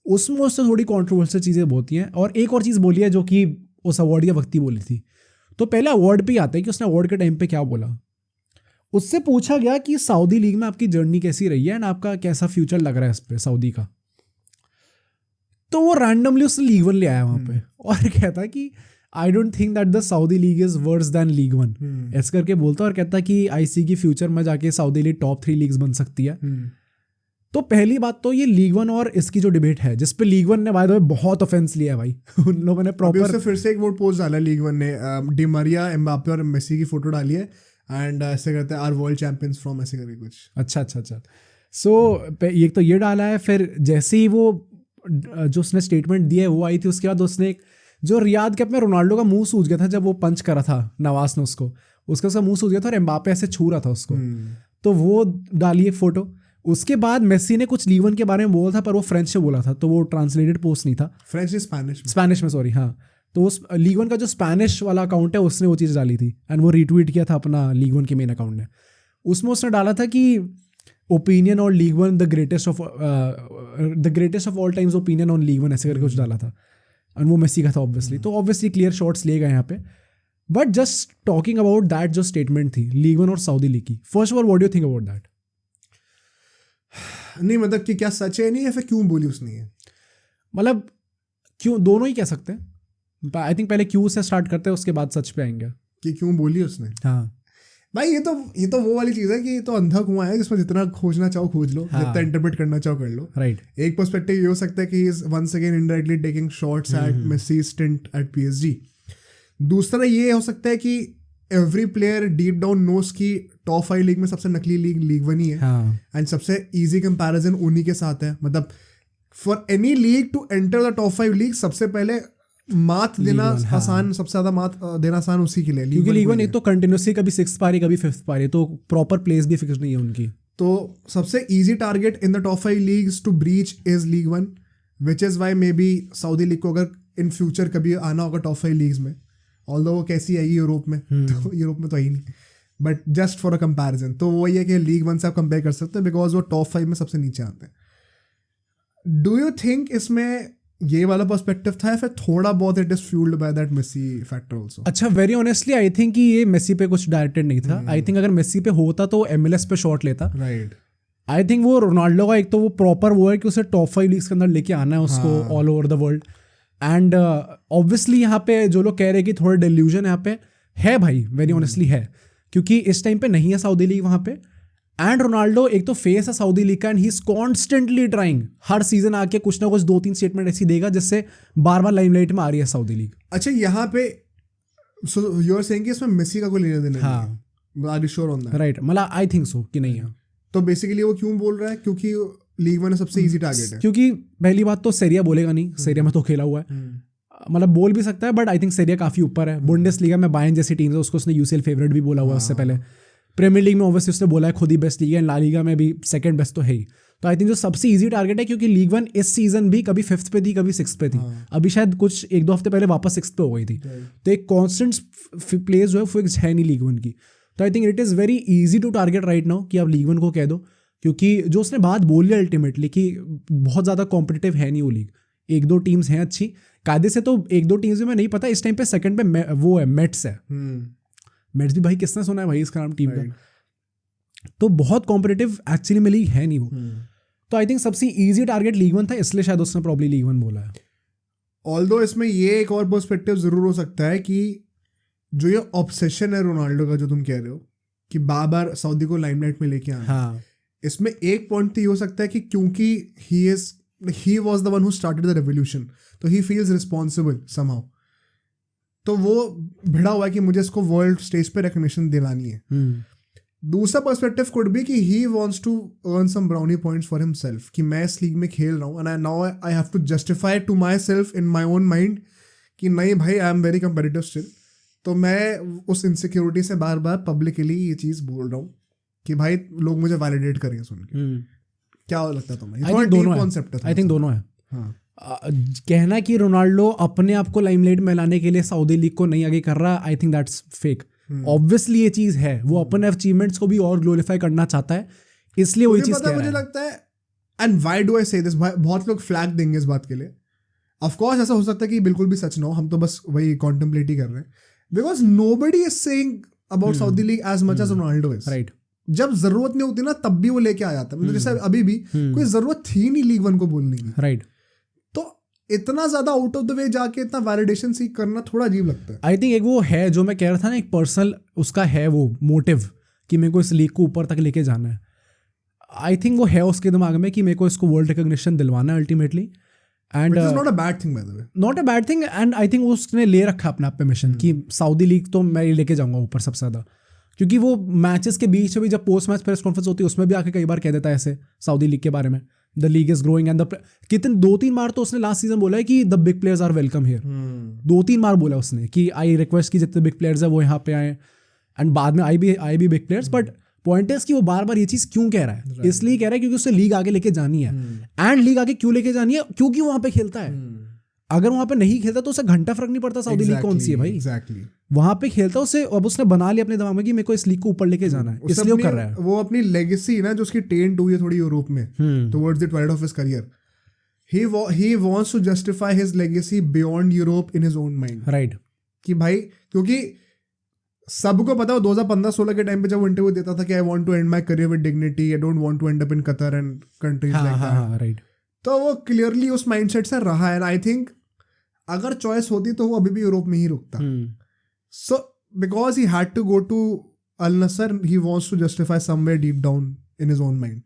उसमें उससे थोड़ी कॉन्ट्रोवर्शियल चीज़ें होती हैं। और एक और चीज़ बोली है जो कि उस अवार्ड के वक्त ही बोली थी। तो पहले अवार्ड पे ही आते हैं कि उसने अवार्ड के टाइम पे क्या बोला। उससे पूछा गया कि सऊदी लीग में आपकी जर्नी कैसी रही है एंड आपका कैसा फ्यूचर लग रहा है इस पे सऊदी का। तो वो रैंडमली उसने लीग 1 ले आया वहाँ पे और कहता कि आई don't think that the Saudi league is verse then league 1 ऐसे करके बोलता। और कहता कि आई सी की फ्यूचर में जाके सऊदी लीग टॉप 3 लीग्स बन सकती है। तो पहली बात तो ये लीग 1 और इसकी जो डिबेट है जिस पे लीग 1 ने बाय द वे बहुत ऑफेंस लिया है भाई उन लोगों ने प्रॉपर फिर से एक वोट पोस्ट डाला लीग 1 ने, डी मरिया, एम्बापे और मेसी की फोटो डाली है एंड ऐसे करते हैं आर वर्ल्ड चैंपियंस फ्रॉम ऐसे करके कुछ। अच्छा। सो ये तो ये डाला है। फिर जैसे ही वो जो उसने स्टेटमेंट दिया है वो आई थी, उसके बाद उसने जो रियाद कप में रोनाल्डो का मुंह सूज गया था जब वो पंच करा था नवाज ने उसका मुंह सूज गया था और एम्बापे ऐसे छू रहा था उसको, तो वो डाली एक फोटो। उसके बाद मेसी ने कुछ लीग 1 के बारे में बोला था पर वो फ्रेंच से बोला था, तो वो ट्रांसलेटेड पोस्ट नहीं था, फ्रेंच स्पेनिश में सॉरी। हाँ, तो उस लीग 1 का जो स्पेनिश वाला अकाउंट है उसने वो चीज़ डाली थी एंड वो रीट्वीट किया था अपना लीग 1 के मेन अकाउंट ने। उसमें उसने डाला था कि opinion on league 1 the greatest of all times opinion on league 1 ऐसे करके कुछ डाला था एंड वो मेसी का था ऑब्वियसली। तो ऑब्वियसली क्लियर शॉट्स लिए गए यहाँ पे। But just talking about that जो स्टेटमेंट थी लीग 1 और सऊदी लीग की, first of all what do you think about that? नहीं मतलब कि क्या सच है नहीं या फिर क्यों बोली उसने ये? मतलब क्यों, दोनों ही कह सकते हैं। आई थिंक पहले क्यों से स्टार्ट करते हैं उसके बाद सच पे आएंगे कि क्यों बोली उसने। हाँ भाई ये तो वो वाली चीज़ है कि ये तो अंधा कुआं है जिसमें जितना खोजना चाहो खोज लो, जितना इंटरप्रेट करना चाहो कर लो। राइट। एक पर्सपेक्टिव ये हो सकता है कि is once again indirectly taking shots at Messi stint at PSG। दूसरा ये हो सकता है कि every player deep down knows की टॉप 5 लीग में सबसे नकली लीग 1 ही है एंड सबसे इजी कंपैरिजन उन्हीं के साथ है। मतलब for any league to enter the top 5 league सबसे पहले मात देना आसान, सबसे ज्यादा मात देना आसान उसी के लिए, क्योंकि लीग 1 एक तो कंटिन्यूसली कभी 6th पा रही कभी 5th पा रही, तो प्रॉपर प्लेस भी फिक्स नहीं है उनकी। तो सबसे easy target in the top 5 leagues to breach is league 1, which is why may be Saudi league को अगर इन फ्यूचर कभी आना होगा टॉप 5 लीग्स में, ऑल्दो वो कैसी आएगी यूरोप में, तो यूरोप में तो आई नहीं, but just for a comparison तो वही है कि लीग 1 से आप कंपेयर कर सकते हैं बिकॉज वो टॉप 5 में सबसे नीचे आते हैं। डू यू थिंक इसमें ये वाला पर्सपेक्टिव था या फिर थोड़ा बहुत it is fuelled by that Messi factor also? अच्छा, वेरी ऑनेस्टली आई थिंक कि ये मेसी पे कुछ डायरेक्टेड नहीं था। आई थिंक अगर मेसी पे होता तो MLS पे शॉट लेता। राइट। आई थिंक वो रोनाल्डो का एक तो वो प्रॉपर वो है कि उसे टॉप 5 लीग्स के अंदर लेके आना है उसको all over the world. And obviously यहाँ पे जो लोग कह रहे हैं कि थोड़ा डिल्यूजन यहाँ पे है भाई, वेरी ऑनेस्टली है, क्योंकि इस टाइम पे नहीं है सऊदी लीग वहाँ पे। एंड रोनाल्डो एक तो फेस है सऊदी लीग का and he is constantly trying, her season आके कुछ ना कुछ 2-3 स्टेटमेंट ऐसी देगा जिससे बार बार लाइमलाइट में आ रही है सऊदी लीग। अच्छा, यहाँ पे सो यू आर सेइंग कि इसमें मेसी का कोई लेना देना हाँ, नहीं है? Are you sure on that? Right, मतलब आई थिंक सो कि नहीं है। तो बेसिकली वो क्यों बोल रहा है? क्योंकि लीग 1 सबसे इजी टारगेट है। क्योंकि पहली बात तो सेरिया बोलेगा नहीं, सेरिया में तो खेला हुआ है, मतलब बोल भी सकता है बट आई थिंक सेरिया काफी ऊपर है। बुंडेसलीगा में बायर्न जैसी टीम है उसको उसने UCL फेवरेट भी बोला हुआ उससे पहले। प्रीमियर लीग में ऑब्वियसली उसने बोला है खुद ही बेस्ट लीग है, ला लीगा में भी सेकंड बेस्ट तो है ही। तो आई थिंक जो सबसे इजी टारगेट है, क्योंकि लीग 1 इस सीजन भी कभी 5th पे थी कभी 6th पे थी, अभी शायद कुछ 1-2 हफ्ते पहले वापस 6th पे हो गई थी। तो एक कॉन्स्टेंट प्लेस जो है फिक्स है नहीं लीग 1 की। तो I think it is very easy to target right now कि आप लीग 1 को कह दो, क्योंकि जो उसने बात बोली अल्टीमेटली कि बहुत ज़्यादा कॉम्पिटिटिव है नहीं वो लीग, 1-2 टीम्स हैं अच्छी कायदे से, तो 1-2 टीम्स में नहीं पता इस टाइम पे सेकंड पे वो है मेट्स है। मेट्स भी भाई किसने सुना है भाई इसका नाम टीम का, तो बहुत कॉम्पिटिटिव एक्चुअली में लीग है नहीं वो। तो आई थिंक सबसे इजी टारगेट लीग 1 था, इसलिए शायद उसने प्रॉब्ली लीग 1 बोला है। ऑल्दो इसमें ये एक और पर्सपेक्टिव जरूर हो सकता है कि जो ये ऑब्सेशन है रोनाल्डो का जो तुम कह रहे हो कि बार बार सऊदी को लाइमलाइट में लेके आना, हाँ, इसमें एक पॉइंट तो ये हो सकता है कि क्योंकि he was the one who started the revolution, तो ही फील्स रिस्पॉन्सिबल समहाउ, तो वो भिड़ा हुआ है कि मुझे इसको वर्ल्ड स्टेज पे रिकॉग्निशन दिलानी है। दूसरा पर्सपेक्टिव कुड बी कि he wants to earn some brownie points for himself कि मैं इस लीग में खेल रहा हूँ and now I have to justify to my self in my own mind कि नहीं भाई I am very competitive still. तो मैं उस इनसिक्योरिटी से बार बार पब्लिकली ये चीज़ बोल रहा हूँ कि भाई लोग मुझे वैलिडेट करेंगे सुन के। क्या लगता है तुम्हें? आई थिंक दोनों है, आई थिंक दोनों है। कहना कि रोनाल्डो अपने आप को लाइमलाइट में लाने के लिए सऊदी लीग को नहीं आगे कर रहा, I think that's fake. Obviously ये चीज़ है, वो अपने अचीवमेंट्स को भी और ग्लोरीफाई करना चाहता है, इसलिए वही मुझे चीज पता है, कह मुझे रहा है। लगता है, एंड व्हाई डू आई से दिस, बहुत लोग फ्लैग देंगे इस बात के लिए। ऑफ कोर्स ऐसा हो सकता है कि बिल्कुल भी सच ना हो, हम तो बस वही कॉन्टेम्पलेट ही कर रहे हैं, because nobody is saying about Saudi league as much as Ronaldo is. Right. जब जरूरत नहीं होती ना तब भी वो लेके आ जाता है, मतलब जैसे अभी भी कोई जरूरत थी नहीं लीग वन को बोलने की, राइट। तो इतना ज्यादा आउट ऑफ द वे जाके इतना वैलिडेशन सीख करना थोड़ा अजीब लगता है। आई थिंक एक वो है जो मैं कह रहा था ना, एक पर्सनल उसका है वो मोटिव कि मेरे को इस लीग को ऊपर तक लेके जाना है। आई थिंक वो है उसके दिमाग में कि मेरे को इसको वर्ल्ड रिकॉग्निशन दिलवाना है ultimately, and Which is not a bad thing by the way. Not a bad thing. And I think उसने ले रखा अपने आप पे मिशन कि सऊदी लीग तो मैं लेके जाऊंगा ऊपर सबसे ज़्यादा, क्योंकि वो मैचेस के बीच में भी जब पोस्ट मैच प्रेस कॉन्फ्रेंस होती है उसमें भी आके कई बार कह देता है ऐसे सऊदी लीग के बारे में, the league is growing and कितने 2-3 बार तो उसने लास्ट सीजन बोला है कि the big players are welcome here. 2-3 बार बोला उसने कि आई रिक्वेस्ट की जितने बिग प्लेयर्स है वो यहाँ पे आए, एंड बाद में आई भी big players. But point is कि वो बार बार ये चीज क्यों कह रहा है, इसलिए कह रहा है क्योंकि उससे लीग आगे लेके जानी है। एंड लीग आगे क्यों लेके जानी है, क्योंकि वहां पे खेलता है। अगर वहां पे नहीं खेलता तो उसे घंटा फर्क नहीं पड़ता सऊदी लीग कौन सी है भाई। Exactly. वहां पे खेलता उसे, अब उसने बना लिया अपने दिमाग में कि मेरे को इस लीग को ऊपर लेके जाना है, इसलिए वो कर रहा है। वो अपनी लेगेसी ना जो उसकी टेंट हुई है थोड़ी यूरोप में towards the Twilight of his career, he wants to justify his legacy beyond Europe in his own mind. Right. कि भाई क्योंकि सबको पता हो 2015-16 के टाइम पे जब वो इंटरव्यू देता था कि I want to end my career with dignity, I don't want to end up in Qatar and countries like that. हाँ राइट। तो वो क्लियरली उस माइंडसेट से रहा है। आई थिंक अगर चॉइस होती तो वो अभी भी यूरोप में ही रुकता। So because he had to go to Al Nassr, he wants to justify somewhere deep down in his own mind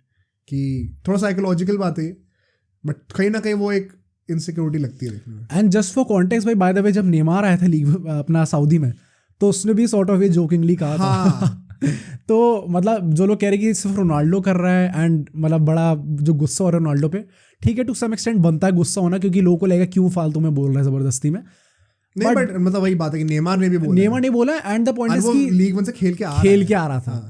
कि थोड़ा साइकोलॉजिकल बात है, बट कहीं ना कहीं वो एक इनसिक्योरिटी लगती है देखने में। एंड जस्ट फॉर कॉन्टेक्स्ट भाई, बाय द वे जब नेमार आया था लीग अपना सऊदी में तो उसने भी सॉर्ट ऑफ ये जोकिंगली कहा था तो मतलब जो लोग कह रहे कि सिर्फ रोनाल्डो कर रहा है, एंड मतलब बड़ा जो गुस्सा हो रहा है रोनाल्डो पे, ठीक है टू सम एक्सटेंट बनता है गुस्सा होना, क्योंकि लोगों को लगेगा क्यों फालतू में बोल रहा है जबरदस्ती में। नहीं बट मतलब वही बात है कि नेमार ने भी बोला, नेमार ने बोला, एंड द पॉइंट इज कि लीग वन से खेल के आ रहा था।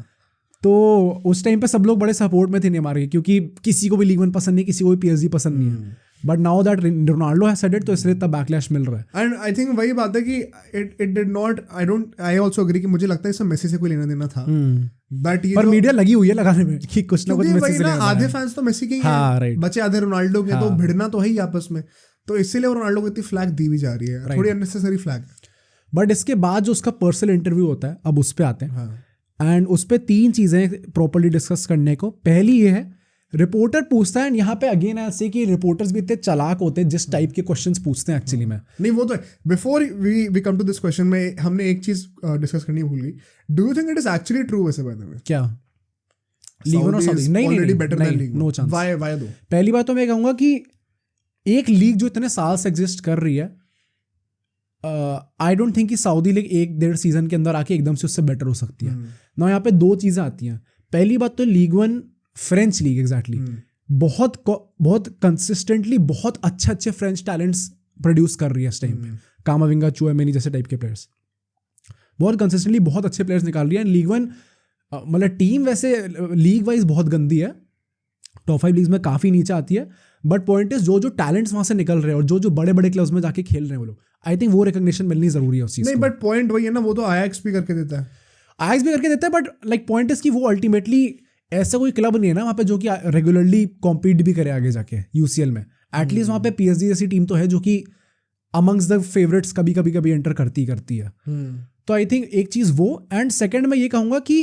तो उस टाइम पे सब लोग बड़े सपोर्ट में थे नेमार के, क्योंकि किसी को भी लीग वन पसंद नहीं, किसी को भी पीएसजी पसंद नहीं है। But now that Ronaldo has said it, तो इसलिए इतना बैकलैश मिल रहा है। एंड आई थिंक वही बात है कि it did not, I also agree कि मुझे लगता है इसमें मेसी से कोई लेना देना था, बट पर मीडिया लगी हुई है लगाने में कि कुछ ना कुछ मेसी से लेना है। आधे फैंस तो मेसी के ही हैं, बचे आधे रोनाल्डो के, तो भिड़ना तो है ही आपस में, तो इसीलिए रोनाल्डो को इतनी फ्लैग दी भी जा रही है, थोड़ी अननेसेसरी फ्लैग। बट इसके बाद जो उसका पर्सनल इंटरव्यू होता है, अब उस पर आते हैं, एंड उस पर 3 चीज़ें प्रॉपर्ली डिस्कस करने को। पहली ये है, रिपोर्टर पूछता है, यहाँ पे अगेन ऐसे कि रिपोर्टर्स भी इतने चालाक होते हैं जिस टाइप के क्वेश्चंस पूछते हैं एक्चुअली में। नहीं वो तो है। Before we come to this question में हमने एक चीज डिस्कस करनी भूल गई। Do you think it is actually true वैसे बाय द वे? क्या लीग वन और सऊदी? नहीं, नो चांस। Why though? पहली बात तो मैं कहूँगा कि एक लीग जो इतने साल से एग्जिस्ट कर रही है, आई डोंट थिंक कि सऊदी लीग 1-1.5 सीजन के अंदर आके एकदम से उससे बेटर हो सकती है ना। यहाँ पे 2 चीज़ें आती हैं। पहली बात तो league one, French league exactly, बहुत कंसिस्टेंटली बहुत अच्छे फ्रेंच टैलेंट्स प्रोड्यूस कर रही है इस टाइम पे। कामाविंगा, चुएमेनी जैसे टाइप के प्लेयर्स बहुत कंसिस्टेंटली बहुत अच्छे प्लेयर्स निकाल रही है। लीग वन मतलब टीम वैसे लीग वाइज बहुत गंदी है, टॉप 5 लीग्स में काफ़ी नीचे आती है, बट पॉइंट इज जो टैलेंट्स वहाँ से निकल रहे हैं और जो बड़े बड़े क्लब्स में जाके खेल रहे हैं वो लोग, आई थिंक वो रिकॉग्निशन मिलनी जरूरी है उस चीज़। नहीं बट पॉइंट वही है ना, वो तो आयाक्स भी करके देता है। आयाक्स भी करके देता है, बट लाइक पॉइंट इज कि वो अल्टीमेटली ऐसा कोई क्लब नहीं है ना वहाँ पे जो कि रेगुलरली कॉम्पीट भी करे आगे जाके यूसीएल में। एटलीस्ट वहाँ पे पीएसजी जैसी टीम तो है जो कि अमंग्स द फेवरेट्स कभी एंटर करती है। तो आई थिंक एक चीज़ वो, एंड सेकेंड मैं ये कहूँगा कि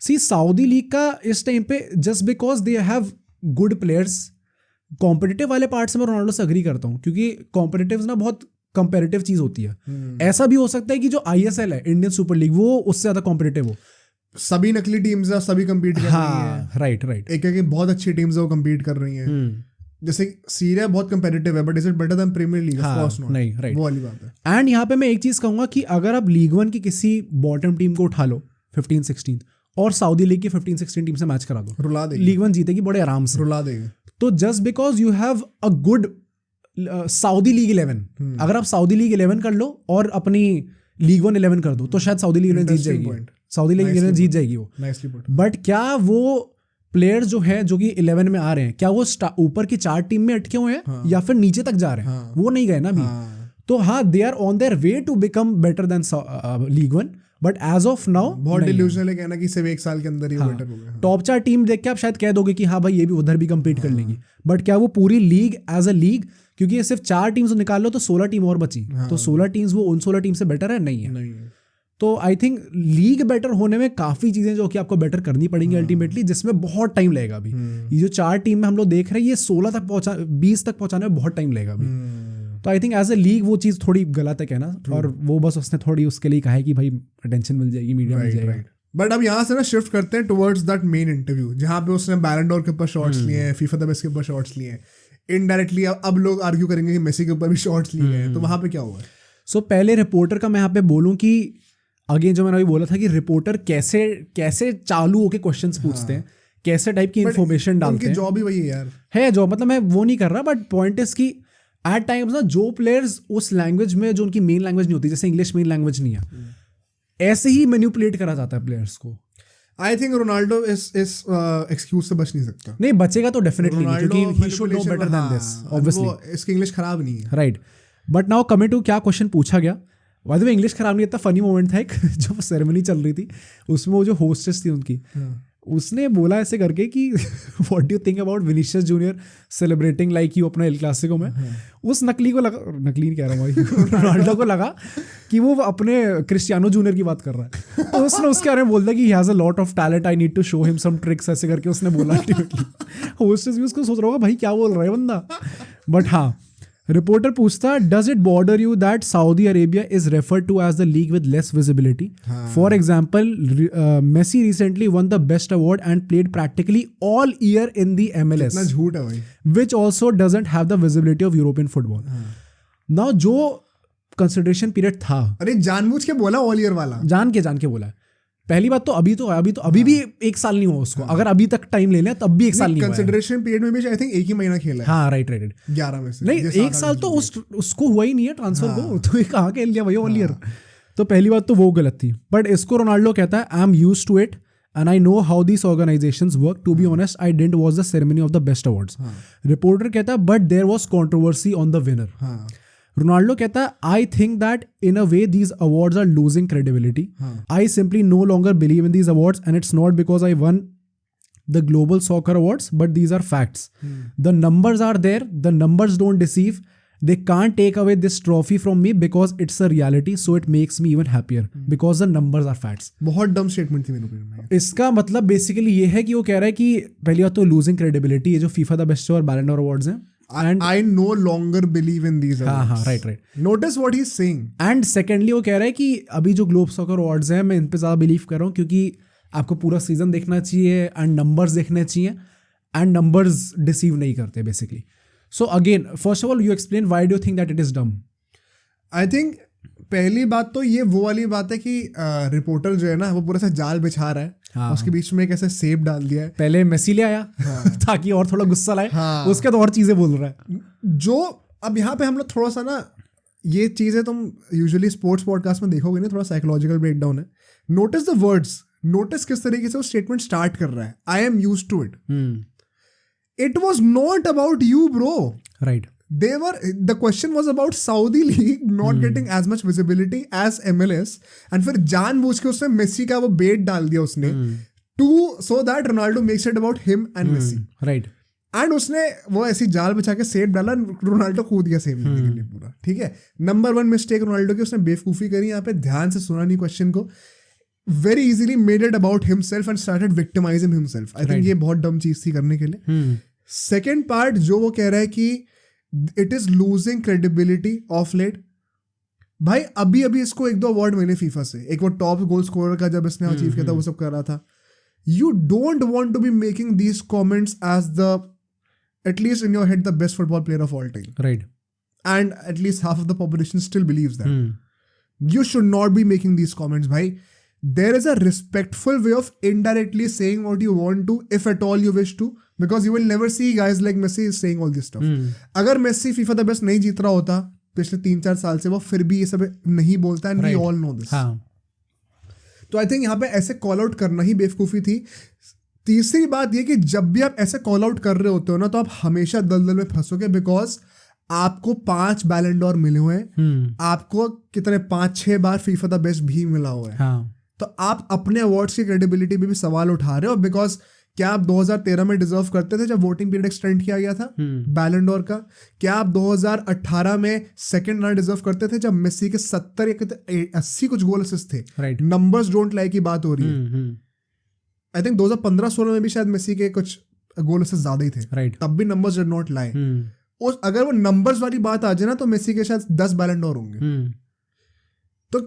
सी सऊदी लीग का इस टाइम पे just because they have good players, competitive वाले पार्ट से मैं रोनाल्डो से अग्री करता हूँ, क्योंकि कॉम्पिटिटिव ना बहुत कंपेरेटिव चीज़ होती है। ऐसा भी हो सकता है कि जो आईएसएल है, इंडियन सुपर लीग, वो उससे ज़्यादा कॉम्पिटिटिव हो। सभी नकली टीम्स है, सभी कम्पीट कर रही हैं। राइट। एक बहुत अच्छी टीम्स है वो कम्पीट कर रही हैं। जैसे सीरिया बहुत कंपेटिटिव है, but is it better than Premier League? Of course not. नहीं, राइट, वो वाली बात है। एंड यहाँ पे मैं एक चीज़ कहूँगा कि अगर आप लीग वन की किसी बॉटम टीम को उठा लो 15-16 और सऊदी लीग की 15-16 टीम से मैच करा दो, रुला देगी। लीग वन जीतेगी बड़े आराम से, रुला देगी। तो just because you have a good Saudi league 11, अगर आप सऊदी लीग 11 कर लो और अपनी लीग वन 11 कर दो, तो शायद सऊदी लीग 11 जीत जाएगी। सऊदी लीग 11 जीत जाएगी वो। बट क्या वो प्लेयर्स जो है जो कि 11 में आ रहे हैं, क्या वो ऊपर की 4 टीम में अटके हुए हैं या फिर नीचे तक जा रहे हैं? वो नहीं गए ना अभी। तो हाँ, they are on their way to become better than league one, but as of now बहुत डिल्यूजनल है कहना कि सिर्फ 1 साल के अंदर ही हाँ, बेटर हो गया। टॉप 4 टीम देख के आप शायद कह दोगे कि हाँ भाई ये भी उधर भी compete कर लेंगी, बट क्या वो पूरी लीग एज अ लीग, क्योंकि ये सिर्फ 4 टीम्स निकाल लो तो 16 टीम और बची, तो 16 टीम्स वो उन 16 टीम से बेटर है नहीं है। नहीं है। तो आई थिंक लीग बेटर होने में काफी चीजें जो कि आपको बेटर करनी पड़ेंगी अल्टीमेटली, जिसमें बहुत टाइम लगेगा अभी। ये जो 4 टीम में हम लोग देख रहे हैं ये 16 तक 20 तक पहुंचाने में बहुत टाइम लगेगा अभी। तो I think as a league वो चीज़ थोड़ी गलत है कहना, और वो बस उसने थोड़ी उसके लिए कहा है कि भाई अटेंशन मिल जाएगी, मीडिया मिल जाएगा। बट अब यहाँ से ना शिफ्ट करते हैं टुवर्ड्स दैट मेन इंटरव्यू जहाँ पे उसने बैलन डोर के ऊपर शॉट्स लिए हैं, फीफा द बेस्ट के ऊपर शॉट्स लिए हैं। इनडायरेक्टली अब लोग आर्ग्यू करेंगे कि मेसी के ऊपर भी शॉट्स लिए हैं, तो वहाँ पे क्या हुआ? सो पहले रिपोर्टर का मैं यहाँ पे बोलूँ कि अगेन जो मैंने अभी बोला था कि रिपोर्टर कैसे चालू होके क्वेश्चंस पूछते हैं, कैसे टाइप की इन्फॉर्मेशन डालते हैं। उनकी जॉब ही वही है यार, है जॉब, मतलब मैं वो नहीं कर रहा, बट पॉइंट इज कि एट टाइम्स ना जो प्लेयर्स उस लैंग्वेज में जो उनकी मेन लैंग्वेज नहीं होती, जैसे इंग्लिश मेन लैंग्वेज नहीं है, ऐसे ही मैनिपुलेट करा जाता है प्लेयर्स को। आई थिंक रोनाल्डो इस एक्सक्यूज से बच नहीं सकता। नहीं बचेगा तो डेफिनेटली नहीं, क्योंकि he should know better than this obviously. इसकी इंग्लिश खराब नहीं है, right. But now coming to क्या क्वेश्चन पूछा गया। बाय द वे इंग्लिश खराब नहीं, इतना फनी मोमेंट था एक जो सेरेमनी चल रही थी उसमें वो जो होस्टेस थी उनकी, उसने बोला ऐसे करके कि what do you think about Vinicius junior celebrating like you अपना एल क्लासिको में। उस नकली को लगा, नकली नहीं कह रहा हूँ, रोनाल्डो को लगा कि वो अपने क्रिस्टियानो जूनियर की बात कर रहा है, तो उसने उसके बारे में बोल दिया कि he has a lot of talent, I need to show him some tricks, ऐसे करके उसने बोला अल्टीमेटली। होस्टेस भी उसको सोच रहा होगा भाई क्या बोल रहा है बंदा। बट हाँ, रिपोर्टर पूछता, does it bother you that Saudi Arabia is referred to as the league with less visibility? For example, Messi recently won the best award and played practically all year in the MLS, इतना झूठ है भाई, which also doesn't have the visibility of European football. Now जो consideration period था, अरे जानबूझ के बोला ऑल ईयर वाला, जान के बोला। पहली बात तो अभी भी 1 साल नहीं हुआ उसको, अगर अभी तक टाइम ले लें तब भी 1 साल नहीं हुआ। कंसिडरेशन पीरियड में भी आई थिंक 1 ही महीना खेला है। हाँ राइट 11 में से नहीं, 1 साल तो उसको हुआ ही नहीं है ट्रांसफर को, तो ये कहाँ खेल लिया भाई ऑल ईयर। तो पहली बात तो वो गलत थी। बट इसको रोनाल्डो कहता है, I am used to it and I know how these organizations work. To be honest, I didn't watch the ceremony of the best awards. Reporter कहता है, but there was controversy on the winner. Ronaldo कहता है, I think that in a way these awards are losing credibility. I simply no longer believe in these awards, and it's not because I won the Global Soccer Awards, but these are facts. The numbers are there. The numbers don't deceive. They can't take away this trophy from me because it's a reality, so it makes me even happier because the numbers are facts. बहुत डम statement थी मेरे को। इसका मतलब basically ये है कि वो कह रहा है कि पहली बात तो लूजिंग क्रेडिबिलिटी, ये जो फीफा द बेस्ट और बैलन डोर अवार्ड्स हैं, and I no longer believe in these awards. हाँ right. Notice what he's saying. And secondly वो कह रहा है कि अभी जो ग्लोब सॉकर अवार्ड्स हैं मैं इन पे ज़्यादा बिलीव कर रहा हूँ, क्योंकि आपको पूरा सीजन देखना चाहिए एंड नंबर्स देखने चाहिए, एंड नंबर्स डिसीव नहीं करते basically. So again, first of all, you explain why do you think that it is dumb? I think पहली बात तो ये वो वाली बात है कि रिपोर्टर जो है ना वो पूरा सा जाल बिछा रहा है, उसके बीच में एक ऐसे सेब डाल दिया है। पहले मेसी ले आया ताकि और थोड़ा गुस्सा लाए, उसके तो और चीजें बोल रहा है। जो अब यहाँ पे हम लोग थोड़ा सा ना, ये चीजें तुम यूजुअली स्पोर्ट्स पॉडकास्ट में देखोगे ना, थोड़ा साइकोलॉजिकल ब्रेकडाउन है। नोटिस द वर्ड्स, नोटिस किस तरीके से वो स्टेटमेंट स्टार्ट कर रहा है। I am used to it. It was not about you, bro. Right. The question was about Saudi League not getting as much visibility as MLS, and फिर जानबूझ के उसने मेसी का वो बेट डाल दिया उसने, so that Ronaldo makes it about him and Messi. Right. And उसने वो ऐसी जाल बिछा के सेब डाला, रोनाल्डो कूद गया सेब लेने के लिए पूरा। ठीक है, नंबर 1 मिस्टेक रोनाल्डो की, उसने बेवकूफ़ी करी यहाँ पे, ध्यान से सुना नहीं क्वेश्चन को, very easily made it about himself and started victimizing himself. I think ये बहुत डम चीज़ थी करने के लिए। सेकेंड पार्ट जो वो कह रहा है कि it is losing credibility of late. भाई अभी इसको 1-2 अवार्ड मिले फीफा से, एक वो टॉप गोल स्कोरर का जब इसने अचीव किया था वो सब कर रहा था। You don't want to be making these comments as the, at least in your head, the best football player of all time. Right. And at least half of the population still believes that. You should not be making these comments, भाई। There is a respectful way of indirectly saying what you want to, if at all you wish to, because you will never see guys like Messi saying all this stuff. अगर Messi FIFA the best नहीं जीत रहा होता पिछले 3-4 साल से, वो फिर भी ये सब नहीं बोलता, and we all know this. तो आई थिंक यहाँ पे ऐसे कॉल आउट करना ही बेवकूफ़ी थी। तीसरी बात ये कि जब भी आप ऐसे कॉल आउट कर रहे होते हो ना, तो आप हमेशा दलदल में फंसोगे, बिकॉज आपको 5 बैलन डोर मिले हुए हैं, आपको कितने 5-6 बार फीफा द बेस्ट भी मिला हुआ है। हाँ, तो आप अपने अवार्ड्स की क्रेडिबिलिटी पे भी सवाल उठा रहे हो, बिकॉज क्या आप 2013 में डिजर्व करते थे जब वोटिंग पीरियड एक्सटेंड किया गया था बैलन डोर का? क्या आप 2018 में सेकंड रनर डिजर्व करते थे जब मेसी के 70 या 80 कुछ गोल असिस्ट थे? राइट। नंबर्स डोंट लाई की बात हो रही है। आई थिंक 2015-16 में भी शायद मेसी के कुछ गोल असिस्ट ज्यादा ही थे, राइट। तब भी नंबर्स डिड नॉट लाई। और अगर वो नंबर्स वाली बात आ जाए ना तो मेसी के शायद 10 बैलन डोर होंगे। तो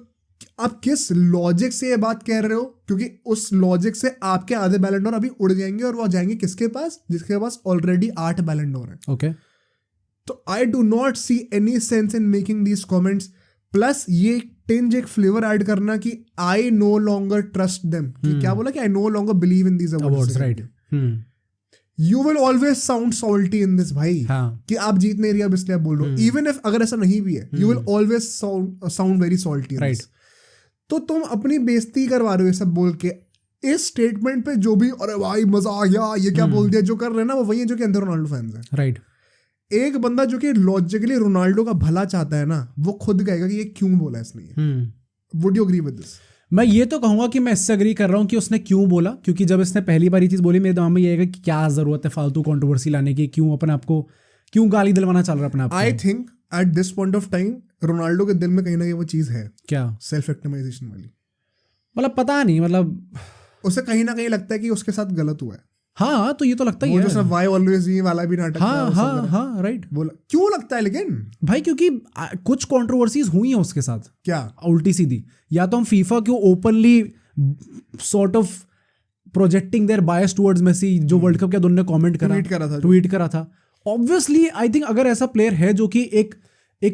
आप किस लॉजिक से ये बात कह रहे हो? क्योंकि उस लॉजिक से आपके आधे बैलन डोर अभी उड़ जाएंगे और वो जाएंगे किसके पास? जिसके पास ऑलरेडी 8 बैलन डोर है। ओके। तो I do not see any sense in making these comments. Plus ये टिंज एक फ्लेवर ऐड करना कि I know longer trust them, कि क्या बोला कि I know longer believe in these awards, right? You will always sound salty in this भाई। हाँ. कि आप जीत नहीं रही, अब इसलिए आप बोल रहे हो। इवन इफ अगर ऐसा नहीं भी है, you will always sound very salty, right? तो तुम अपनी बेइज्जती करवा रहे हो ये सब बोल के। इस स्टेटमेंट पे जो भी अरे भाई मजा आ गया, ये क्या बोल दिया, जो कर रहे हैं ना वो वही है जो कि अंदर रोनाल्डो फैंस है, राइट? एक बंदा जो कि लॉजिकली रोनाल्डो का भला चाहता है ना, वो खुद कहेगा कि ये क्यों बोला इसने। Would you agree with this? मैं ये तो कहूंगा कि मैं इससे एग्री कर रहा हूँ कि उसने क्यों बोला, क्योंकि जब इसने पहली बार ये चीज़ बोली मेरे दिमाग में ये है कि क्या ज़रूरत है फालतू कंट्रोवर्सी लाने की, क्यों अपने आप को क्यों गाली दिलवाना चल रहा है अपने आप को। I think at this point of time Ronaldo के दिल में कहीं ना कहीं वो चीज़ है, क्या? सेल्फ विक्टिमाइजेशन वाली। मतलब पता नहीं, मतलब उसे कहीं ना कहीं लगता है कि उसके साथ गलत हुआ है। हाँ, तो ये तो लगता ही है। जो वाई ऑलवेज मी वाला भी नाटक, हाँ, राइट। बोला क्यों लगता है लेकिन भाई, क्योंकि कुछ कंट्रोवर्सीज हुई हैं उसके साथ। क्या? उल्टी सीधी। या तो हम फीफा को openly sort of projecting their bias towards Messi, जो वर्ल्ड कप के दोनों ने कमेंट ट्वीट करा था। ऑब्वियसली आई थिंक अगर ऐसा प्लेयर है जो कि एक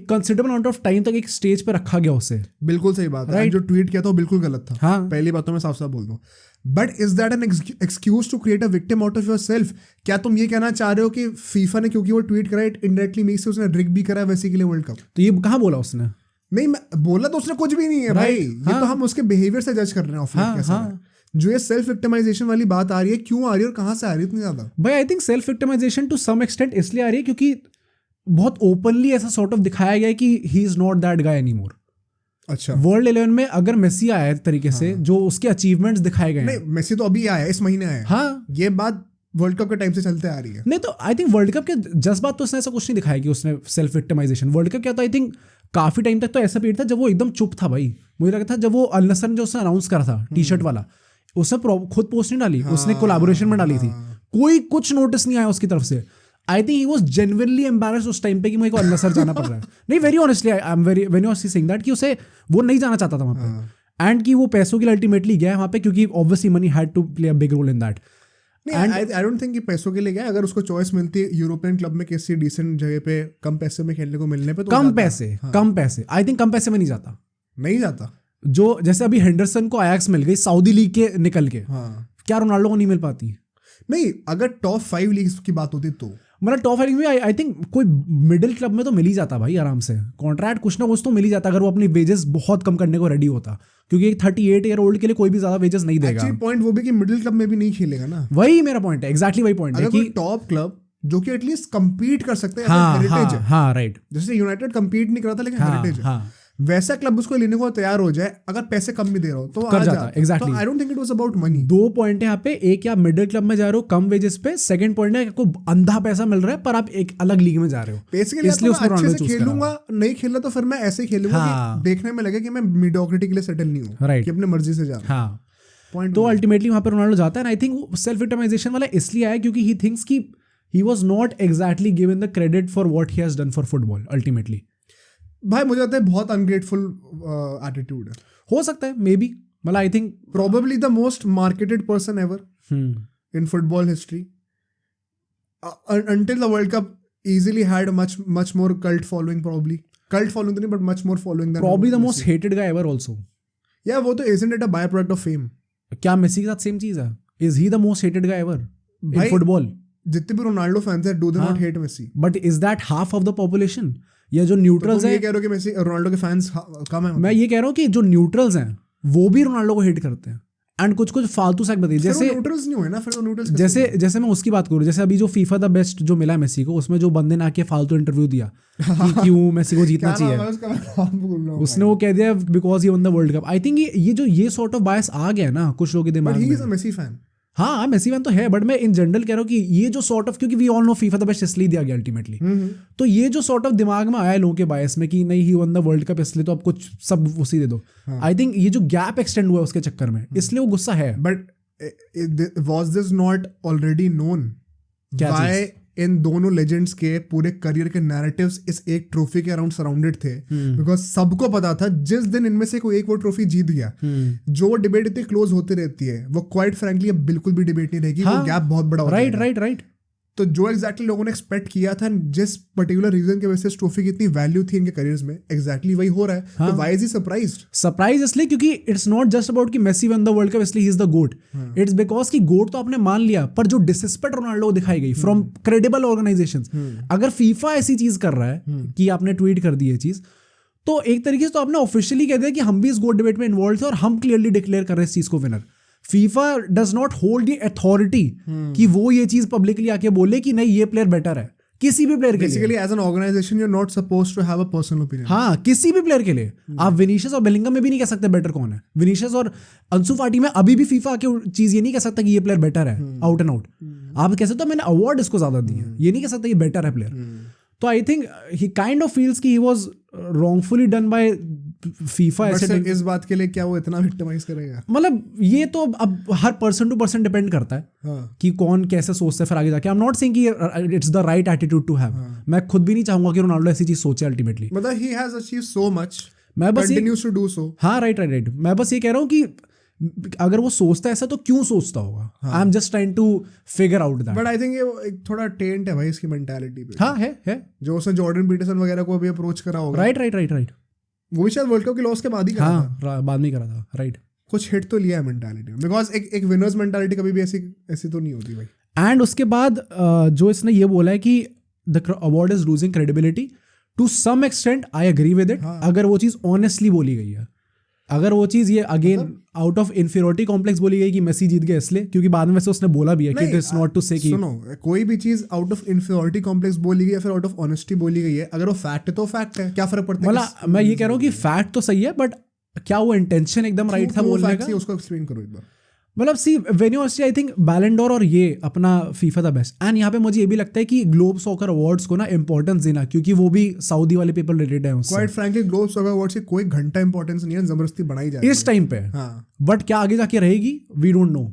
कंसिडरेबल अमाउंट ऑफ टाइम तक एक स्टेज पे रखा गया उसे, बिल्कुल सही बात है। जो ट्वीट किया था वो बिल्कुल गलत था। हाँ, पहली बात तो मैं साफ साफ बोल दूं। But is that an excuse to create a victim out of yourself? क्या तुम ये कहना चाह रहे हो कि फीफा ने क्योंकि वो ट्वीट करा इट इनडायरेक्टली मींस से उसने रिग भी करा वैसे के लिए वर्ल्ड कप? तो ये कहाँ बोला उसने? नहीं, मैं बोला तो उसने कुछ भी नहीं है भाई। ये तो हम उसके बिहेवियर से जज कर रहे हैं ऑफलाइन कैसा है। जो ये सेल्फ विक्टिमाइजेशन वाली बात आ रही है, क्यों आ रही है और कहाँ से आ रही है इतनी ज्यादा? भाई I think self victimization to some extent इसलिए आ रही है क्योंकि बहुत ओपनली ऐसा सॉर्ट ऑफ दिखाया गया है कि he is not that guy anymore. अच्छा, वर्ल्ड 11 में अगर मेसी आया है तरीके से, जो उसके अचीवमेंट्स दिखाए गए हैं। नहीं, मेसी तो अभी आया, इस महीने आया। हाँ, ये बात वर्ल्ड कप के टाइम से चलते आ रही है। नहीं, तो आई थिंक वर्ल्ड कप के जज्बात तो उसने ऐसा कुछ नहीं दिखाया कि उसने सेल्फ विक्टिमाइजेशन। वर्ल्ड कप क्या था, आई थिंक काफी टाइम तक तो ऐसा पीरियड था जब वो एकदम चुप था भाई। मुझे लगा था जब वो अल नसर ने जो उसने अनाउंस करा था टी शर्ट वाला, उसने खुद पोस्ट नहीं डाली, उसने कोलैबोरेशन में डाली थी, कोई कुछ नोटिस नहीं आया उसकी तरफ से। आई think he was genuinely embarrassed उस टाइम पे कि मुझे को अल-नसर जाना पड़ रहा है। नहीं, very honestly I am very honestly saying that कि उसे वो नहीं जाना चाहता था वहाँ पे, एंड कि वो पैसों के लिए अल्टीमेटली गया वहाँ पे क्योंकि obviously money had to play a big role in that. I don't think कि पैसों के लिए गया। अगर उसको चॉइस मिलती है यूरोपियन क्लब में किसी डिसेंट जगह पे कम पैसे में खेलने को मिलने पे, तो कम पैसे आई थिंक कम पैसे में नहीं जाता। जो जैसे अभी हेंडरसन को आयाक्स मिल गई सऊदी लीग के निकल के, क्या रोनाल्डो को नहीं मिल पाती? नहीं, अगर टॉप 5 लीग्स की बात होती तो मतलब टॉप 5 में आई थिंक कोई मिडिल क्लब में तो मिल ही जाता भाई आराम से। कॉन्ट्रैक्ट कुछ ना कुछ तो मिल ही जाता अगर वो अपनी वेजेस बहुत कम करने को रेडी होता, क्योंकि 38 ईयर ओल्ड के लिए कोई भी ज्यादा वेजेस नहीं देगा। पॉइंट वो भी कि मिडिल क्लब में भी नहीं खेलेगा ना, वही मेरा पॉइंट है। एग्जैक्टली वही पॉइंट है कि टॉप क्लब जो कि एटलीस्ट कंपीट कर सकते हैं, हेरिटेज है। हाँ, राइट। जैसे यूनाइटेड कंपीट नहीं कर रहा था लेकिन हेरिटेज है, वैसा क्लब उसको लेने को तैयार हो जाए, अगर पैसे कम भी दे रहा हो तो कर जाता। Exactly. I don't think it was about money. 2 point है यहाँ पे, एक या मिडिल क्लब में जा रहे हो कम वेजेस पे, सेकंड पॉइंट है आपको अंधा पैसा मिल रहा है पर आप एक अलग लीग में जा रहे हो, इसलिए उसको अच्छे से खेलूंगा, नहीं खेलना तो फिर मैं ऐसे ही खेलूंगा कि देखने में लगे कि मैं मीडियोक्रिटी के लिए सेटल नहीं हूँ, राइट, कि अपनी मर्जी से जा रहा हूँ। पॉइंट तो अल्टीमेटली वहां पर रोनाल्डो जाता है। आई थिंक सेल्फ विक्टिमाइजेशन वाला इसलिए आया क्योंकि ही थिंक्स कि he was not exactly given the credit for what he has done for football ultimately. भाई मुझे लगता है बहुत अनग्रेटफुल एटीट्यूड है। हो सकता है, मे बी। मतलब I think probably the most marketed person ever in football history until the World Cup easily had much more cult following, probably cult following नहीं but much more following than probably the most hated guy ever also. Yeah, वो तो isn't it a byproduct of fame? क्या Messi के साथ same चीज है? Is he the most hated guy ever in football? जितने भी रोनाल्डो फैंस हैं, do they not hate Messi? But is that half of the population? या जो न्यूट्रल्स हैं, ये कह रहे हो कि मेसी रोनाल्डो के फैंस कम हैं? मैं ये कह रहा हूँ कि जो न्यूट्रल्स हैं वो भी रोनाल्डो को हेट करते हैं, एंड कुछ कुछ फालतू सैक बताइए, जैसे न्यूट्रल्स नहीं हुए ना, फिर वो न्यूट्रल्स जैसे मैं उसकी बात करूँ, जैसे अभी जो फीफा द बेस्ट जो मिला मेसी को, उसमें जो बंदे ने आके फालतू इंटरव्यू दिया कि क्यों मेसी को जीतना चाहिए, उसने वो कह दिया because he one the world cup. I think ये सॉर्ट ऑफ बायस आ गया ना कुछ लोगों के दिमाग में। मेसी फैन, हाँ मेसी फैन तो है, बट मैं इन जनरल कह रहा हूँ कि ये जो सॉर्ट ऑफ, क्योंकि we all know FIFA the best इसलिए दिया गया अल्टीमेटली, तो ये जो सॉर्ट ऑफ दिमाग में आया लोगों के बायस में कि नहीं ही वन द वर्ल्ड कप इसलिए तो अब कुछ सब उसी दे दो। आई थिंक ये जो गैप एक्सटेंड हुआ है उसके चक्कर में, इसलिए वो गुस्सा है। But was this not already known? Why इन दोनों लेजेंड्स के पूरे करियर के नैरेटिव्स इस एक ट्रॉफी के अराउंड सराउंडेड थे, बिकॉज सबको पता था जिस दिन इनमें से कोई एक वो ट्रॉफी जीत गया, जो डिबेट इतनी क्लोज होती रहती है वो क्वाइट फ्रैंकली अब बिल्कुल भी डिबेट नहीं रहेगी, वो गैप बहुत बड़ा होता है। राइट। तो जो एग्जैक्टली लोगों ने एक्सपेक्ट किया था, जिस पर्टिकुलर रीजन की वजह से इस ट्रॉफी की इतनी वैल्यू थी इनके करियर्स में, एग्जैक्टली वही हो रहा है। तो व्हाई इज ही सरप्राइज इसलिए क्योंकि इट्स नॉट जस्ट अबाउट कि Messi won the world Cup इसलिए he is the GOAT, it's because कि गोट तो आपने मान लिया, पर जो डिसरिस्पेक्ट रोनाल्डो को दिखाई गई फ्रॉम क्रेडिबल ऑर्गेनाइजेशंस, अगर फीफा ऐसी चीज कर रहा है कि आपने ट्वीट कर दी ये चीज, तो एक तरीके से तो आपने ऑफिशियली कह दिया कि हम भी इस गोट डिबेट में इन्वॉल्व थे और हम क्लियरली डिक्लेयर कर रहे हैं इस चीज को winner. FIFA does not hold the authority कि वो ये चीज पब्लिकली आके बोले कि नहीं ये प्लेयर बेटर है किसी भी प्लेयर के लिए। Basically as an organization you are not supposed to have a personal opinion. हाँ, किसी भी प्लेयर के लिए आप विनीशियस और बेलिंगम में भी नहीं कह सकते बेटर कौन है। विनीशियस और अंसु फाटी में अभी भी फीफा आके चीज ये नहीं कह सकता कि ये प्लेयर बेटर है आउट एंड आउट। आप कह सकते हो मैंने अवार्ड इसको ज्यादा दी है, ये नहीं कह सकता ये बेटर है प्लेयर। तो I think he kind of feels कि he was wrongfully done by FIFA. ऐसे इस बात के लिए क्या वो इतना विक्टिमाइज करेगा? मतलब ये तो अब हर पर्सन टू पर्सन डिपेंड करता है कि कौन कैसे सोचता है फिर आगे जाके। आई एम नॉट सेइंग कि it's the right attitude to have. मैं खुद भी नहीं चाहूंगा कि रोनाल्डो ऐसी चीज सोचे अल्टीमेटली। मतलब he has achieved so much, मैं बस कंटिन्यूज टू डू सो। हाँ राइट। मैं बस ये कह रहा हूँ कि अगर वो सोचता है ऐसा तो क्यों सोचता होगा। I am just trying to figure out that. But I think ये एक थोड़ा टेंट है भाई इसकी मेंटालिटी पे। हाँ है जो उसने जॉर्डन पीटरसन वगैरह को भी अप्रोच करा होगा। राइट। वो भी शायद वर्ल्ड कप के लॉस के बाद ही करा था। हाँ बाद में करा था। राइट, कुछ हिट तो लिया है मेंटालिटी में, बिकॉज एक विनर्स मेंटालिटी कभी भी ऐसी तो नहीं होती भाई। एंड उसके बाद जो इसने ये बोला है कि the award is losing credibility to some extent. I agree with it. अगर वो चीज ऑनेस्टली बोली गई है, अगर वो चीज ये again out of inferiority complex बोली गई कि मेसी जीत गया इसलिए, क्योंकि बाद में वैसे उसने बोला भी है कि it is not to say कि सुनो, कोई भी चीज आउट ऑफ इंफीरियरिटी कॉम्प्लेक्स बोली गई है फिर आउट ऑफ ऑनेस्टी बोली गई है, अगर वो फैक्ट है तो फैक्ट है, क्या फर्क पड़ता है? मतलब मैं ये कह रहा हूँ कि फैक्ट तो सही है, बट क्या वो इंटेंशन एकदम राइट था बोलने का? उसको एक्सप्लेन करो एक बार। मतलब सी वेन्यूवर्सिटी आई थिंक बैलन डोर और ये अपना फीफा द बेस्ट। एंड यहाँ पे मुझे ये भी लगता है कि ग्लोब सॉकर अवार्ड्स को ना इंपॉर्टेंस देना, क्योंकि वो भी सऊदी वाले पीपल रिलेटेड है उससे। Quite frankly globe soccer awards की कोई घंटा इंपॉर्टेंस नहीं है, जबरदस्ती बनाई जा रही है इस टाइम पे। हाँ, बट क्या आगे जाके रहेगी वी डोंट नो,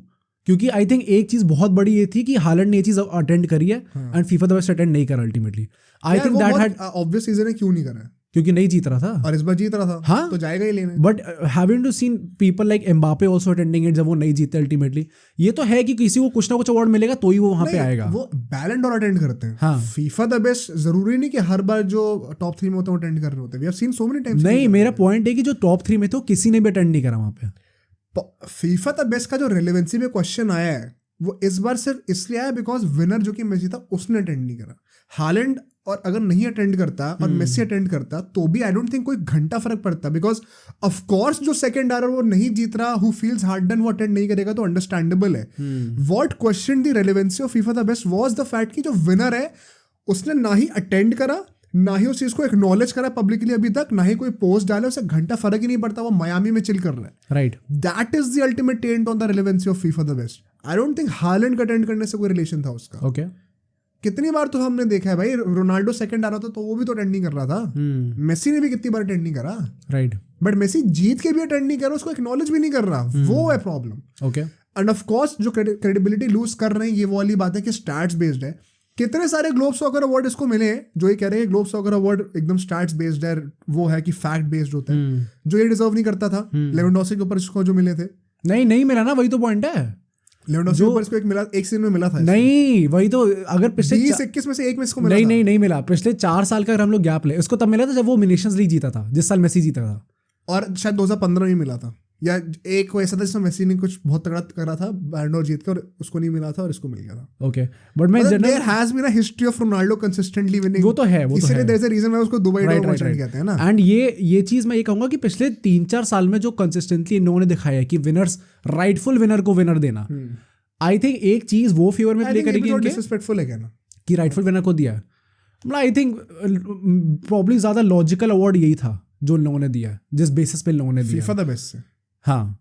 क्योंकि आई थिंक एक चीज बहुत बड़ी ये थी कि हालैंड ने ये चीज अटेंड करी है and FIFA the best attend नहीं करा ultimately. I think that had obvious reason है क्यों नहीं करा है, क्योंकि नहीं जीत रहा था और इस बार जीत रहा था। हाँ, तो जाएगा ही लेने। But having to seen people like Mbappe also attending it, जब वो नहीं जीते अल्टीमेटली। ये तो है कि किसी को कुछ ना कुछ अवार्ड मिलेगा तो ही वो वहां पे आएगा। वो बैलन डोर अटेंड करते हैं। हाँ, फीफा द बेस्ट जरूरी नहीं कि हर बार जो टॉप 3 में होते हैं अटेंड कर रहे होते हैं। We have seen so many times. नहीं, मेरा पॉइंट है कि जो टॉप 3 में थे किसी ने भी अटेंड नहीं करा वहां पे। फीफा द बेस्ट का जो रेलेवेंसी में क्वेश्चन आया है वो इस बार सिर्फ इसलिए आया बिकॉज विनर जो कि मेसी था उसने अटेंड नहीं करा। हालैंड और अगर नहीं अटेंड करता और मेसी अटेंड करता तो भी आई डोंट थिंक कोई घंटा फर्क पड़ता, बिकॉज ऑफ कोर्स जो सेकंड आ रहा है वो नहीं जीत रहा, हु फील्स हार्ड डन, वो अटेंड नहीं करेगा तो अंडरस्टैंडेबल है। What question the relevancy of FIFA the best was the fact कि जो विनर है उसने ना ही अटेंड करा, ना ही उस चीज को एक्नॉलेज करा पब्लिकली अभी तक, ना ही कोई पोस्ट डाला, उसे घंटा फर्क ही नहीं पड़ता, वो मायामी में चिल कर रहा है। Right, that is the ultimate tent on the relevancy of FIFA the best. I don't think Holland का अटेंड करने से कोई रिलेशन था उसका। ओके, कितनी बार तो हमने देखा है भाई, रोनाल्डो सेकंड आ रहा था तो वो भी तो अटेंड नहीं कर रहा था। मेसी ने भी कितनी बार अटेंड नहीं करा। राइट, बट मेसी जीत के भी अटेंड नहीं कर रहा, उसको एक्नॉलेज भी नहीं कर रहा, वो है problem. Okay, end of course जो क्रेडिबिलिटी लूज कर रहे हैं ये वो वाली बात है कि स्टैट्स बेस्ड है। कितने सारे ग्लोब सॉकर अवार्ड इसको मिले हैं जो ये कह रहे हैं ग्लोब सॉकर अवार्ड एकदम स्टैट्स बेस्ड है, वो है कि फैक्ट बेस्ड होता है, जो ये डिजर्व नहीं करता था। लेवेंडोस्की के ऊपर इसको जो मिले थे, नहीं मिला ना, वही तो पॉइंट है। लेवेंडोस्की के ऊपर इसको एक सीजन में मिला था। नहीं, वही तो, अगर पिछले 20-21 में से एक में इसको मिला। नहीं मिला। पिछले 4 साल का अगर हम लोग गैप ले, इसको तब मिला था जब वो नेशंस लीग जीता था, जिस साल मेसी जीता था, और शायद 2015 में मिला था या एक को ऐसा था जिसमें मेसी ने कुछ बहुत तगड़ा करा था बैलेंड डोर जीत कर, और उसको नहीं मिला था और इसको मिल गया था। ओके, बट मैं there has been a history of Ronaldo consistently winning. वो तो है, वो तो इसीलिए है, देयर इज अ रीजन मैं उसको दुबई डॉग मर्चेंट कहते हैं ना। एंड ये चीज मैं ये कहूंगा कि पिछले 3-4 साल में जो कंसिस्टेंटली इन लोगों ने दिखाया है कि विनर्स, राइटफुल विनर को विनर देना, आई थिंक एक चीज वो फेवर में प्ले करेगी इनके, डिसरिस्पेक्टफुल है कहना कि राइटफुल विनर को दिया है। मतलब आई थिंक प्रॉब्ली ज्यादा लॉजिकल अवार्ड यही था जो इन लोगों ने दिया, जिस बेसिस पे इन लोगों ने दिया फीफा द बेस्ट से। हाँ,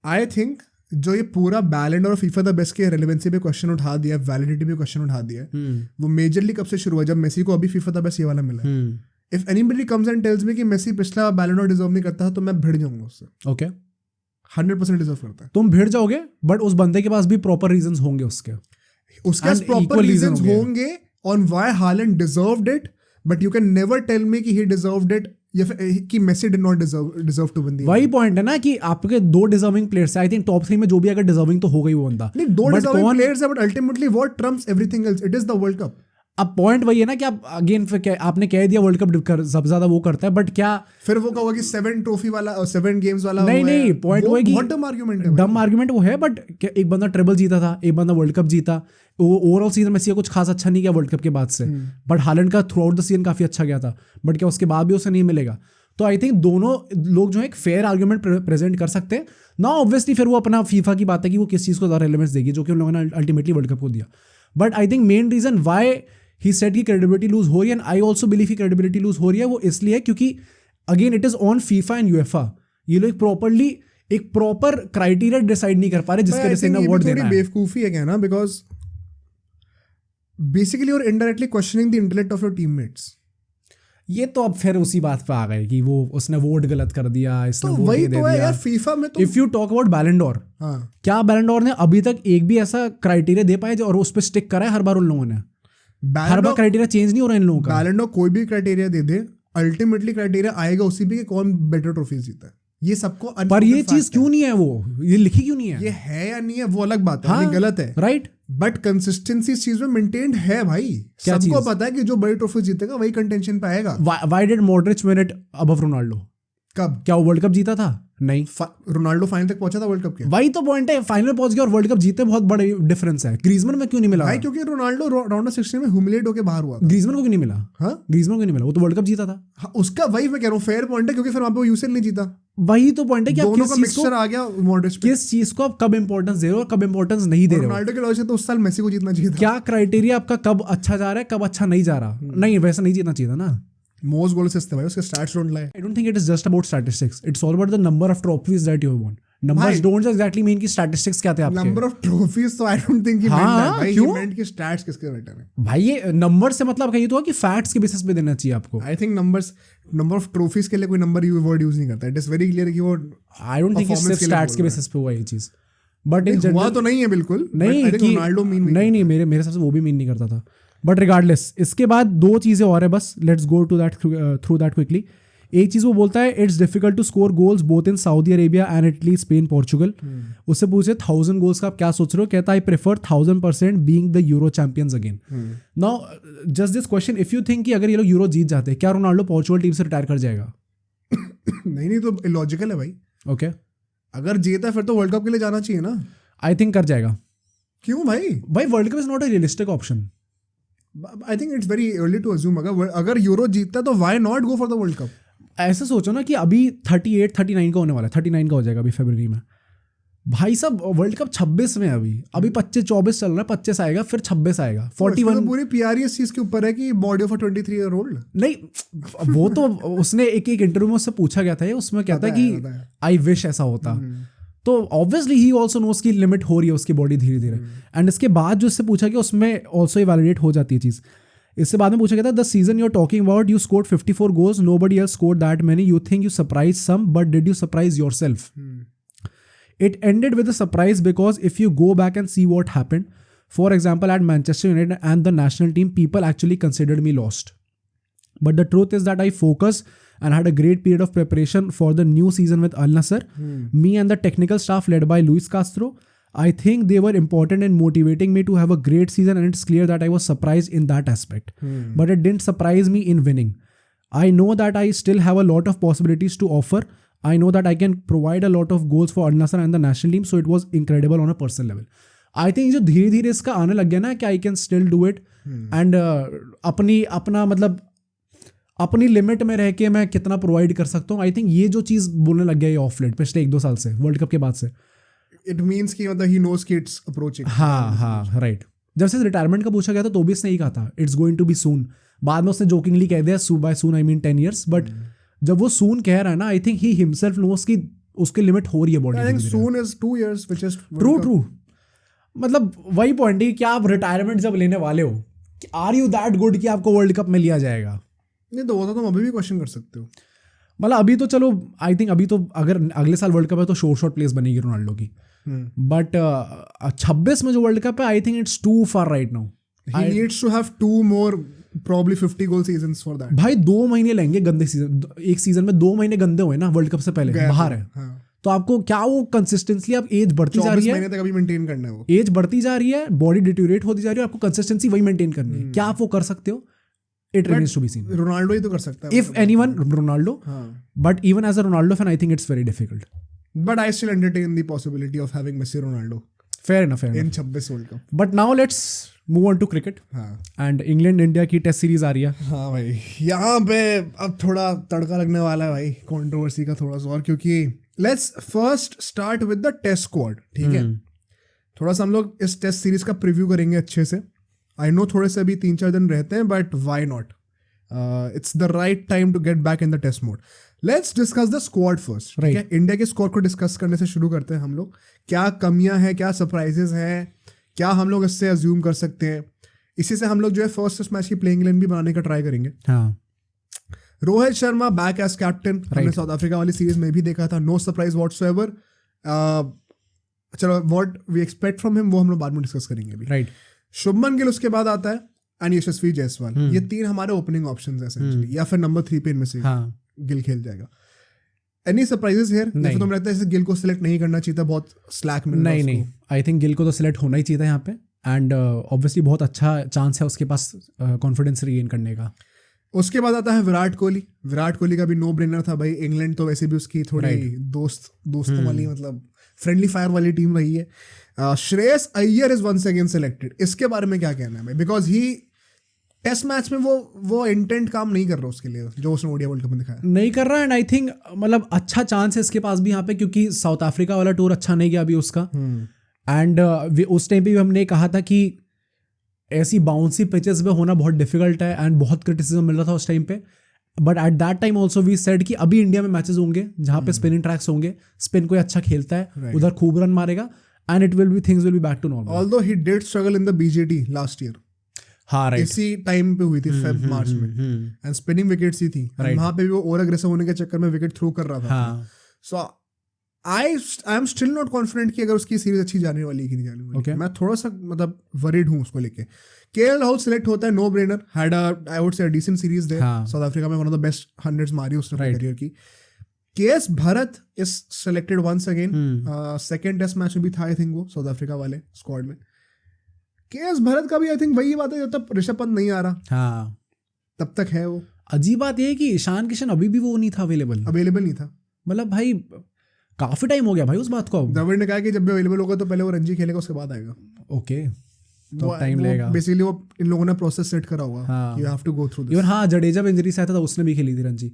आई थिंक जो ये पूरा बैलेंड और फीफा द बेस्ट के रेलेवेंसी पे क्वेश्चन उठा दिया, वैलिडिटी पे क्वेश्चन उठा दिया, वो मेजरली कब से शुरू हुआ, जब मेसी को अभी फीफा द बेस्ट ये वाला मिला। If anybody comes and tells me कि मेसी पिछला बैलेंड और डिजर्व नहीं करता तो मैं भिड़ जाऊंगा उससे। ओके, 100% डिजर्व करता है। तुम भिड़ जाओगे, बट उस बंदे के पास भी प्रॉपर रीजंस होंगे उसके पास प्रॉपर रीजंस होंगे on why Haaland deserved it, but you can never tell me कि ही डिजर्व्ड इट या फिर कि Messi did not deserve to win the. वही पॉइंट है ना कि आपके 2 डिजर्विंग प्लेयर्स है, आई थिंक टॉप 3 में जो भी अगर डिजर्विंग तो हो गई वो बंदा नहीं, 2 डिजर्विंग प्लेयर्स है, but ultimately what Trump's everything else, it is the world cup. अब पॉइंट वही है ना कि आप अगेन आपने कह दिया वर्ल्ड कप सबसे ज्यादा वो करता है, बट क्या फिर वो कहोगे कि 7 ट्रॉफी वाला और 7 गेम्स वाला? नहीं, पॉइंट वो है कि डम आर्गुमेंट है, डम आर्गुमेंट वो है, बट एक बंदा ट्रिपल जीता था, एक बंदा वर्ल्ड कप जीता, वो ओवरऑल सीजन मेसी कुछ खास अच्छा नहीं किया वर्ल्ड कप के बाद से, बट हालैंड का थ्रू आउट द सीजन काफी अच्छा गया था, बट क्या उसके बाद भी उसे नहीं मिलेगा? तो आई थिंक दोनों लोग जो है एक फेयर आर्गुमेंट प्रेजेंट कर सकते हैं ना। ऑब्वियसली फिर वो अपना फीफा की बात है कि वो किस चीज़ को ज़्यादा रेलेवेंस देगी, जो कि उन लोगों ने अल्टीमेटली वर्ल्ड कप को दिया। But I think main reason why he said की क्रेडिबिलिटी लूज हो रही है, एंड आई ऑल्सो बिलीव की क्रेडिबिलिटी लूज हो रही है, वो इसलिए है क्योंकि again it is on FIFA and UEFA. ये लोग प्रॉपरली एक प्रॉपर क्राइटेरिया डिसाइड नहीं कर पा रहे जिसके वजह से अवार्ड देना है। बेवकूफी है कहना, because basically you are indirectly questioning the intellect of your teammates. ये तो अब फिर उसी बात पे आ गए कि वो उसने वोट गलत कर दिया, इसने वोट वही दे तो है दिया। यार फीफा में तो if you talk about बैलेंड door, क्या बैलेंड डोर ने अभी तक एक भी ऐसा क्राइटेरिया दे पाया जो और उस पर स्टिक करा है हर बार उन लोगों ने? हर बार क्राइटेरिया चेंज नहीं हो रहा इन लोगों का। बैलेंड डोर कोई भी क्राइटेरिया दे दे, अल्टीमेटली क्राइटेरिया आएगा उसी पे कि कौन बेटर ट्रॉफीज जीता है। ये सबको पर ये चीज क्यों नहीं है, वो ये लिखी क्यों नहीं है? ये है या नहीं है वो अलग बात है, हाँ, ये गलत है, राइट? बट कंसिस्टेंसी इस चीज में मेंटेन्ड है भाई। सबको पता है कि जो बड़ी ट्रॉफी जीतेगा वही कंटेंशन पे आएगा। Why did Modric win it above Ronaldo? कब? क्या वो वर्ल्ड कप जीता था? नहीं। रोनाल्डो फाइनल तक पहुंचा था वर्ल्ड कप के। वही तो पॉइंट है, फाइनल पहुंच गया और वर्ल्ड कप जीते, बहुत बड़ा डिफरेंस है। ग्रीजमैन में क्यों नहीं मिला भाई? क्योंकि रोनाल्डो राउंड ऑफ 16 में ह्यूमिलिएट होकर बाहर हुआ था। ग्रीजमैन को क्यों नहीं मिला? हाँ, ग्रीजमैन को नहीं मिला, वो तो वर्ल्ड कप जीता था। हाँ, उसका वही मैं कह रहा हूँ फेयर पॉइंट है, क्योंकि फिर वहां पे वो यूसीएल नहीं जीता। वही तो पॉइंट है कि दोनों का मिक्सचर आ गया मॉड्रिच पे। किस चीज को आप कब इंपॉर्टेंस दे रहे हो और कब इंपॉर्टेंस नहीं दे रहे हो? रोनाल्डो के लॉजिक से तो उस साल मेसी को जीतना चाहिए था। क्या क्राइटेरिया आपका कब अच्छा जा रहा है, कब अच्छा नहीं जा रहा? नहीं, वैसा नहीं जीतना चाहिए था ना। मोस्ट गोल असिस्ट थे भाई, उसके stats don't lie. I don't think it is just about statistics. It's all about the number of trophies that you have won. Numbers don't exactly mean कि statistics क्या थे आपके। नंबर ऑफ ट्रॉफीज तो आई don't think he meant that भाई। ही मेंट कि stats किसके better है भाई। ये नंबर से मतलब कहिए तो कि फैक्ट्स के बेसिस पे देना चाहिए आपको। I think number of trophies के लिए कोई नंबर यू वर्ड यूज नहीं करता। इट इज वेरी क्लियर कि वो आई डोंट थिंक सिर्फ स्टैट्स के बेसिस पे हुआ ये चीज, बट इन जनरल हुआ तो नहीं है बिल्कुल। नहीं कि रोनाल्डो मीन नहीं मेरे हिसाब से वो भी मीन नहीं करता था। बट रिगार्डलेस, इसके बाद 2 चीजें और है बस, let's go to that through that quickly. एक चीज वो बोलता है it's difficult to score goals both in Saudi Arabia and Italy, Spain, Portugal. उससे पूछे 1000 गोल्स का आप क्या सोच रहे हो? कहता I prefer 1000% being the euro champions again. Now just this question, if you think कि अगर ये लोग यूरो जीत जाते हैं, क्या रोनाल्डो पोर्चुगल टीम से रिटायर कर जाएगा? नहीं तो इलॉजिकल है भाई। ओके, अगर जीता फिर तो वर्ल्ड कप के लिए जाना चाहिए ना। आई थिंक कर जाएगा। क्यों भाई? World cup is not a realistic option. I think it's very early to assume. अगर यूरो जीतता तो why not go for the world cup? ऐसे सोचो ना कि अभी 38-39 का होने वाला है, 39 का हो जाएगा अभी फरवरी में। भाई साहब वर्ल्ड कप 26 में अभी 25-24 चल रहा है, 25 आएगा, फिर 26 आएगा, 41। पूरी पीआर इस चीज के ऊपर है कि बॉडी ऑफ 23 ईयर ओल्ड। नहीं, वो तो उसने एक इंटरव्यू में उससे पूछा गया था, उसमें कहता है कि आई विश ऐसा होता। तो ऑब्वियसली ही ऑल्सो नोस की लिमिट हो रही है उसकी बॉडी धीरे धीरे। एंड इसके बाद जो इससे पूछा गया उसमें ऑल्सो वैलिडेट हो जाती है चीज़। इससे बाद में पूछा गया था the season you are talking about you scored 54 goals, nobody else scored that many, you think you surprise some but did you surprise yourself? It ended with a surprise because if you go back and see what happened, for example, at Manchester United and the national team, people actually considered me lost. But the truth is that I focused and had a great period of preparation for the new season with Al Nassr. Me and the technical staff led by Luis Castro, I think they were important in motivating me to have a great season, and it's clear that I was surprised in that aspect. But it didn't surprise me in winning. I know that I still have a lot of possibilities to offer. I know that I can provide a lot of goals for Al Nassr and the national team, so it was incredible on a personal level. I think जो धीरे धीरे इसका आने लग गया ना कि I can still do it and अपना मतलब अपनी लिमिट में रह के मैं कितना प्रोवाइड कर सकता हूँ. आई थिंक ये जो चीज़ बोलने लग गया ये ऑफ लेट पिछले 1-2 साल से वर्ल्ड कप के बाद से. इट मीन्स कि मतलब ही नोज कि इट्स अप्रोचिंग. हाँ राइट. जब से रिटायरमेंट का पूछा गया था तो भी इसने ही कहा था it's going to be soon. बाद में उसने जोकिंगली कह दिया bye soon I mean 10 years. But जब वो सून कह रहा है ना I think he himself knows कि उसकी लिमिट हो रही है body. I think soon is 2 years which is true. मतलब वही पॉइंट है कि आप रिटायरमेंट जब लेने वाले हो आर यू दैट गुड कि आपको वर्ल्ड कप में लिया जाएगा. नहीं तो वो तो तुम अभी भी क्वेश्चन कर सकते हो. मतलब अभी तो चलो आई थिंक अभी तो अगर अगले साल वर्ल्ड कप है तो शॉर्ट प्लेस बनेगी रोनाल्डो की. बट 26 में जो वर्ल्ड कप है I think it's too far right now. He needs to have 2 more probably 50 goal seasons for that. भाई 2 महीने लेंगे गंदे सीजन. एक सीजन में 2 महीने गंदे हुए ना वर्ल्ड कप से पहले बाहर है. तो आपको क्या वो कंसिस्टेंटली आप एज बढ़ती जा रही है. 24 महीने तक अभी मेंटेन करना है. वो एज बढ़ती जा रही है बॉडी डिटोरिएट होती जा रही है आपको कंसिस्टेंसी वही मेंटेन करनी है. क्या आप वो कर सकते हो. It remains to be seen. Ronaldo ही तो कर सकता है. If anyone, Ronaldo. But even as a Ronaldo fan, I think it's very difficult. But I still entertain the possibility of having Messi, Ronaldo. Fair enough. In 26 World Cup. But now let's move on to cricket. And England India की test series आ रही है. हाँ भाई यहाँ पे अब थोड़ा तड़का लगने वाला है भाई कंट्रोवर्सी का थोड़ा सा और क्योंकि let's first start with the test squad. ठीक है. थोड़ा सा हम लोग इस टेस्ट सीरीज का प्रीव्यू करेंगे अच्छे से. आई नो थोड़े से अभी 3-4 दिन रहते हैं but why not. It's the right time to get back in the test mode. Let's discuss the squad first. ठीक है. इंडिया के स्क्वाड को डिस्कस करने से शुरू करते हैं हम लोग. क्या कमियां हैं, क्या सरप्राइजेस हैं, क्या हम लोग इससे अज्यूम कर सकते हैं. इसी से हम लोग जो है फर्स्ट टेस्ट मैच की प्लेइंग इलेवन भी बनाने का ट्राई करेंगे. Rohit Sharma back as captain. हमने साउथ अफ्रीका वाली सीरीज में भी देखा था. No surprise whatsoever. चलो what we expect from him वो हम लोग बाद में डिस्कस करेंगे अभी. राइट. शुभमन गिल उसके बाद आता है एंड यशस्वी जायसवाल. ये 3 हमारे ओपनिंग ऑप्शंस हैं एसेंशियली. या फिर नंबर 3 पे इनमें से गिल खेल जाएगा. Any surprises here. या फिर तुम लगता है जैसे गिल को सिलेक्ट नहीं करना चाहिए था, बहुत स्लैक मिल रहा है. नहीं आई थिंक गिल को तो सिलेक्ट होना ही चाहिए था यहाँ पे. एंड ऑब्वियसली बहुत अच्छा चांस है उसके पास कॉन्फिडेंस रीगेन करने का. उसके बाद आता है विराट कोहली. विराट कोहली का भी नो ब्रेनर था भाई. इंग्लैंड तो वैसे भी उसकी थोड़ी दोस्तों वाली मतलब फ्रेंडली फायर वाली टीम रही है. Shreyas Iyer is once again selected. इसके बारे में क्या कहना है भाई. बिकॉज ही टेस्ट मैच में वो इंटेंट काम नहीं कर रहा उसके लिए जो उसने ओडीआई वर्ल्ड कप में दिखाया. नहीं कर रहा. एंड आई थिंक मतलब अच्छा चांस है इसके पास भी यहाँ पे क्योंकि साउथ अफ्रीका वाला टूर अच्छा नहीं गया अभी उसका. एंड उस टाइम पे भी हमने कहा था कि ऐसी बाउंसी पिचेस पे होना बहुत डिफिकल्ट है एंड बहुत क्रिटिसिज्म मिल रहा था उस टाइम पे. But at that time also we said कि अभी इंडिया में मैचेस होंगे जहाँ पे स्पिनिंग ट्रैक्स होंगे. स्पिन कोई अच्छा खेलता है उधर खूब रन मारेगा and it will be things will be back to normal. Although he did struggle in the BJT last year. हाँ राइट. इसी टाइम पे हुई थी फेब मार्च में एंड स्पिनिंग विकेट्स ही थी. वहाँ पे भी वो ओवर अग्रेसिव होने के चक्कर में विकेट थ्रो कर रहा था. So I am still not confident कि अगर उसकी सीरीज अच्छी जाने वाली है कि नहीं जाने वाली. मैं थोड़ा सा मतलब वरीड हूँ उसको लेके. केएल राहुल सिलेक्ट होता है. No brainer. Had I would say a decent series there. South Africa में one of the best 100s मारी उसने अपने करियर की. KS Bharat is selected once again. Second test match में भी था आई थिंक वो साउथ अफ्रीका वाले स्क्वाड में. केएस भरत का भी आई थिंक वही बात है जब तक ऋषभ पंत नहीं आ रहा तब तक है वो. अजीब बात ये है कि ईशान किशन अभी भी वो नहीं था अवेलेबल नहीं था. मतलब भाई काफी टाइम हो गया भाई उस बात को. द्रविड़ ने कहा कि जब भी अवेलेबल होगा तो पहले वो रणजी खेलेगा उसके बाद आएगा. ओके तो टाइम लगेगा. बेसिकली वो इन लोगों ने प्रोसेस सेट करा होगा. You have to go through this. Even हाँ जडेजा में इंजरी से आया था उसने भी खेली थी रणजी.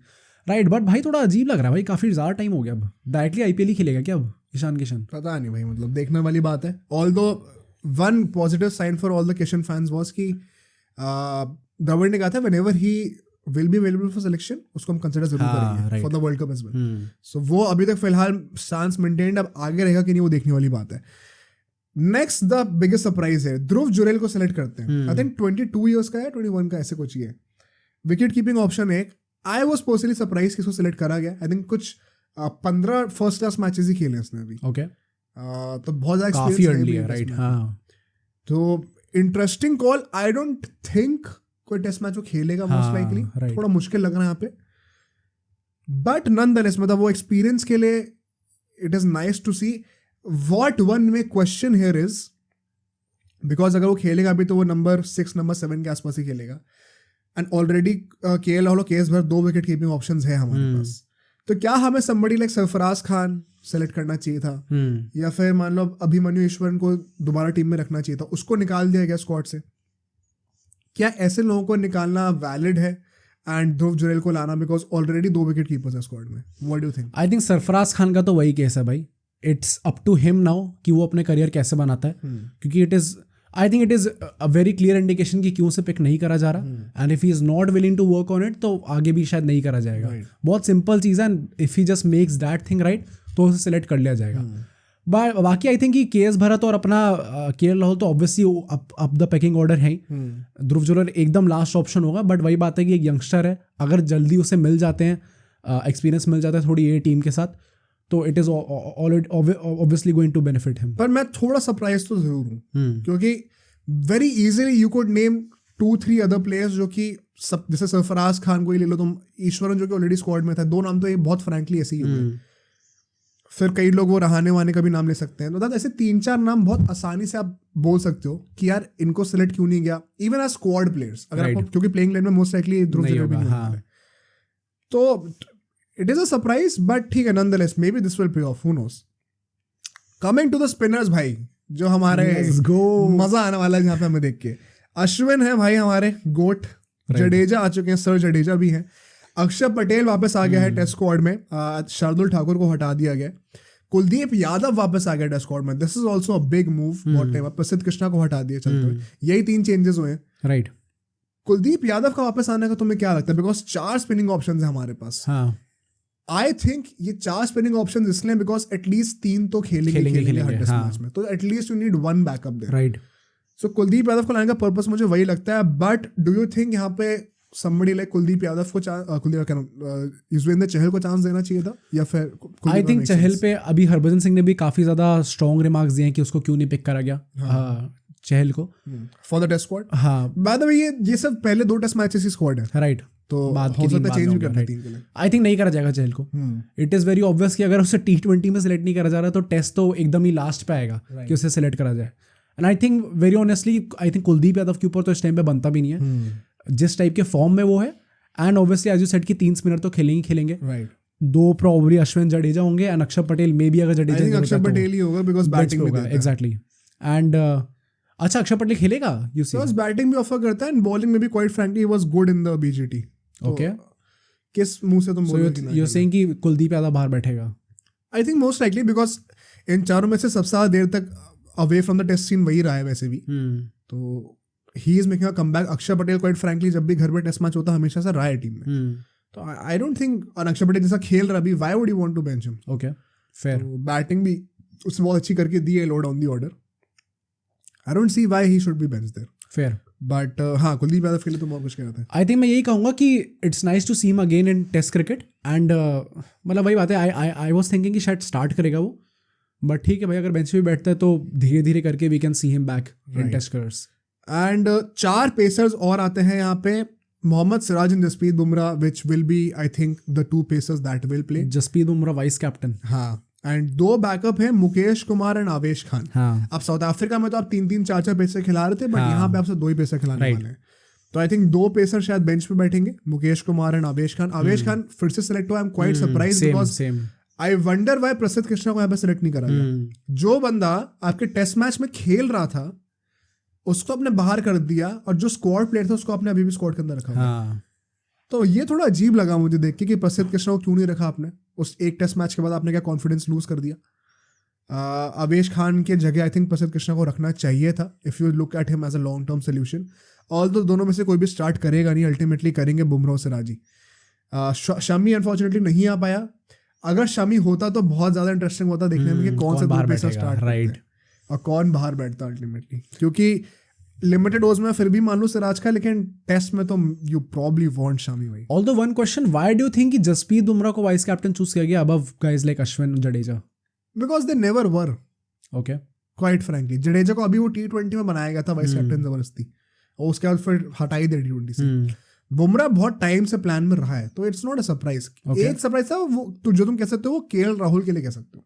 राइट. बट भाई थोड़ा अजीब लग रहा है भाई. काफी ज़्यादा टाइम हो गया. अब डायरेक्टली आईपीएल ही खेलेगा क्या अब ईशान किशन. पता नहीं भाई मतलब देखने वाली बात है. Although one positive sign for all the Kishan fans was कि द्रविड़ ने कहा था whenever he will be available for selection उसको हम कंसीडर जरूर करेंगे for the world Cup as well. So वो अभी तक फिलहाल स्टांस मेंटेन्ड. अब आगे रहेगा कि नहीं वो देखने वाली बात है. नेक्स्ट द बिगेस्ट सरप्राइज है ध्रुव जुरेल को सेलेक्ट करते हैं. आई थिंक 22 ईयर्स का है 21 का ऐसे कुछ ही है. विकेट कीपिंग ऑप्शन एक. आई वॉज पर्सनली सरप्राइज कि इसको सिलेक्ट करा गया. आई थिंक कुछ 15 फर्स्ट क्लास मैचेस ही खेले उसने अभी. ओके तो बहुत ज़्यादा एक्सपीरियंस है राइट. हाँ तो interesting call. I don't think कोई टेस्ट मैच वो खेलेगा मोस्ट लाइकली. थोड़ा मुश्किल लग रहा है यहाँ पे. बट नॉनदलेस मतलब वो एक्सपीरियंस के लिए it is nice to see. What one main question here is because अगर वो खेलेगा अभी तो वो नंबर 6 नंबर 7 के आसपास ही खेलेगा. एंड ऑलरेडी केएल राहुल और KS Bharat 2 wicket keeping options है हमारे पास. तो क्या हमें somebody like Sarfaraz Khan select करना चाहिए था, या फिर मान लो अभिमन्यु ईश्वरन को दोबारा टीम में रखना चाहिए था, उसको निकाल दिया गया स्क्वाड से? क्या ऐसे लोगों को निकालना वैलिड है एंड ध्रुव जुरैल को लाना, बिकॉज ऑलरेडी 2 विकेट कीपर्स है स्क्वाड में? What do you think? I think Sarfaraz Khan का तो वही केस है भाई, it's up to him now कि वो अपने करियर कैसे बनाता है, क्योंकि I think it is a very clear indication कि क्यों से पिक नहीं करा जा रहा, and if he is not willing to work on it तो आगे भी शायद नहीं करा जाएगा। बहुत सिंपल चीज़ है, and if he just makes that thing right तो उसे सेलेक्ट कर लिया जाएगा। बाकी आई थिंक कि केएस भरत और अपना केएल राहुल तो obviously up the packing order है ही। ध्रुव जुरैल एकदम लास्ट ऑप्शन होगा, बट वही बात है कि एक यंगस्टर है, अगर जल्दी उसे मिल जाते हैं, एक्सपीरियंस मिल जाता है थोड़ी ये टीम के साथ, तो it is obviously going to benefit him. पर मैं थोड़ा सरप्राइज तो जरूर हूँ, क्योंकि very easily you could name 2-3 other players जो कि सब, जैसे सरफराज खान को ही ले लो तुम, ईश्वरन जो कि ऑलरेडी स्क्वाड में था, 2 नाम तो ये बहुत फ्रैंकली ऐसे ही हुए। फिर कई लोग वो रहाने वाने का भी नाम ले सकते हैं, तो ऐसे 3-4 नाम बहुत आसानी से आप बोल सकते हो कि यार इनको सेलेक्ट क्यों नहीं गया, इवन एज स्क्वाड प्लेयर्स, अगर आपको, क्योंकि प्लेइंग लाइन में मोस्ट लाइकली ध्रुव जुरैल भी नहीं होगा, तो it is a surprise, but ठीक है, nonetheless may B this will pay off, who knows. Coming to the spinners भाई, जो हमारे मजा आने वाला है यहाँ पे हमें देख के। अश्विन है भाई हमारे गोट, जडेजा आ चुके हैं, सर जडेजा भी हैं, अक्षर पटेल वापस आ गया है टेस्ट स्क्वाड में, शार्दुल ठाकुर को हटा दिया गया, कुलदीप यादव वापस आ गया टेस्ट स्क्वाड में, this is also a big move, बहुत टाइम, प्रसिद्ध कृष्णा को हटा दिया चलते हुए, यही 3 चेंजेस हुए हैं, राइट। कुलदीप यादव का वापस आने का तुम्हें क्या लगता है? बिकॉज 4 स्पिनिंग ऑप्शन है हमारे पास। आई थिंक ये 4 स्पिनिंग ऑप्शन इसलिए बिकॉज एटलीस्ट 3 तो खेलेंगे हर टेस्ट मैच में, तो at least you need 1 backup there, right. So Kuldeep Yadav को लाने का पर्पस मुझे वही लगता है, बट डू यू थिंक यहाँ पे somebody like कुलदीप यादव को युजवेंद्र चहल को चांस देना चाहिए था, या फिर आई थिंक चहल पे अभी हरभजन सिंह ने भी काफी ज्यादा स्ट्रॉन्ग रिमार्क्स दिए हैं कि उसको क्यों नहीं पिक करा गया, चहल को, फॉर द टेस्ट स्क्वाड। हाँ, बाय द वे ये सब पहले 2 टेस्ट मैचेस की स्क्वाड है, राइट, तो हो सकता है चेंज भी करना टीम के लिए। आई थिंक नहीं करा जाएगा चहल को, इट इज वेरी ऑब्वियस कि अगर उसे T20 में सेलेक्ट नहीं करा जा रहा तो टेस्ट तो एकदम ही लास्ट पे आएगा कि उसे सेलेक्ट करा जाए, and I think very honestly I think Kuldeep Yadav के ऊपर तो इस टाइम पे बनता भी नहीं है, जिस टाइप के फॉर्म में वो है, and obviously as you said कि 3 स्पिनर तो खेलेंगे, राइट। 2 प्रोबेबली अश्विन जडेजा होंगे, एंड अक्षर पटेल मे बी, अगर जडेजा अक्षर पटेल ही होगा बिकॉज बैटिंग में देता है, एग्जैक्टली। एंड अच्छा, अक्षर पटेल खेलेगा, यू सी, बिकॉज बैटिंग भी ऑफर करता है एंड बॉलिंग में भी quite frankly he was good in the BGT. Okay, किस मुंह से तुम बोल रहे हो? यू आर सेइंग कि कुलदीप यादव बाहर बैठेगा? I think most likely, because इन चारों में से सबसे ज्यादा देर तक away from the test scene वही रहा है वैसे भी, तो he is making a comeback. Axar Patel quite frankly जब भी घर पे टेस्ट मैच होता है हमेशा से रहा है टीम में, तो आई डोंट थिंक अक्षर पटेल जैसा खेल रहा भी, why would you want to bench him? Okay, fair. Batting भी उसने बहुत अच्छी करके दी है, load on the order, I don't see why he should be bench there, fair. But हाँ, कुलदीप यादव के लिए तुम और कुछ कह रहे थे? आई थिंक मैं यही कहूँगा कि it's nice to see him again in test cricket, and मतलब वही बात है, आई वाज थिंकिंग कि शायद स्टार्ट करेगा वो, बट ठीक है भाई, अगर बेंच पे बैठता है तो धीरे धीरे करके we can see him back in test cricket. And 4 pacers और आते हैं यहाँ पे, Mohammed Siraj and Jasprit Bumrah, which will be I think the 2 pacers that will play. Jasprit Bumrah vice captain, हाँ, एंड 2 बैकअप हैं, मुकेश कुमार एंड आवेश खान। हाँ, अब साउथ अफ्रीका में तो आप 3-3, 4-4 पेसर खिला रहे थे, बट यहाँ पे आपसे 2 ही पेसर खिलाने वाले हैं, तो आई थिंक 2 पेसर शायद बेंच पे बैठेंगे, मुकेश कुमार एंड आवेश खान। आवेश खान फिर से सेलेक्ट हुआ, I am quite surprise, because I wonder why प्रसिद्ध कृष्णा को यहाँ पे सेलेक्ट नहीं करा गया। जो बंदा आपके टेस्ट मैच में खेल रहा था उसको आपने बाहर कर दिया, और जो स्क्वाड प्लेयर था उसको आपने अभी भी स्क्वाड के अंदर रखा। हाँ, तो ये थोड़ा अजीब लगा मुझे देख के कि प्रसिद्ध कृष्णा को क्यों नहीं रखा आपने, उस एक टेस्ट मैच के बाद आपने क्या कॉन्फिडेंस लूज कर दिया। आवेश खान के जगह आई थिंक प्रसिद्ध कृष्णा को रखना चाहिए था, if you look at him as a long term solution. Although दोनों में से कोई भी स्टार्ट करेगा नहीं, अल्टीमेटली करेंगे बुमराह सिराजी। शमी अनफॉर्चुनेटली नहीं आ पाया, अगर शमी होता तो बहुत ज्यादा इंटरेस्टिंग होता देखने में कि कौन से 2 पेसर स्टार्ट करते हैं और कौन बाहर बैठता अल्टीमेटली, क्योंकि लिमिटेड ओवर्स में फिर भी मान लो सिराज का, लेकिन टेस्ट में तो यू प्रॉब्ली वांट शमी भाई। Although one question, why do you think कि जसप्रीत बुमराह को वाइस कैप्टन चूज किया गया above guys like Ashwin Jadeja? Because they never were, okay, quite frankly. Jadeja को अभी वो T20 में बनाया गया था वाइस कैप्टन जबरदस्ती, और उसके बाद फिर हटा ही दे T20 से। बुमराह बहुत टाइम से प्लान में रहा है, तो इट्स नॉट अ सरप्राइज। एक सरप्राइज था वो, तो जो तुम कह सकते हो वो केएल राहुल के लिए कह सकते हो।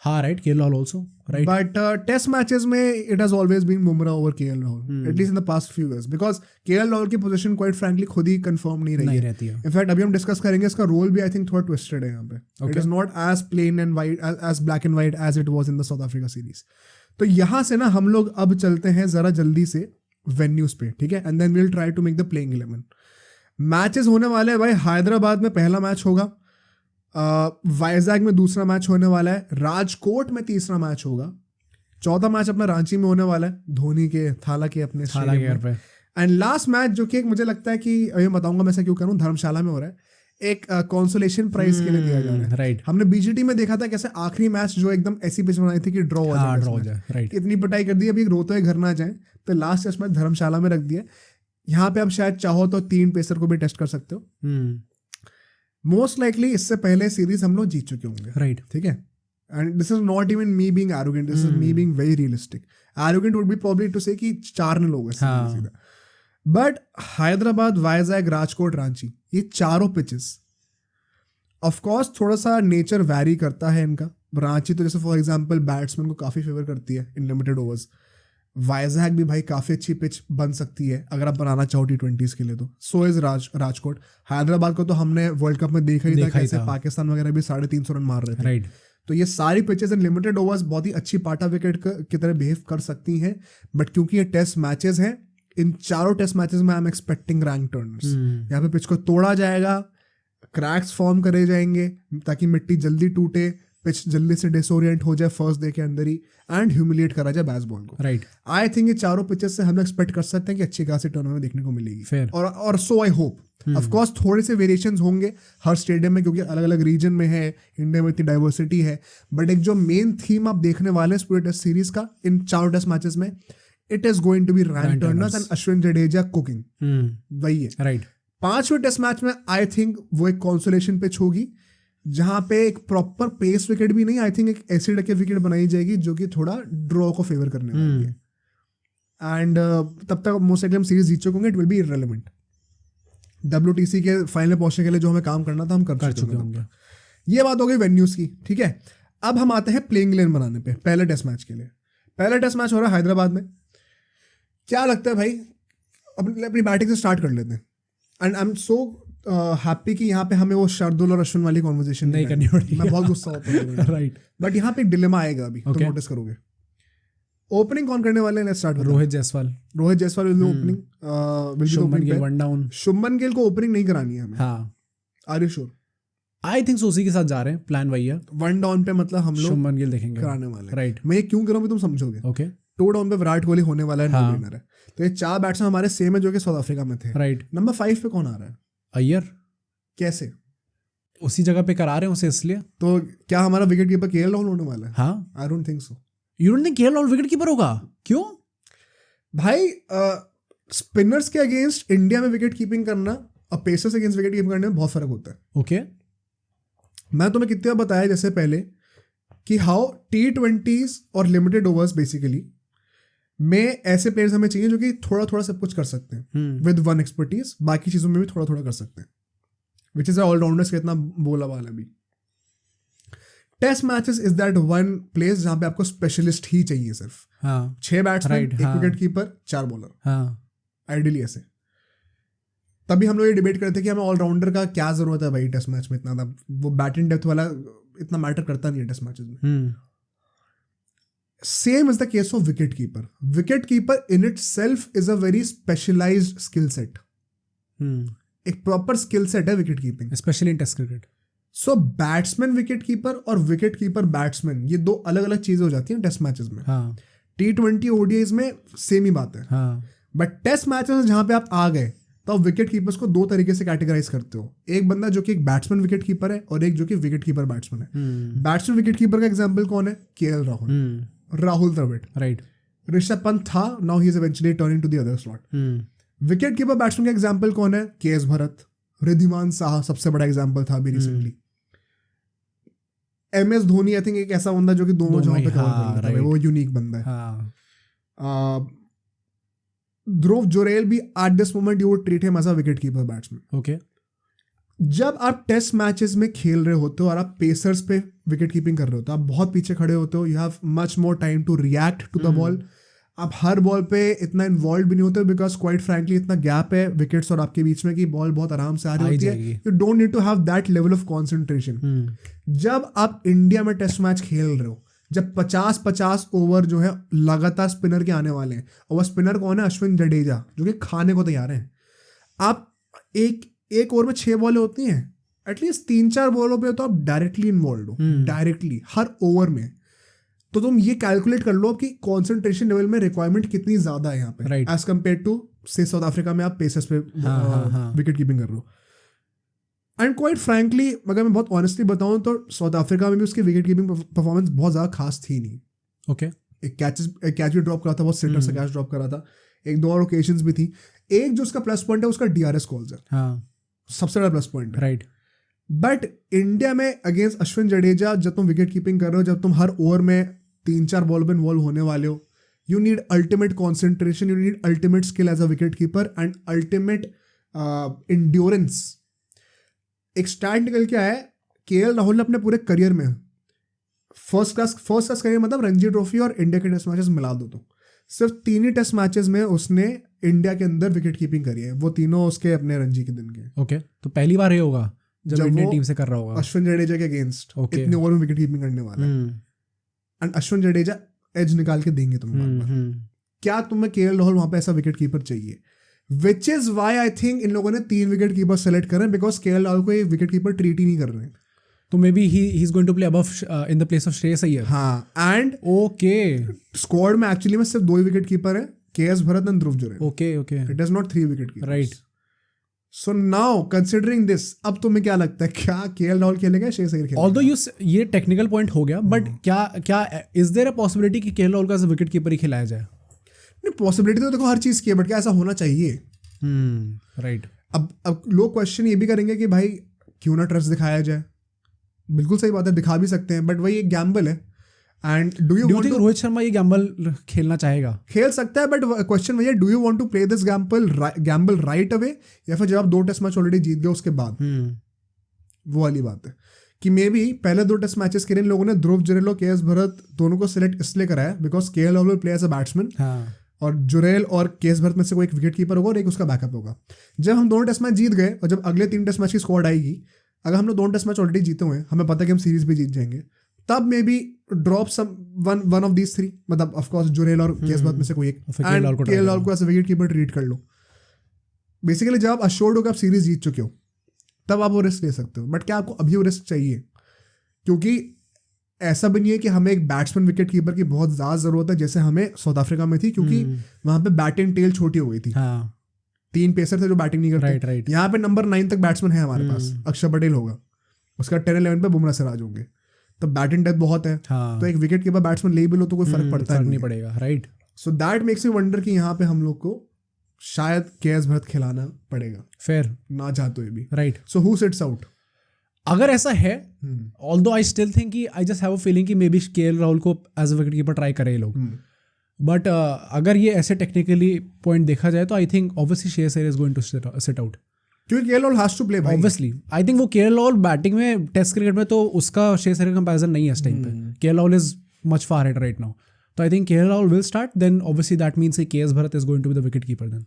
हाँ right, KL Rahul also right. But test matches में it has always been Bumrah over KL Rahul, at least in the past few years, because KL Rahul की पोजीशन क्वाइट फ्रैंकली खुद ही कंफर्म नहीं रही रहती है. इनफैक्ट अभी हम डिस्कस करेंगे इसका रोल भी आई थिंक थोड़ा ट्विस्टेड है यहाँ पे. It is not as plain and white as black and white as it was in the South Africa series. तो यहाँ से ना हम लोग अब चलते हैं जरा जल्दी से वेन्यूज पे, ठीक है, and then we'll try to make the playing 11. Matches होने वाले हैं भाई. हैदराबाद में पहला मैच होगा, वाइजैग में दूसरा मैच होने वाला है, राजकोट में तीसरा मैच होगा, चौथा मैच अपना रांची में होने वाला है धोनी के थाला के अपने घर पे, एंड लास्ट मैच जो कि एक मुझे लगता है कि ये बताऊंगा मैं ऐसा क्यों करूँ, धर्मशाला में हो रहा है, एक कॉन्सोलेशन प्राइज के लिए दिया जा रहा है. राइट. हमने बीजीटी में देखा था कैसे आखिरी मैच जो एकदम ऐसी पिच बनाई थी कि ड्रॉ हो जाए. राइट. इतनी पिटाई कर दी अभी रोते हुए घर ना जाए, तो लास्ट टेस्ट मैच धर्मशाला में रख दिया. यहाँ पे आप शायद चाहो तो 3 पेसर को भी टेस्ट कर सकते हो. मोस्ट लाइकली इससे पहले सीरीज हम लोग जीत चुके होंगे. राइट. ठीक है, and this is not even me being arrogant, this is me being very realistic. Arrogant would be probably to say कि 4 ने लोग सीधा. बट हैदराबाद, वाइजैग, राजकोट, रांची, ये चारों पिचेस ऑफ कोर्स थोड़ा सा नेचर वैरी करता है इनका. रांची तो जैसे फॉर एग्जांपल बैट्समैन को काफ़ी फेवर करती है इन लिमिटेड ओवर्स. वाइजैग भी भाई काफ़ी अच्छी पिच बन सकती है अगर आप बनाना चाहो T20s के लिए तो. So is Rajkot. हैदराबाद को तो हमने वर्ल्ड कप में देखा ही था कैसे पाकिस्तान वगैरह भी 350 रन मार रहे थे. राइट. तो ये सारी पिचेस इन लिमिटेड ओवर्स बहुत ही अच्छी पाटा विकेट की तरह बिहेव कर सकती हैं. बट क्योंकि ये टेस्ट मैचेस हैं, इन चारों टेस्ट मैचेस में I am expecting rank Turners. यहाँ पे पिच को तोड़ा जाएगा, क्रैक्स फॉर्म करे जाएंगे ताकि मिट्टी जल्दी टूटे, पिच जल्दी से डिसोरिएंट हो जाए फर्स्ट डे के अंदर ही, एंड ह्यूमिलिएट करा जाए बैट्सबॉल को. राइट. आई थिंक ये चारों पिचेस से हम एक्सपेक्ट कर सकते हैं कि अच्छी खासी टूर्नामेंट देखने को मिलेगी. Fair. और सो आई होप. ऑफ कोर्स थोड़े से वेरिएशंस होंगे हर स्टेडियम में क्योंकि अलग अलग रीजन में है, इंडिया में इतनी डाइवर्सिटी है. बट एक जो मेन थीम आप देखने वाले हैं पूरे टेस्ट सीरीज का इन चारों टेस्ट मैचेस में, it is going to be rank turners and Ashwin Jadeja cooking. वही है. राइट. 5वें टेस्ट मैच में आई थिंक वो एक कॉन्सोलेशन पिच होगी जहां पे एक प्रॉपर पेस विकेट भी नहीं, आई थिंक एक ऐसी डके विकेट बनाई जाएगी जो कि थोड़ा ड्रॉ को फेवर करने वाली है. एंड तब तक मोस्ट लाइकली हम सीरीज जीत चुके होंगे. It will be irrelevant. WTC के फाइनल पहुंचने के लिए जो हमें काम करना था हम कर चुके होंगे. ये बात हो गई वेन्यूज की. ठीक है, अब हम आते हैं प्लेइंग 11 बनाने पे पहले टेस्ट मैच के लिए. पहला टेस्ट मैच हो रहा है हैदराबाद में. क्या लगता है भाई, अपनी बैटिंग से स्टार्ट कर लेते हैं. And I am so happy कि यहाँ पे हमें वो शार्दुल और अश्विन वाली कॉन्वर्सेशन नहीं करनी पड़ेगी. मैं बहुत गुस्सा होता हूँ. राइट. बट यहाँ पे एक डिलेमा आएगा अभी, तुम नोटिस करोगे. ओपनिंग कौन करने वाले हैं? Let's start. Rohit Jaiswal will be opening. Shubman Gill one down. Shubman Gill को ओपनिंग नहीं करानी है हमें. हाँ. Are you sure? I think उसी के साथ जा रहे हैं. प्लान वही है. वन डाउन पे मतलब हम लोग शुभमन गिल देखेंगे कराने वाले. राइट. मैं ये क्यों करूँ तुम समझोगे. ओके. 2 डाउन पे विराट कोहली होने वाला है, नो विनर है. तो ये 4 बैट्समैन हमारे सेम है जो कि साउथ अफ्रीका में थे. राइट. नंबर 5 पे कौन आ रहा है? अय्यर. कैसे? उसी जगह पे करा रहे हैं उसे इसलिए. तो क्या हमारा विकेट कीपर केएल राहुल होने वाला है? हाँ. आई don't think so. You don't think KL Rahul wicket keeper होगा? क्यों भाई? स्पिनर्स के अगेंस्ट इंडिया में विकेट कीपिंग करना और पेसर्स अगेंस्ट विकेट कीपिंग करने में बहुत फर्क होता है. ओके. मैं तुम्हें कितनी बार बताया जैसे पहले कि हाउ T20s और लिमिटेड ओवर्स बेसिकली में ऐसे प्लेयर्स हमें चाहिए जो कि थोड़ा थोड़ा सब कुछ कर सकते हैं विद वन एक्सपर्टीज. बाकी चीजों में भी थोड़ा थोड़ा कर सकते हैं, विच इज ऑलराउंडर्स का इतना बोला वाला भी. Test matches is that one place जहां पे आपको स्पेशलिस्ट ही चाहिए सिर्फ. हाँ. 6 बैट्समैन, 1 विकेट कीपर, 4 बॉलर. हाँ. आइडियली ऐसे. तभी हम लोग ये डिबेट करते हैं कि हमें ऑलराउंडर का क्या जरूरत है भाई टेस्ट मैच में. इतना वो बैटिंग डेप्थ वाला इतना मैटर करता नहीं है टेस्ट मैचेस में. Same is the case of wicket keeper. Wicket keeper in itself is a very specialised skill set. एक प्रॉपर स्किल सेट है wicket keeping, specially in test cricket. So batsman wicket keeper और wicket keeper batsman, ये 2 अलग अलग चीजें हो जाती हैं टेस्ट मैचेस में. हाँ. T20 ODIs में सेम ही बात है. हाँ. बट टेस्ट मैचेस जहां पे आप आ गए तो आप विकेट कीपर्स को 2 तरीके से कैटेगराइज करते हो. एक बंदा जो कि एक बैट्समैन विकेट कीपर है और एक जो कि विकेट कीपर बैट्समैन है. बैट्समैन विकेट कीपर का एग्जांपल कौन है? केएल राहुल, राहुल द्रविड़. राइट. ऋषभ पंत था, now he is eventually turning to the other slot. Wicket keeper batsman का एग्जांपल कौन है? केएस भरत, रिद्धिमान साहा सबसे बड़ा एग्जांपल था अभी recently. MS Dhoni I think एक ऐसा बंदा जो कि दोनों जगहों पे कवर कर लेता है, वो यूनिक बंदा है. हाँ. ध्रुव जोरेल भी at this moment you would treat him as a wicket keeper batsman. Okay. जब आप टेस्ट मैचेस में खेल रहे होते हो और आप पेसर्स पे विकेट कीपिंग कर रहे होते हो, आप बहुत पीछे खड़े होते हो, you have much more time to react to the ball. आप हर बॉल पे इतना इन्वॉल्व भी नहीं होते बिकॉज क्वाइट फ्रैंकली इतना गैप है विकेट्स और आपके बीच में कि बॉल बहुत आराम से आ रही होती है. You don't need to have that level of concentration. जब आप इंडिया में टेस्ट मैच खेल रहे हो, जब 50-50 ओवर जो है लगातार स्पिनर के आने वाले हैं, और वह स्पिनर कौन है? अश्विन जडेजा, जो कि खाने को तैयार हैं. आप एक ओवर में 6 बॉलें होती हैं, एटलीस्ट 3-4 बॉलों पे तो आप डायरेक्टली इन्वॉल्व हो, डायरेक्टली हर ओवर में. तो तुम ये कैलकुलेट कर लो कि कॉन्सेंट्रेशन लेवल में रिक्वायरमेंट कितनी ज्यादा है यहाँ पे एज कम्पेयर टू से साउथ अफ्रीका में आप पेसर्स पे विकेट कीपिंग कर रहे हो. एंड क्वाइट फ्रैंकली अगर मैं बहुत ऑनेस्टली बताऊं तो साउथ अफ्रीका में भी उसकी विकेट कीपिंग परफॉर्मेंस बहुत ज़्यादा खास थी नहीं. ओके, एक कैच भी ड्रॉप करा था, बहुत सेंटर से कैच ड्रॉप करा था, 1-2 और ओकेजन्स भी थी. एक जो उसका प्लस पॉइंट है उसका DRS कॉल्स है, सबसे बड़ा प्लस पॉइंट है. राइट. बट इंडिया में अगेंस्ट अश्विन जडेजा जब तुम विकेट कीपिंग कर रहे हो, जब तुम हर ओवर में 3-4 बॉल में इन्वॉल्व होने वाले हो, you need ultimate concentration, you need ultimate skill as a wicket keeper and ultimate endurance. एक स्टैट निकल के आया है, KL राहुल ने अपने पूरे करियर में फर्स्ट क्लास करियर मतलब रणजी ट्रॉफी और इंडिया के टेस्ट मैचेस मिला दो तो सिर्फ 3 ही टेस्ट मैचेस में उसने इंडिया के अंदर विकेट कीपिंग करी है, वो तीनों उसके अपने रणजी के दिन के. ओके, तो पहली बार ये होगा जब इंडियन टीम से कर रहा होगा अश्विन जडेजा के अगेंस्ट इतने ओवर में विकेट कीपिंग करने वाला है. एंड अश्विन जडेजा एज निकाल के देंगे तुम्हें. क्या तुम्हें KL राहुल वहां पे ऐसा विकेट कीपर चाहिए? Which is why I think इन लोगों ने 3 विकेट कीपर सेलेक्ट कर रहे हैं, बिकॉज KL राहुल को ये विकेट कीपर ट्रीट ही नहीं कर रहे हैं. तो maybe he is going to play above in the place of Shreyas Iyer. हाँ, एंड ओके, स्क्वाड में एक्चुअली में सिर्फ 2 ही विकेट कीपर है, KS Bharat and Dhruv Jurel. Okay, it is not 3 wicket keeper. Right. So now considering this, अब तुम्हें क्या लगता है, क्या KL राहुल खेलेगा, श्रेयस अय्यर खेलेगा? ऑल्दो ये टेक्निकल पॉइंट हो गया, बट क्या इज देयर अ पॉसिबिलिटी कि KL राहुल का एज अ विकेट कीपर ही खिलाया जाए? नहीं, पॉसिबिलिटी तो देखो हर चीज की है, बट क्या ऐसा होना चाहिए? राइट. अब लोग क्वेश्चन ये भी करेंगे कि भाई क्यों ना ट्रस्ट दिखाया जाए. बिल्कुल सही बात है, दिखा भी सकते हैं, बट वही एक गैम्बल है. And do you think Rohit Sharma ये गैम्बल खेलना चाहेगा? खेल सकता है, बट क्वेश्चन वही है, do you want to play this gamble right away, या फिर जब आप 2 टेस्ट मैच ऑलरेडी जीत गए उसके बाद? वो वाली बात है कि मे बी पहले 2 टेस्ट मैचेस के लिए लोगों ने ध्रुव जुरेल और KS भरत दोनों को सिलेक्ट इसलिए कराया because KL Rahul play as a batsman, और जुरेल और KS भरत में से कोई एक विकेट कीपर होगा और एक उसका बैकअप होगा. जब हम 2 टेस्ट मैच जीत गए और जब अगले 3 टेस्ट मैच की स्क्वाड आएगी, अगर हम लोग 2 टेस्ट मैच ऑलरेडी जीते हुए हैं, हमें पता है कि हम सीरीज भी जीत जाएंगे, तब maybe drop some one of these 3, मतलब ऑफ कोर्स जुरेल और KS भरत में से कोई एक, एंड KL राहुल को as a wicket keeper treat कर लो. बेसिकली जब आप अश्योर्ड हो कि आप सीरीज जीत चुके हो, तब आप वो रिस्क ले सकते हो. बट क्या आपको अभी वो रिस्क चाहिए? क्योंकि ऐसा भी नहीं है कि हमें एक बैट्समैन विकेट कीपर की बहुत ज़्यादा ज़रूरत है जैसे हमें साउथ अफ्रीका में थी, क्योंकि वहाँ पे बैटिंग टेल छोटी हो गई थी. 3 पेसर थे जो बैटिंग नहीं करते. राइट. यहाँ पे नंबर 9 तक बैट्समैन है हमारे पास. अक्षर पटेल होगा, उसका 10-11 पे बुमराह सिराज होंगे, तो बैटिंग डेप्थ बहुत है. तो एक विकेट कीपर बैट्समैन ले भी लो तो कोई फर्क पड़ता नहीं पड़ेगा. Right. So that makes me wonder कि यहाँ पे हम लोग को शायद KS भरत खिलाना पड़ेगा. फेयर ना चाहते हुए भी. Right. So who sits out? अगर ऐसा है, ऑल्दो आई स्टिल थिंक कि I just have a feeling कि मे बी KL राहुल को as a wicket keeper try करे लोग. बट अगर ये ऐसे टेक्निकली पॉइंट देखा जाए तो I think obviously Shreyas Iyer is going to sit out, क्योंकि KL Rahul has to play. Obviously I think वो KL राहुल बैटिंग में टेस्ट क्रिकेट में तो उसका श्रेयस अय्यर कंपैरिजन नहीं है इस टाइम पे. KL Rahul is much far ahead right now. तो I think KL Rahul will start, then obviously that means KS Bharat is going to be the wicketkeeper then.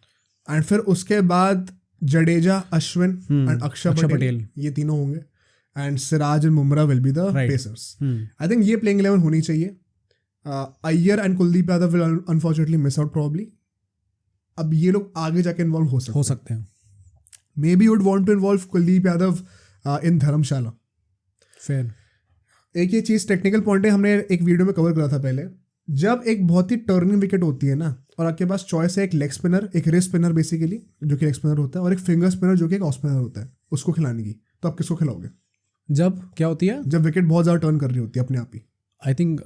And फिर उसके बाद जडेजा, अश्विन एंड अक्षर पटेल, ये तीनों होंगे. And Siraj and Bumrah will be the pacers. I think ये playing 11 होनी चाहिए. Iyer and Kuldeep Yadav will unfortunately miss out probably. अब ये लोग आगे जाके इन्वॉल्व हो सकते हैं. Maybe would want to involve Kuldeep Yadav in Dharamshala. Fair. एक ये चीज़ टेक्निकल पॉइंट है, हमने एक वीडियो में कवर करा था पहले. जब एक बहुत ही टर्निंग विकेट होती है ना, और आपके पास चॉइस है एक लेग स्पिनर, एक रिस्ट स्पिनर बेसिकली जो कि लेग स्पिनर होता है, और एक फिंगर स्पिनर जो कि एक ऑफ स्पिनर होता है, उसको खिलाने की, तो आप किसको खिलाओगे? जब क्या होती है, जब विकेट बहुत ज़्यादा टर्न कर रही होती है अपने आप ही. आई थिंक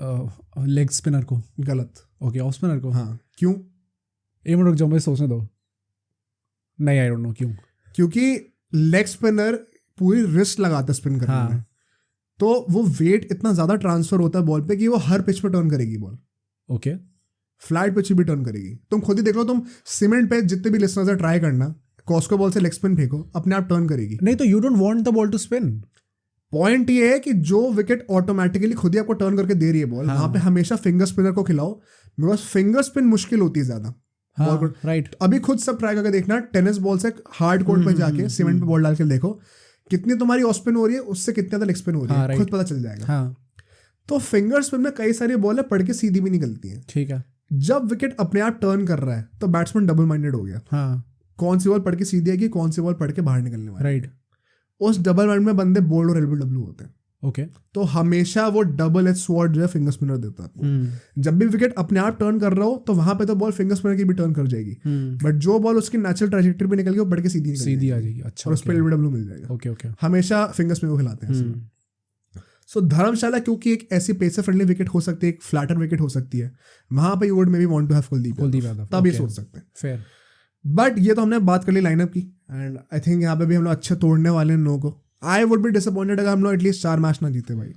लेग स्पिनर को. गलत. ओके, ऑफ स्पिनर को. हाँ, क्यों? एक मिनट रुक जाओ, मुझे सोचने दो. नहीं, आई डोंट नो क्यों. क्योंकि लेग स्पिनर पूरी रिस्ट लगाता है स्पिन करने में, तो वो वेट इतना ज़्यादा ट्रांसफर होता है बॉल पे कि वो हर पिच पे टर्न करेगी बॉल. ओके. फ्लैट पिच भी टर्न करेगी. तुम खुद ही देख लो, तुम सीमेंट पे जितने भी लिसनर्स है ट्राई करना, कॉस्को बॉल से लेग स्पिन फेंको, अपने आप टर्न करेगी। नहीं तो you don't want the ball to spin. Point ये है कि जो विकेट ऑटोमेटिकली खुद ही आपको टर्न करके दे रही है बॉल, वहां पे हमेशा फिंगर स्पिनर को खिलाओ, बिकॉज फिंगर स्पिन मुश्किल होती है ज्यादा। राइट, अभी खुद सब ट्राई करके देखना, टेनिस बॉल से हार्ड कोर्ट पे जाके सीमेंट पे बॉल डाल के देखो कितनी तुम्हारी ऑफ स्पिन हो रही है, उससे कितनी ज्यादा लेग स्पिन हो रही है, खुद पता चल जाएगा। तो फिंगर स्पिन में कई सारी बॉल है पढ़ के सीधी भी निकलती है। ठीक है, जब विकेट अपने आप टर्न कर रहा है तो बैट्समैन डबल माइंडेड हो गया। कौन सी बॉल पढ़ के सीधी आएगी, कौन सी बॉल पढ़ के बाहर निकलने वाली। राइट, उस डबल माइंड में बंदे बोल्ड और एलबीडब्ल्यू होते हैं। ओके, तो हमेशा वो डबल एज स्वॉर्ड जो है फिंगर स्पिनर देता है। जब भी विकेट अपने आप टर्न कर रहा हो तो वहां पे तो बॉल फिंगर स्पिनर की भी टर्न कर जाएगी, बट जो बॉल उसकी नेचुरल ट्रैजेक्टरी पे निकल गई वो बढ़ के सीधी आ जाएगी। अच्छा, और उस पर एलबीडब्ल्यू मिल जाएगा। ओके ओके, हमेशा फिंगर स्पिनर को खिलाते हैं। सो धर्मशाला क्योंकि एक ऐसी पेसर फ्रेंडली विकेट हो सकती है, एक फ्लैटर विकेट हो सकती है, वहां पे you would maybe want to have Kuldeep Yadav, तब ये सोच सकते हैं। फेयर, बट ये तो हमने बात कर ली लाइनअप की, एंड आई थिंक यहाँ पे भी हम लोग अच्छे तोड़ने वाले हैं लोगों को। आई वुड बी डिसअपॉइंटेड अगर हम लोग एटलीस्ट 4 मैच ना जीते भाई।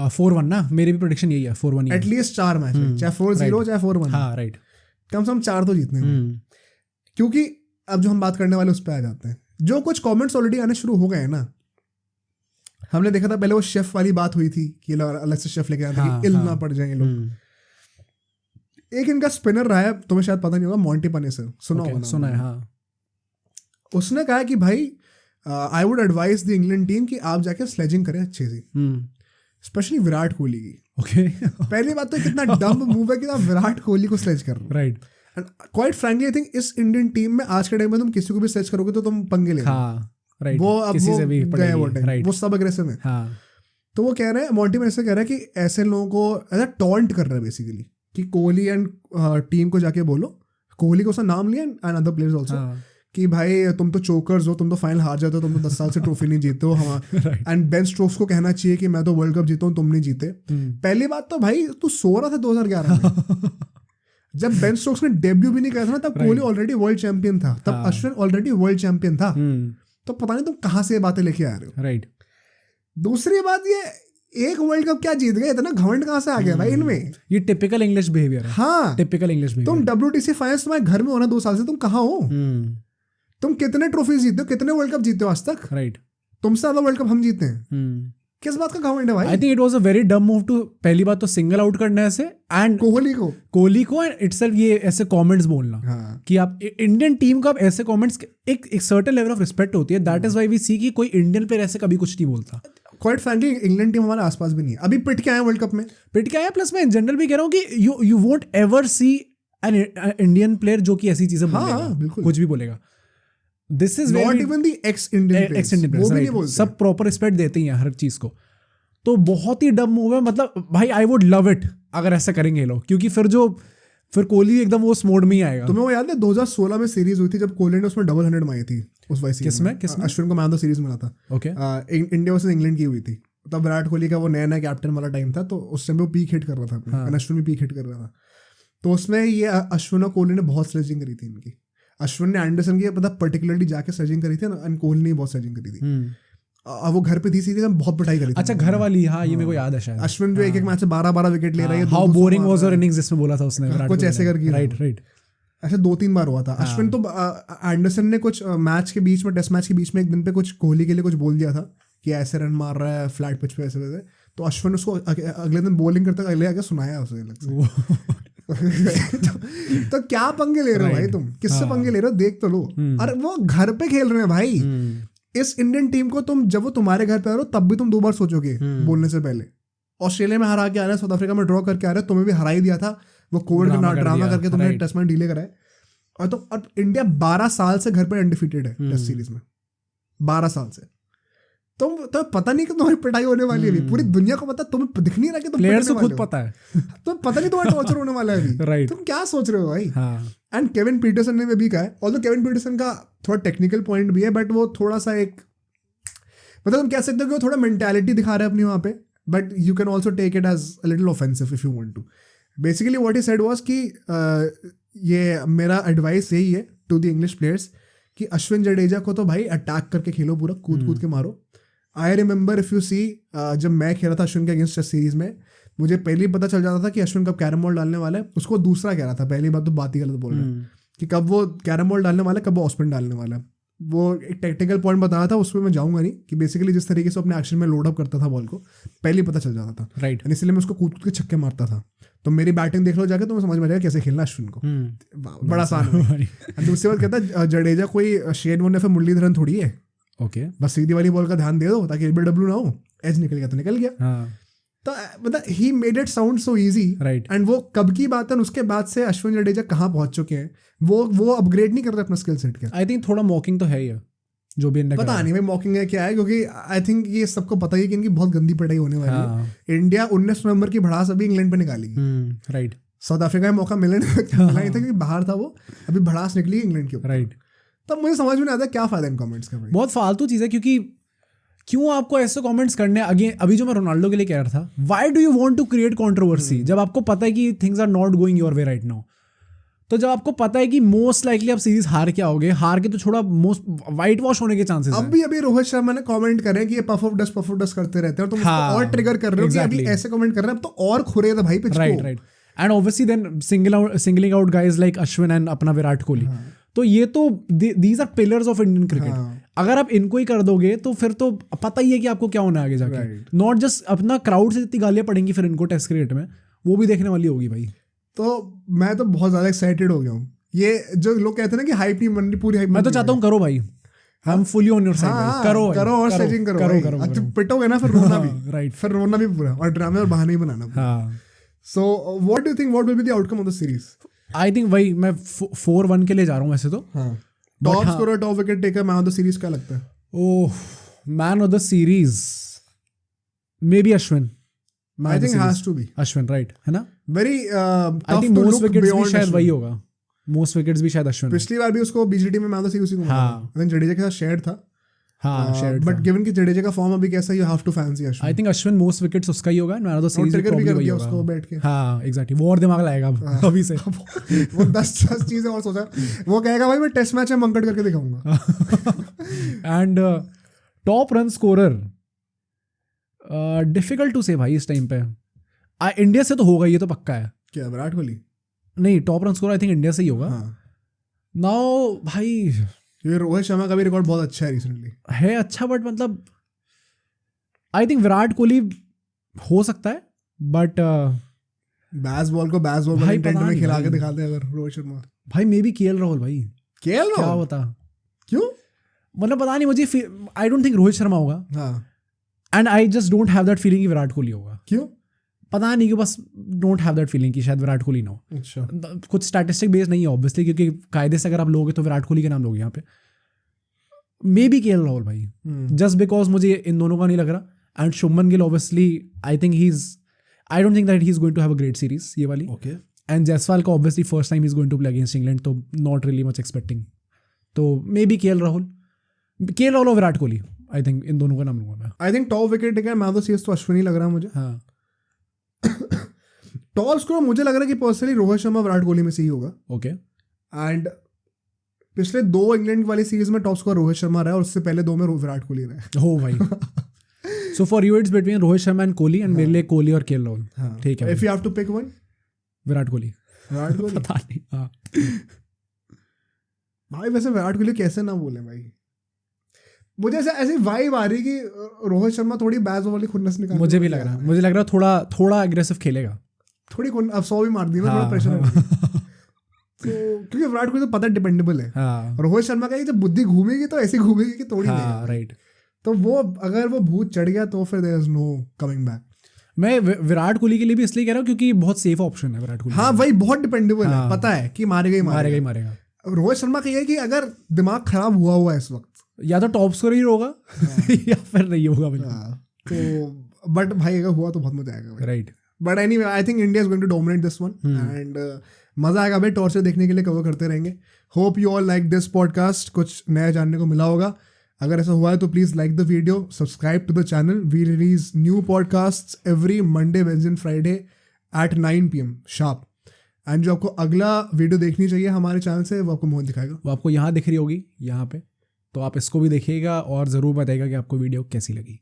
4-1 ना, मेरी भी प्रेडिक्शन यही है, 4-1 एटलीस्ट 4 मैच, चाहे 4-0 चाहे 4-1। हाँ राइट, कम से कम 4 तो जीतने हैं। क्योंकि अब जो हम बात करने वाले उस पर आ जाते हैं, जो कुछ कमेंट्स ऑलरेडी आने शुरू हो गए हैं ना। हमने देखा था पहले वो शेफ वाली बात हुई थी कि अलग से शेफ लेके आते हैं कि इल ना पड़ जाएंगे लोग। एक इनका स्पिनर रहा है, तुम्हें शायद पता नहीं होगा, मॉन्टी पनेसर, सुना है। हाँ, उसने कहा कि भाई I would advise the England team कि आप जाके स्लेजिंग करें अच्छे से, स्पेशली विराट कोहली की। ओके, पहली बात तो कितना डम मूव है कि आप विराट कोहली को स्लेज कर रहे हो। Right, and quite frankly I think इस इंडियन टीम में आज के टाइम में तुम किसी को भी स्लेज करोगे तो तुम पंगे ले। राइट, वो अब किसी वो से भी गए वो टाइम, वो सब अग्रेसिव है। तो वो कह रहे हैं, मॉन्टी मैनेजर कह रहा है कि ऐसे लोगों को ऐसा टॉन्ट कर रहा है बेसिकली, कि कोहली एंड टीम को जाके बोलो, कोहली को उसका नाम लिया एंड अदर प्लेयर्स आल्सो, कि भाई तुम तो चोकर्स हो, तुम तो फाइनल हार जाते हो, तुम तो 10 साल से ट्रॉफी नहीं जीते हो। एंड बेन स्टोक्स को कहना चाहिए कि मैं तो वर्ल्ड कप जीता हूँ, तुम नहीं जीते। पहली बात तो भाई तू सो रहा था 2011 में जब बेन स्टोक्स ने डेब्यू भी नहीं किया था ना, तब कोहली ऑलरेडी वर्ल्ड चैंपियन था, तब अश्विन ऑलरेडी वर्ल्ड चैंपियन था। तो पता नहीं तुम कहाँ से बातें लेके आ रहे हो। राइट, दूसरी बात, ये एक वर्ल्ड कप क्या जीत गए, इतना घमंड कहाँ से आ गया भाई इनमें। ये टिपिकल इंग्लिश बिहेवियर है। हाँ, टिपिकल इंग्लिश बिहेवियर। तुम WTC फाइनल्स तुम्हारे घर में हो ना 2 साल से, तुम कहाँ हो? तुम कितने ट्रॉफी जीते हो, कितने वर्ल्ड कप जीते हो आज तक? राइट, तुमसे ज्यादा वर्ल्ड कप हम जीते हैं। किस बात का घमंड है भाई? I think it was a very dumb move too, पहली बात तो सिंगल आउट करने ऐसे, एंड कोहली को एंड इटसेल्फ ये ऐसे कमेंट्स बोलना। कि आप इंडियन टीम को आप ऐसे कमेंट्स, एक सर्टेन लेवल ऑफ रिस्पेक्ट होती है। दैट इज व्हाई वी सी कि कोई इंडियन प्लेयर ऐसे कभी कुछ नहीं बोलता। क्वाइट फ्रैंकली इंग्लैंड टीम हमारे आसपास भी नहीं है, अभी पिट के आए वर्ल्ड कप में, पिट के आए। प्लस मैं इन जनरल भी कह रहा हूँ कि you won't ever see an Indian player जो कि ऐसी चीजें बोलेगा, कुछ भी बोलेगा। This is not even the ex Indian players, सब प्रॉपर रिस्पेक्ट देते हैं हर चीज को। तो बहुत ही डम मूव है, मतलब भाई आई वुड लव इट अगर ऐसा करेंगे लोग, क्योंकि फिर कोहली एकदम वो मोड में ही आएगा। तुम्हें वो याद है 2016 में सीरीज हुई थी जब कोहली ने उसमें डबल 100 मारी थी उस वाइस किसमें अश्विन को मैन ऑफ द सीरीज मिला था। ओके, इंडिया वर्सेस इंग्लैंड की हुई थी, तब विराट कोहली का वो नया कैप्टन वाला टाइम था, तो उस टाइम वो पीक हिट कर रहा था, अश्विन भी पीक हिट कर रहा था। तो उसमें ये अश्विन और कोहली ने बहुत स्लेजिंग करी थी इनकी। अश्विन ने एंडरसन की मतलब पर्टिकुलरली जाके स्लेजिंग करी थी एंड कोहली ने बहुत स्लेजिंग करी थी। वो घर पे थी सीरीज में, बहुत पिटाई करी थी। अच्छा, घर वाली, हाँ ये मेरे को याद है शायद। अश्विन जो एक मैच से 12 विकेट ले रहा है, how boring was your innings जिसमें बोला था उसने कुछ ऐसे करके। राइट, ऐसे 2-3 बार हुआ था। अश्विन तो एंडरसन ने कुछ मैच के बीच में, टेस्ट मैच के बीच में एक दिन पे कुछ कोहली के लिए कुछ बोल दिया था कि ऐसे रन मार रहा है फ्लैट पिच पे ऐसे वैसे। तो अश्विन उसको अगले दिन बॉलिंग करते अगले आगे सुनाया उसे अलग से। तो क्या पंगे ले रहे हो भाई तुम, किससे पंगे ले रहे हो, देख तो लो। अरे वो घर पे खेल रहे हैं भाई। इस इंडियन टीम को तुम, जब वो तुम्हारे घर पे आ रहे हो तब भी तुम 2 बार सोचोगे बोलने से पहले। ऑस्ट्रेलिया में हरा के आ रहे हैं, साउथ अफ्रीका में ड्रॉ करके आ रहे हैं, तुम्हें भी हरा ही दिया था, वो कोविड का ड्रामा करके तुमने टेस्ट मैच डिले कराए। और तो अब इंडिया 12 साल से घर पे अनडिफीटेड है टेस्ट सीरीज में, 12 साल से। तुम तो पता नहीं कि तुम्हारी पिटाई होने वाली है, पूरी दुनिया को पता, तुम्हें दिख नहीं रहा कि तुम प्लेयर्स को खुद पता है, तो पता नहीं तुम्हारा टॉर्चर होने वाला है अभी। तुम क्या सोच रहे हो भाई? एंड केविन पीटरसन ने भी कहा है, ऑल्दो केविन पीटरसन का थोड़ा टेक्निकल पॉइंट भी है, बट वो थोड़ा सा एक, मतलब तुम कह सकते हो कि वो थोड़ा मेंटालिटी दिखा रहा है अपनी वहाँ पे, but you can also take it as a little offensive if you want to. Basically what he said was कि ये मेरा एडवाइस यही है टू द इंग्लिश प्लेयर्स कि अश्विन जडेजा को तो भाई अटैक करके खेलो, पूरा कूद के मारो। I remember if you see, जब मैं खेला था अश्विन के अगेंस्ट टेस्ट सीरीज में, मुझे पहले ही पता चल जाता था कि अश्विन कब कैरम बॉल डालने वाला है। उसको दूसरा कह रहा था, पहली बात तो बात ही गलत बोल रहा है कि कब वो कैरम बॉल डालने वाला है, कब वो ऑस्पिन डालने वाला है। वो एक टेक्निकल पॉइंट बताया था, उसमें मैं जाऊंगा नहीं, कि बेसिकली जिस तरीके से अपने एक्शन में लोड अप करता था बॉल को पहले ही पता चल जाता था, राइट। इसलिए मैं उसको कूद कूद के छक्के मारता था। तो मेरी बैटिंग देख लो जाके तो मैं समझ में आ जाएगा कैसे खेलना अश्विन को, बड़ा आसान है। दूसरी बात कहता है जडेजा कोई शेन वॉर्न या फिर मुरलीधरन थोड़ी है, ओके, बस सीधी वाली बॉल का ध्यान दे दो ताकि एलबीडब्ल्यू ना हो, एज निकल गया तो निकल गया। तो मतलब he made it sound so easy, right. And वो कब की बात है, उसके बाद से अश्विन जडेजा कहाँ पहुंच चुके हैं, वो अपग्रेड नहीं कर रहे अपना स्किल सेट के। आई थिंक थोड़ा मॉकिंग तो है ही, जो भी इनने पता नहीं भाई मॉकिंग है क्या है, क्योंकि आई थिंक ये सबको पता ही है कि इनकी बहुत गंदी पिटाई होने वाली है। इंडिया 19 नवंबर की भड़ास अभी इंग्लैंड पे निकालेगी, राइट। साउथ अफ्रीका में मौका मिला नहीं था क्योंकि बाहर था वो, अभी भड़ास निकली इंग्लैंड के ऊपर, राइट। तब मुझे समझ में नहीं आता क्या फायदा इन कमेंट्स का भाई, बहुत फालतू चीज़ है, क्योंकि क्यों आपको ऐसे कमेंट्स करने अगेन, अभी जो मैं रोनाल्डो के लिए कह रहा था, why do you want to create controversy जब आपको पता है कि things are not going your way right now. तो जब आपको पता है कि मोस्ट लाइकली आप सीरीज हार के आओगे, हार के तो छोड़ा मोस्ट वाइट वॉश होने के चांसेस हैं। अभी रोहित शर्मा ने कमेंट करे कि ये पफ ऑफ डस्ट करते रहते हैं, तो हाँ, और ट्रिगर कर रहे हो कि अभी ऐसे कमेंट कर रहे हैं, अब तो और खुरे था भाई पिच को, right. And obviously then singling out guys like Ashwin and अपना विराट कोहली, तो ये तो these are pillars of Indian cricket. अगर आप इनको ही कर दोगे तो फिर तो पता ही है कि आपको क्या होना है आगे जाके। नॉट जस्ट अपना क्राउड से जितनी गालियां पड़ेंगी फिर इनको टेस्ट क्रिकेट में, वो भी देखने वाली होगी भाई। तो मैं तो बहुत ज्यादा एक्साइटेड हो गया हूँ। ये जो लोग कहते हैं ना कि हाइप नहीं बननी, पूरी हाइप, मैं तो चाहता हूँ करो भाई, हम फुली ऑन योर साइड, करो और स्टेजिंग करो, पिटोगे ना फिर रोना भी, राइट, फिर रोना भी पूरा, और ड्रामे और बहाने ही बनाना। So what do you think, what will be the outcome of the series? I think भाई मैं 4-1 के लिए जा रहा हूँ वैसे तो। Top scorer, top wicket taker, man of the series क्या लगता है? Oh, man of the series maybe Ashwin. I think has to be Ashwin, right, है ना? Very I think most wickets भी शायद वही होगा, most wickets भी शायद अश्विन। पिछली बार भी उसको बीजीटी में मैन ऑफ द सीरीज को मिला, लेकिन जडेजा के साथ शेयर था। हाँ, शेयर था, बट गिवन कि जडेजा का फॉर्म अभी कैसा, you have to fancy Ashwin. I think Ashwin most wickets उसका ही होगा, मैन ऑफ द सीरीज भी कर दिया उसको बैठ के। हाँ एग्जैक्टली, वो और दिमाग लगाएगा अभी से। वो 10 चीजें और सोचा, वो कहेगा भाई मैं टेस्ट मैच में मंकट करके दिखाऊंगा। And top run scorer, difficult to say भाई इस टाइम पे। इंडिया से तो होगा, ये तो पक्का है। क्या विराट कोहली? नहीं, टॉप रन स्कोर आई थिंक इंडिया से ही होगा। नाउ भाई ये रोहित शर्मा का भी रिकॉर्ड बहुत अच्छा है रिसेंटली, है अच्छा, बट मतलब आई थिंक विराट कोहली हो सकता है, बट बैस बॉल को बैस बॉल इंटेंट में खिला के दिखाते हैं अगर रोहित शर्मा। भाई मे बी केएल राहुल भाई, केएल क्या बता, क्यों मतलब पता नहीं, मुझे I don't think Rohit Sharma होगा, and I just don't have that feeling कि विराट कोहली होगा। क्यों? पता नहीं, कि बस डोंट हैव दैट फीलिंग कि शायद विराट कोहली ना हो। अच्छा, कुछ स्टैटिस्टिक बेस नहीं है ऑब्वियसली, क्योंकि कायदे से अगर आप लोगे तो विराट कोहली के नाम लोगे यहाँ पे। मे बी केएल राहुल भाई, जस्ट बिकॉज मुझे इन दोनों का नहीं लग रहा। And Shubman Gill obviously I don't think that he is going to have a great series ये वाली। ओके। एंड जायसवाल का obviously first time he is going to play against England, तो नॉट रियली मच एक्सपेक्टिंग। तो मे बी केएल राहुल और Virat Kohli, I think इन दोनों का नाम लूंगा मैं। I think top wicket taker man of the series तो अश्विन ही लग रहा है मुझे। हाँ, टॉप स्कोर मुझे लग रहा है कि पर्सनली रोहित शर्मा विराट कोहली में से ही होगा। ओके। एंड पिछले 2 इंग्लैंड वाली सीरीज में टॉप स्कोर रोहित शर्मा रहा है, और उससे पहले 2 में विराट कोहली रहा है। हो भाई। So for you it's between Rohit Sharma and Kohli, and मेरे लिए कोहली और केएल राहुल। ठीक है। If you have to pick one, Virat Kohli. पता नहीं। हाँ भाई, वैसे विराट कोहली कैसे ना बोले भाई, मुझे ऐसी वाइब आ रही कि रोहित शर्मा थोड़ी बैज वाली खुन्नस निकाल। मुझे भी लग रहा है थोड़ा एग्रेसिव खेलेगा, थोड़ी अब 100 भी मार दी ना, थोड़ा प्रेशर है। तो क्योंकि विराट कोहली तो पता डिपेंडेबल है। रोहित शर्मा का ये जब बुद्धि घूमेगी तो ऐसी घूमेगी कि तोड़ी देगा। राइट। तो वो अगर वो भूत चढ़ गया तो फिर there is no coming back. मैं विराट कोहली के लिए भी इसलिए कह रहा हूँ क्योंकि बहुत सेफ ऑप्शन है विराट कोहली। हाँ वही, बहुत डिपेंडेबल है, पता है कि मारेगा। रोहित शर्मा का ये है कि अगर दिमाग खराब हुआ है इस वक्त, या तो टॉप स्कोर ही होगा या फिर नहीं होगा। तो बट भाई अगर हुआ तो बहुत मजा आएगा। Right. But anyway I think India is going to dominate this one, and मजा आएगा भाई। टॉर्चर देखने के लिए कवर करते रहेंगे। Hope you all like this podcast, कुछ नया जानने को मिला होगा। अगर ऐसा हुआ है तो please like the video, subscribe to the channel. We release new podcast every Monday, Wednesday and Friday at 9 PM sharp. And जो आपको अगला वीडियो देखनी चाहिए हमारे चैनल से, वो आपको मोहन दिखाएगा। वो आपको यहाँ दिख रही होगी, यहाँ पे, तो आप इसको भी देखिएगा और ज़रूर बताइएगा कि आपको वीडियो कैसी लगी।